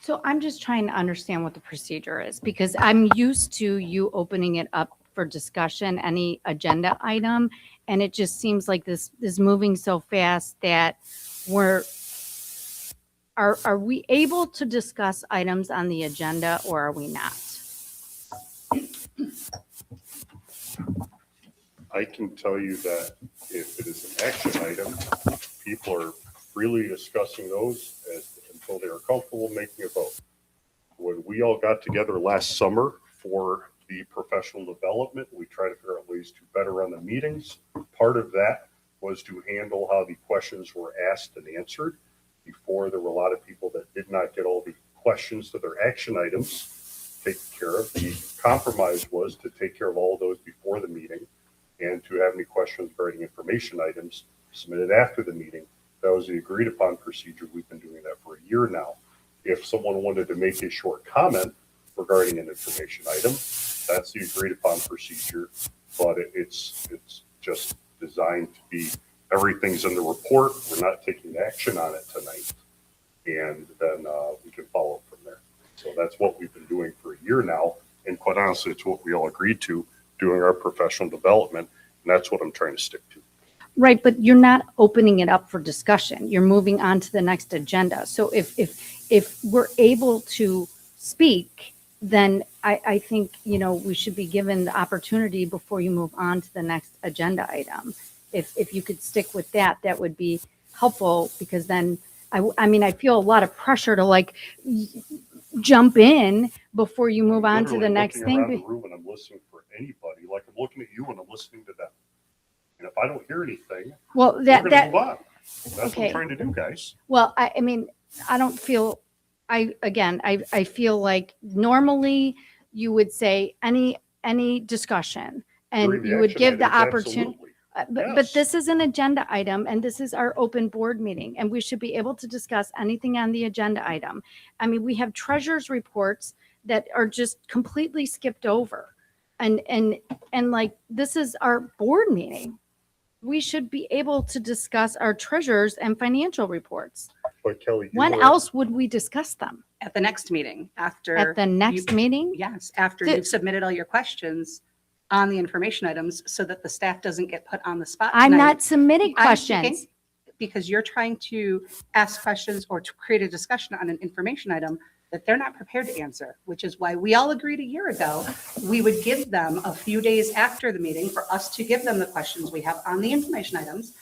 So I'm just trying to understand what the procedure is because I'm used to you opening it up for discussion, any agenda item. And it just seems like this is moving so fast that are we able to discuss items on the agenda or are we not? I can tell you that if it is an action item, people are freely discussing those until they are comfortable making a vote. When we all got together last summer for the professional development, we tried to figure out ways to better run the meetings. Part of that was to handle how the questions were asked and answered. Before, there were a lot of people that did not get all the questions to their action items taken care of. The compromise was to take care of all of those before the meeting and to have any questions regarding information items submitted after the meeting. That was the agreed upon procedure. We've been doing that for a year now. If someone wanted to make a short comment regarding an information item, that's the agreed upon procedure, but it's just designed to be, everything's in the report. We're not taking action on it tonight. And then we can follow up from there. So that's what we've been doing for a year now. And quite honestly, it's what we all agreed to doing our professional development. And that's what I'm trying to stick to. Right, but you're not opening it up for discussion. You're moving on to the next agenda. So if we're able to speak, then I think, we should be given the opportunity before you move on to the next agenda item. If you could stick with that, that would be helpful because then, I feel a lot of pressure to jump in before you move on to the next looking around thing. the room and I'm listening for anybody, like I'm looking at you and I'm listening to them. And if I don't hear anything, Well, we're going to move on. That's what okay. I'm trying to do, guys. Well, I don't feel, I feel like normally you would say any discussion During and the you would action give the items, opportunity. absolutely. But Yes. this is an agenda item and this is our open board meeting and we should be able to discuss anything on the agenda item. We have treasurer's reports that are just completely skipped over. And this is our board meeting. We should be able to discuss our treasurers and financial reports. But Kelly, When else would we discuss them? At the next meeting, after. At the next meeting? Yes, after Th- you've submitted all your questions on the information items so that the staff doesn't get put on the spot. I'm tonight. not submitting I'm questions. speaking because you're trying to ask questions or to create a discussion on an information item that they're not prepared to answer, which is why we all agreed a year ago we would give them a few days after the meeting for us to give them the questions we have on the information items.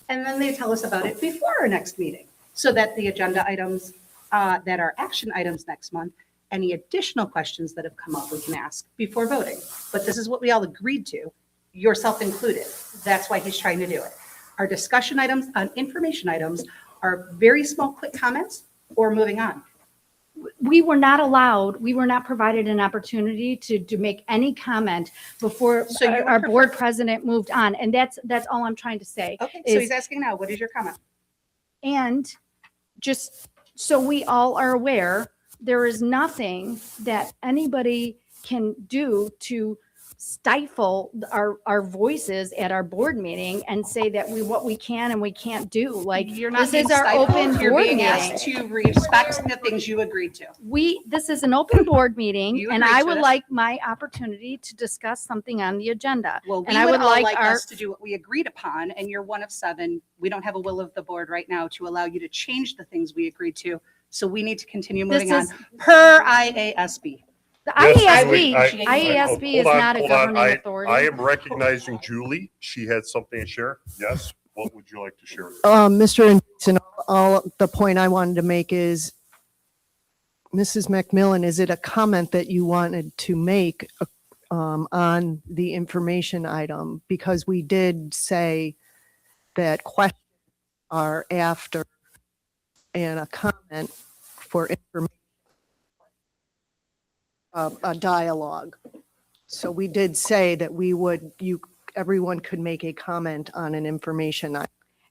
And then they tell us about it before our next meeting so that the agenda items that are action items next month, any additional questions that have come up, we can ask before voting. But this is what we all agreed to, yourself included. That's why he's trying to do it. Our discussion items on information items are very small, quick comments or moving on. We were not provided an opportunity to make any comment before So you our would board president moved on. And that's all I'm trying to say. Okay, so is- he's asking now, what is your comment? And just so we all are aware, there is nothing that anybody can do to stifle our voices at our board meeting and say that what we can and we can't do. Like, You're not this being is our stifled. open You're board being meeting. asked to respect the things you agreed to. This is an open board meeting You and agreed I to would it. like my opportunity to discuss something on the agenda. Well, And we I would all like our, us to do what we agreed upon, and you're one of 7. We don't have a will of the board right now to allow you to change the things we agreed to. So we need to continue This moving on is- per IASB. the Yes, IASB, Julie, IASB is not a governing authority. I am recognizing Julie. She had something to share. Yes. What would you like to share? Mr. Anderson, all the point I wanted to make is, Mrs. McMillan, is it a comment that you wanted to make on the information item? Because we did say that questions are after and a comment for information, a dialogue. So we did say that everyone could make a comment on an information item.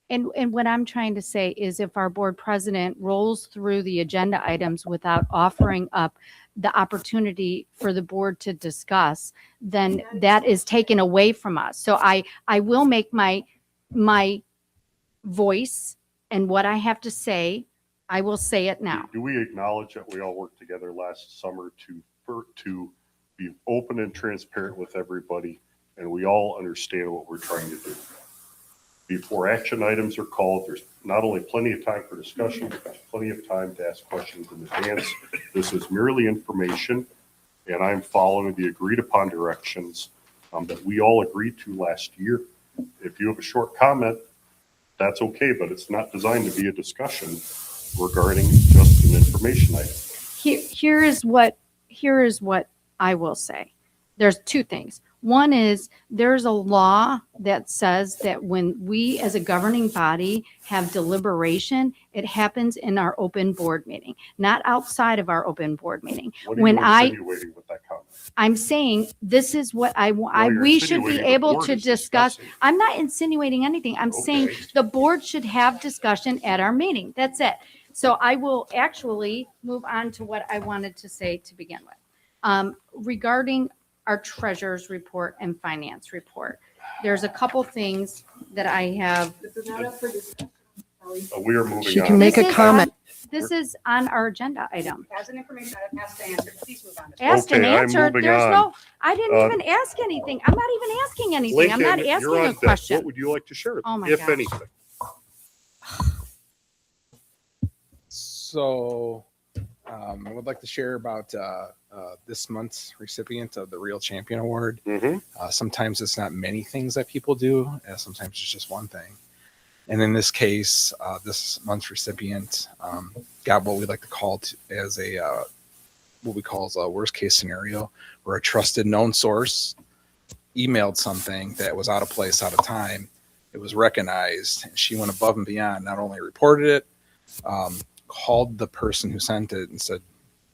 And what I'm trying to say is if our board president rolls through the agenda items without offering up the opportunity for the board to discuss, then that is taken away from us. So I will make my voice and what I have to say I will say it now. Do we acknowledge that we all worked together last summer to be open and transparent with everybody, and we all understand what we're trying to do? Before action items are called, there's not only plenty of time for discussion, but there's plenty of time to ask questions in advance. This is merely information, and I'm following the agreed upon directions that we all agreed to last year. If you have a short comment, that's okay, but it's not designed to be a discussion regarding just an information item. Here is what I will say. There's two things. One is there's a law that says that when we as a governing body have deliberation, it happens in our open board meeting, not outside of our open board meeting. What are you insinuating with that comment? I'm saying this is what we should be able to discuss. I'm not insinuating anything. I'm saying the board should have discussion at our meeting. That's it. So I will actually move on to what I wanted to say to begin with. Regarding our treasurer's report and finance report, there's a couple things that I have. We are moving on. She can make a comment. This is on our agenda item. As an information item, asked and answered. Please move on. Asked and Okay, I'm answered. moving There's on. no, I didn't even ask anything. I'm not even asking anything. I'm not Lincoln, asking you're on a deck. question. What would you like to share, Oh my if gosh. anything? So I would like to share about this month's recipient of the Real Champion Award. Sometimes it's not many things that people do, and sometimes it's just one thing. And in this case, this month's recipient got what we like to call as a what we call as a worst case scenario, where a trusted known source emailed something that was out of place, out of time. It was recognized, and she went above and beyond. Not only reported it, called the person who sent it and said,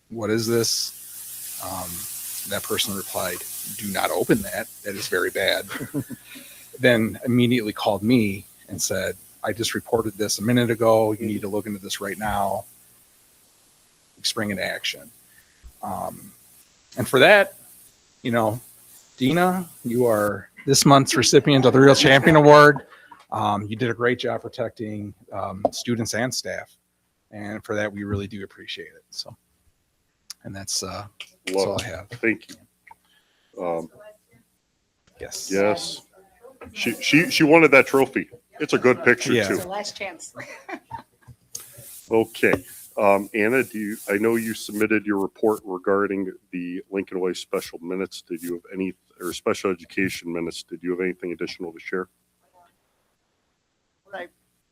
"What is this?" That person replied, "Do not open that. That is very bad." Then immediately called me and said, "I just reported this a minute ago. You need to look into this right now. Spring into action." And for that, Dina, you are this month's recipient of the Real Champion Award. You did a great job protecting students and staff. And for that, we really do appreciate it. So, and that's all I have. Thank you. Yes. Yes. She wanted that trophy. It's a good picture Yeah. too. It's the last chance. Okay. Anna, I know you submitted your report regarding the Lincoln Way special minutes. Did you have any, or special education minutes? Did you have anything additional to share? What I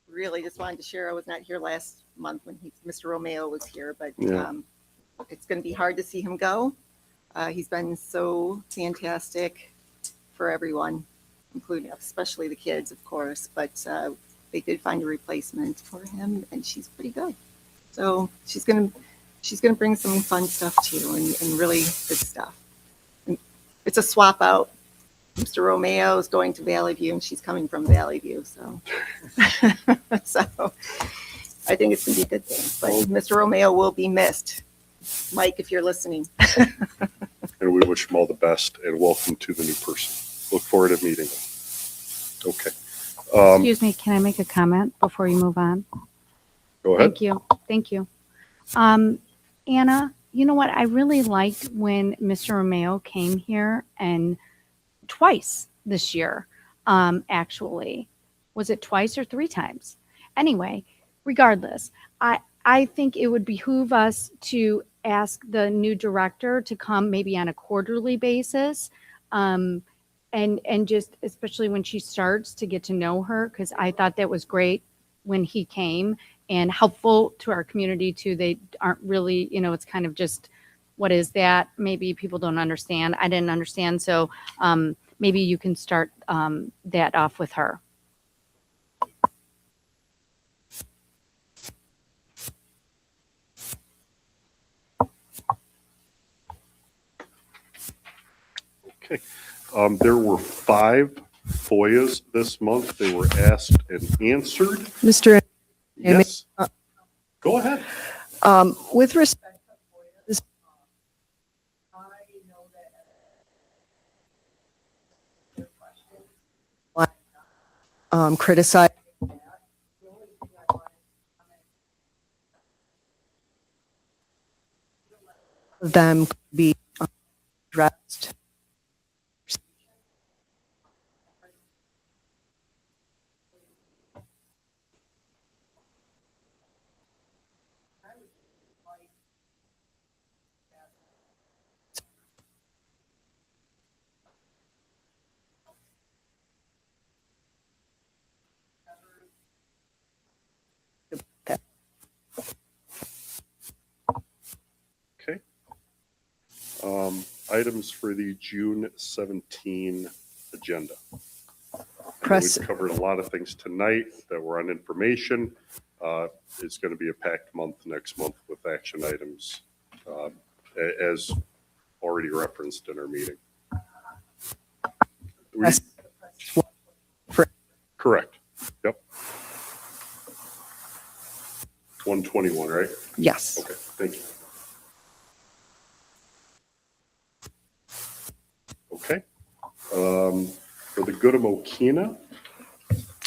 really just wanted to share, I was not here last month when Mr. Romeo was here, but Yeah. it's going to be hard to see him go. He's been so fantastic for everyone, including especially the kids, of course, but they did find a replacement for him, and she's pretty good. So she's gonna bring some fun stuff too, and really good stuff. And it's a swap out. Mr. Romeo is going to Valley View, and she's coming from Valley View, so so I think it's gonna be a good thing. But Mr. Romeo will be missed. Mike, if you're listening. And we wish him all the best and welcome to the new person. Look forward to meeting him. Okay. Excuse me, can I make a comment before you move on? Go ahead. Thank you. Thank you. Anna, you know what? I really liked when Mr. Romeo came here and twice this year, actually. Was it twice or three times? Anyway, regardless, I think it would behoove us to ask the new director to come maybe on a quarterly basis, and just especially when she starts to get to know her, because I thought that was great when he came and helpful to our community too. They aren't really, it's kind of just, what is that? Maybe people don't understand. I didn't understand. So maybe you can start that off with her. Okay. There were 5 FOIAs this month. They were asked and answered. Mr. Yes. Go ahead. With respect to this, I know that criticize of them could be addressed. Okay. Items for the June 17 agenda. I know Press- we've covered a lot of things tonight that were on information. It's going to be a packed month next month with action items, as already referenced in our meeting. Press- Correct. Yep. 121, right? Yes. Okay, thank you. Okay. For the good of Mokena,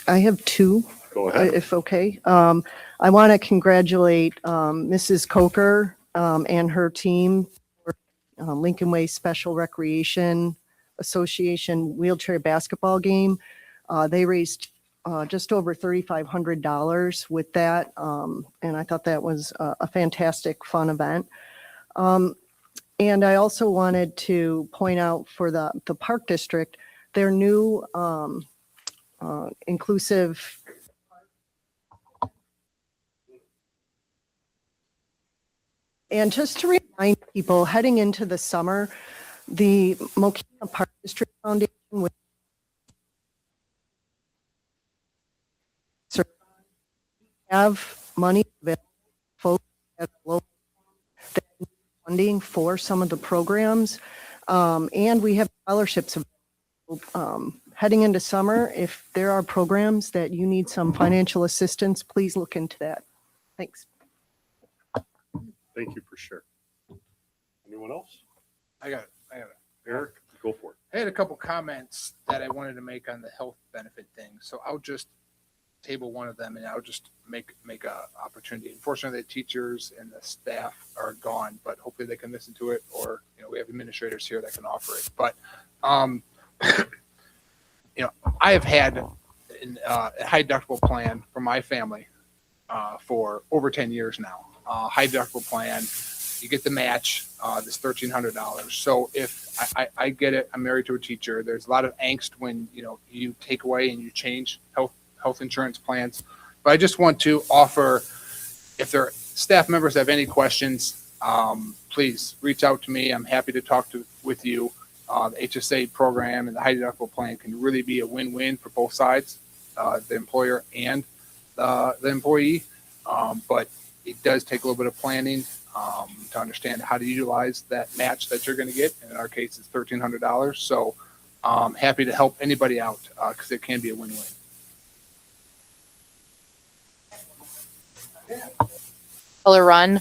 I have two. Go ahead. If okay. I want to congratulate Mrs. Coker and her team for Lincoln Way Special Recreation Association wheelchair basketball game. They raised just over $3,500 with that, and I thought that was a fantastic, fun event. And I also wanted to point out for the Park District, their new inclusive and just to remind people heading into the summer, the Mokena Park District Foundation will have money available for folks at local that need funding for some of the programs. And we have scholarships available. Heading into summer, if there are programs that you need some financial assistance, please look into that. Thanks. thank you for sharing. Anyone else? I got it. Eric, go for it. I had a couple comments that I wanted to make on the health benefit thing. So I'll just table one of them and I'll just make a opportunity. Unfortunately, the teachers and the staff are gone, but hopefully they can listen to it, or we have administrators here that can offer it. But I have had a high deductible plan for my family for over 10 years now. High deductible plan, you get the match, this $1,300. So if I get it, I'm married to a teacher. There's a lot of angst when you take away and you change health insurance plans. But I just want to offer, if their staff members have any questions, please reach out to me. I'm happy to talk with you. The HSA program and the high deductible plan can really be a win-win for both sides, the employer and the employee. But it does take a little bit of planning to understand how to utilize that match that you're going to get. In our case, it's $1,300. So happy to help anybody out because it can be a win-win. Color run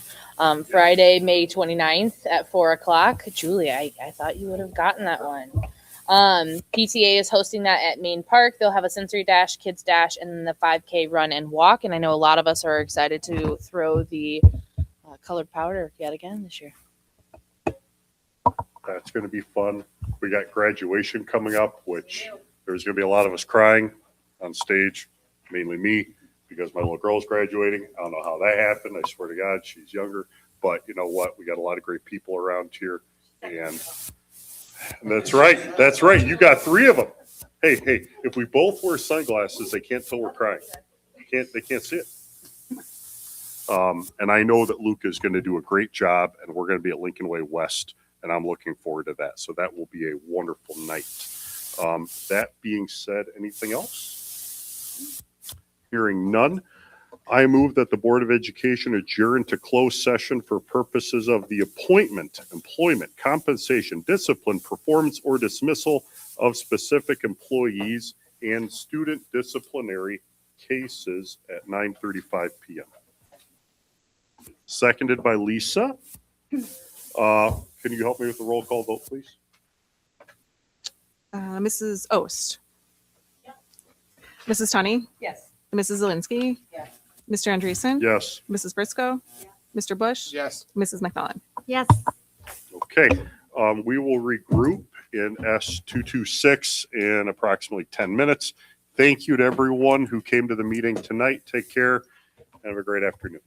Friday, May 29th at 4:00. Julie, I thought you would have gotten that one. PTA is hosting that at Main Park. They'll have a sensory dash, kids dash, and then the 5K run and walk. And I know a lot of us are excited to throw the colored powder yet again this year. That's going to be fun. We got graduation coming up, which there's going to be a lot of us crying on stage, mainly me, because my little girl's graduating. I don't know how that happened. I swear to God, she's younger. But you know what? We got a lot of great people around here. And that's right. That's right. You got three of them. Hey, if we both wear sunglasses, they can't tell we're crying. They can't see it. And I know that Luca is going to do a great job, and we're going to be at Lincoln Way West, and I'm looking forward to that. So that will be a wonderful night. That being said, anything else? Hearing none, I move that the Board of Education adjourn to closed session for purposes of the appointment, employment, compensation, discipline, performance, or dismissal of specific employees and student disciplinary cases at 9:35 p.m. Seconded by Lisa. Can you help me with the roll call vote, please? Mrs. Ost. Mrs. Tunney? Yes. Mrs. Zielinski? Yes. Mr. Andreessen? Yes. Mrs. Briscoe? Mr. Bush? Yes. Mrs. McMillan? Yes. Okay, we will regroup in S226 in approximately 10 minutes. Thank you to everyone who came to the meeting tonight. Take care. Have a great afternoon.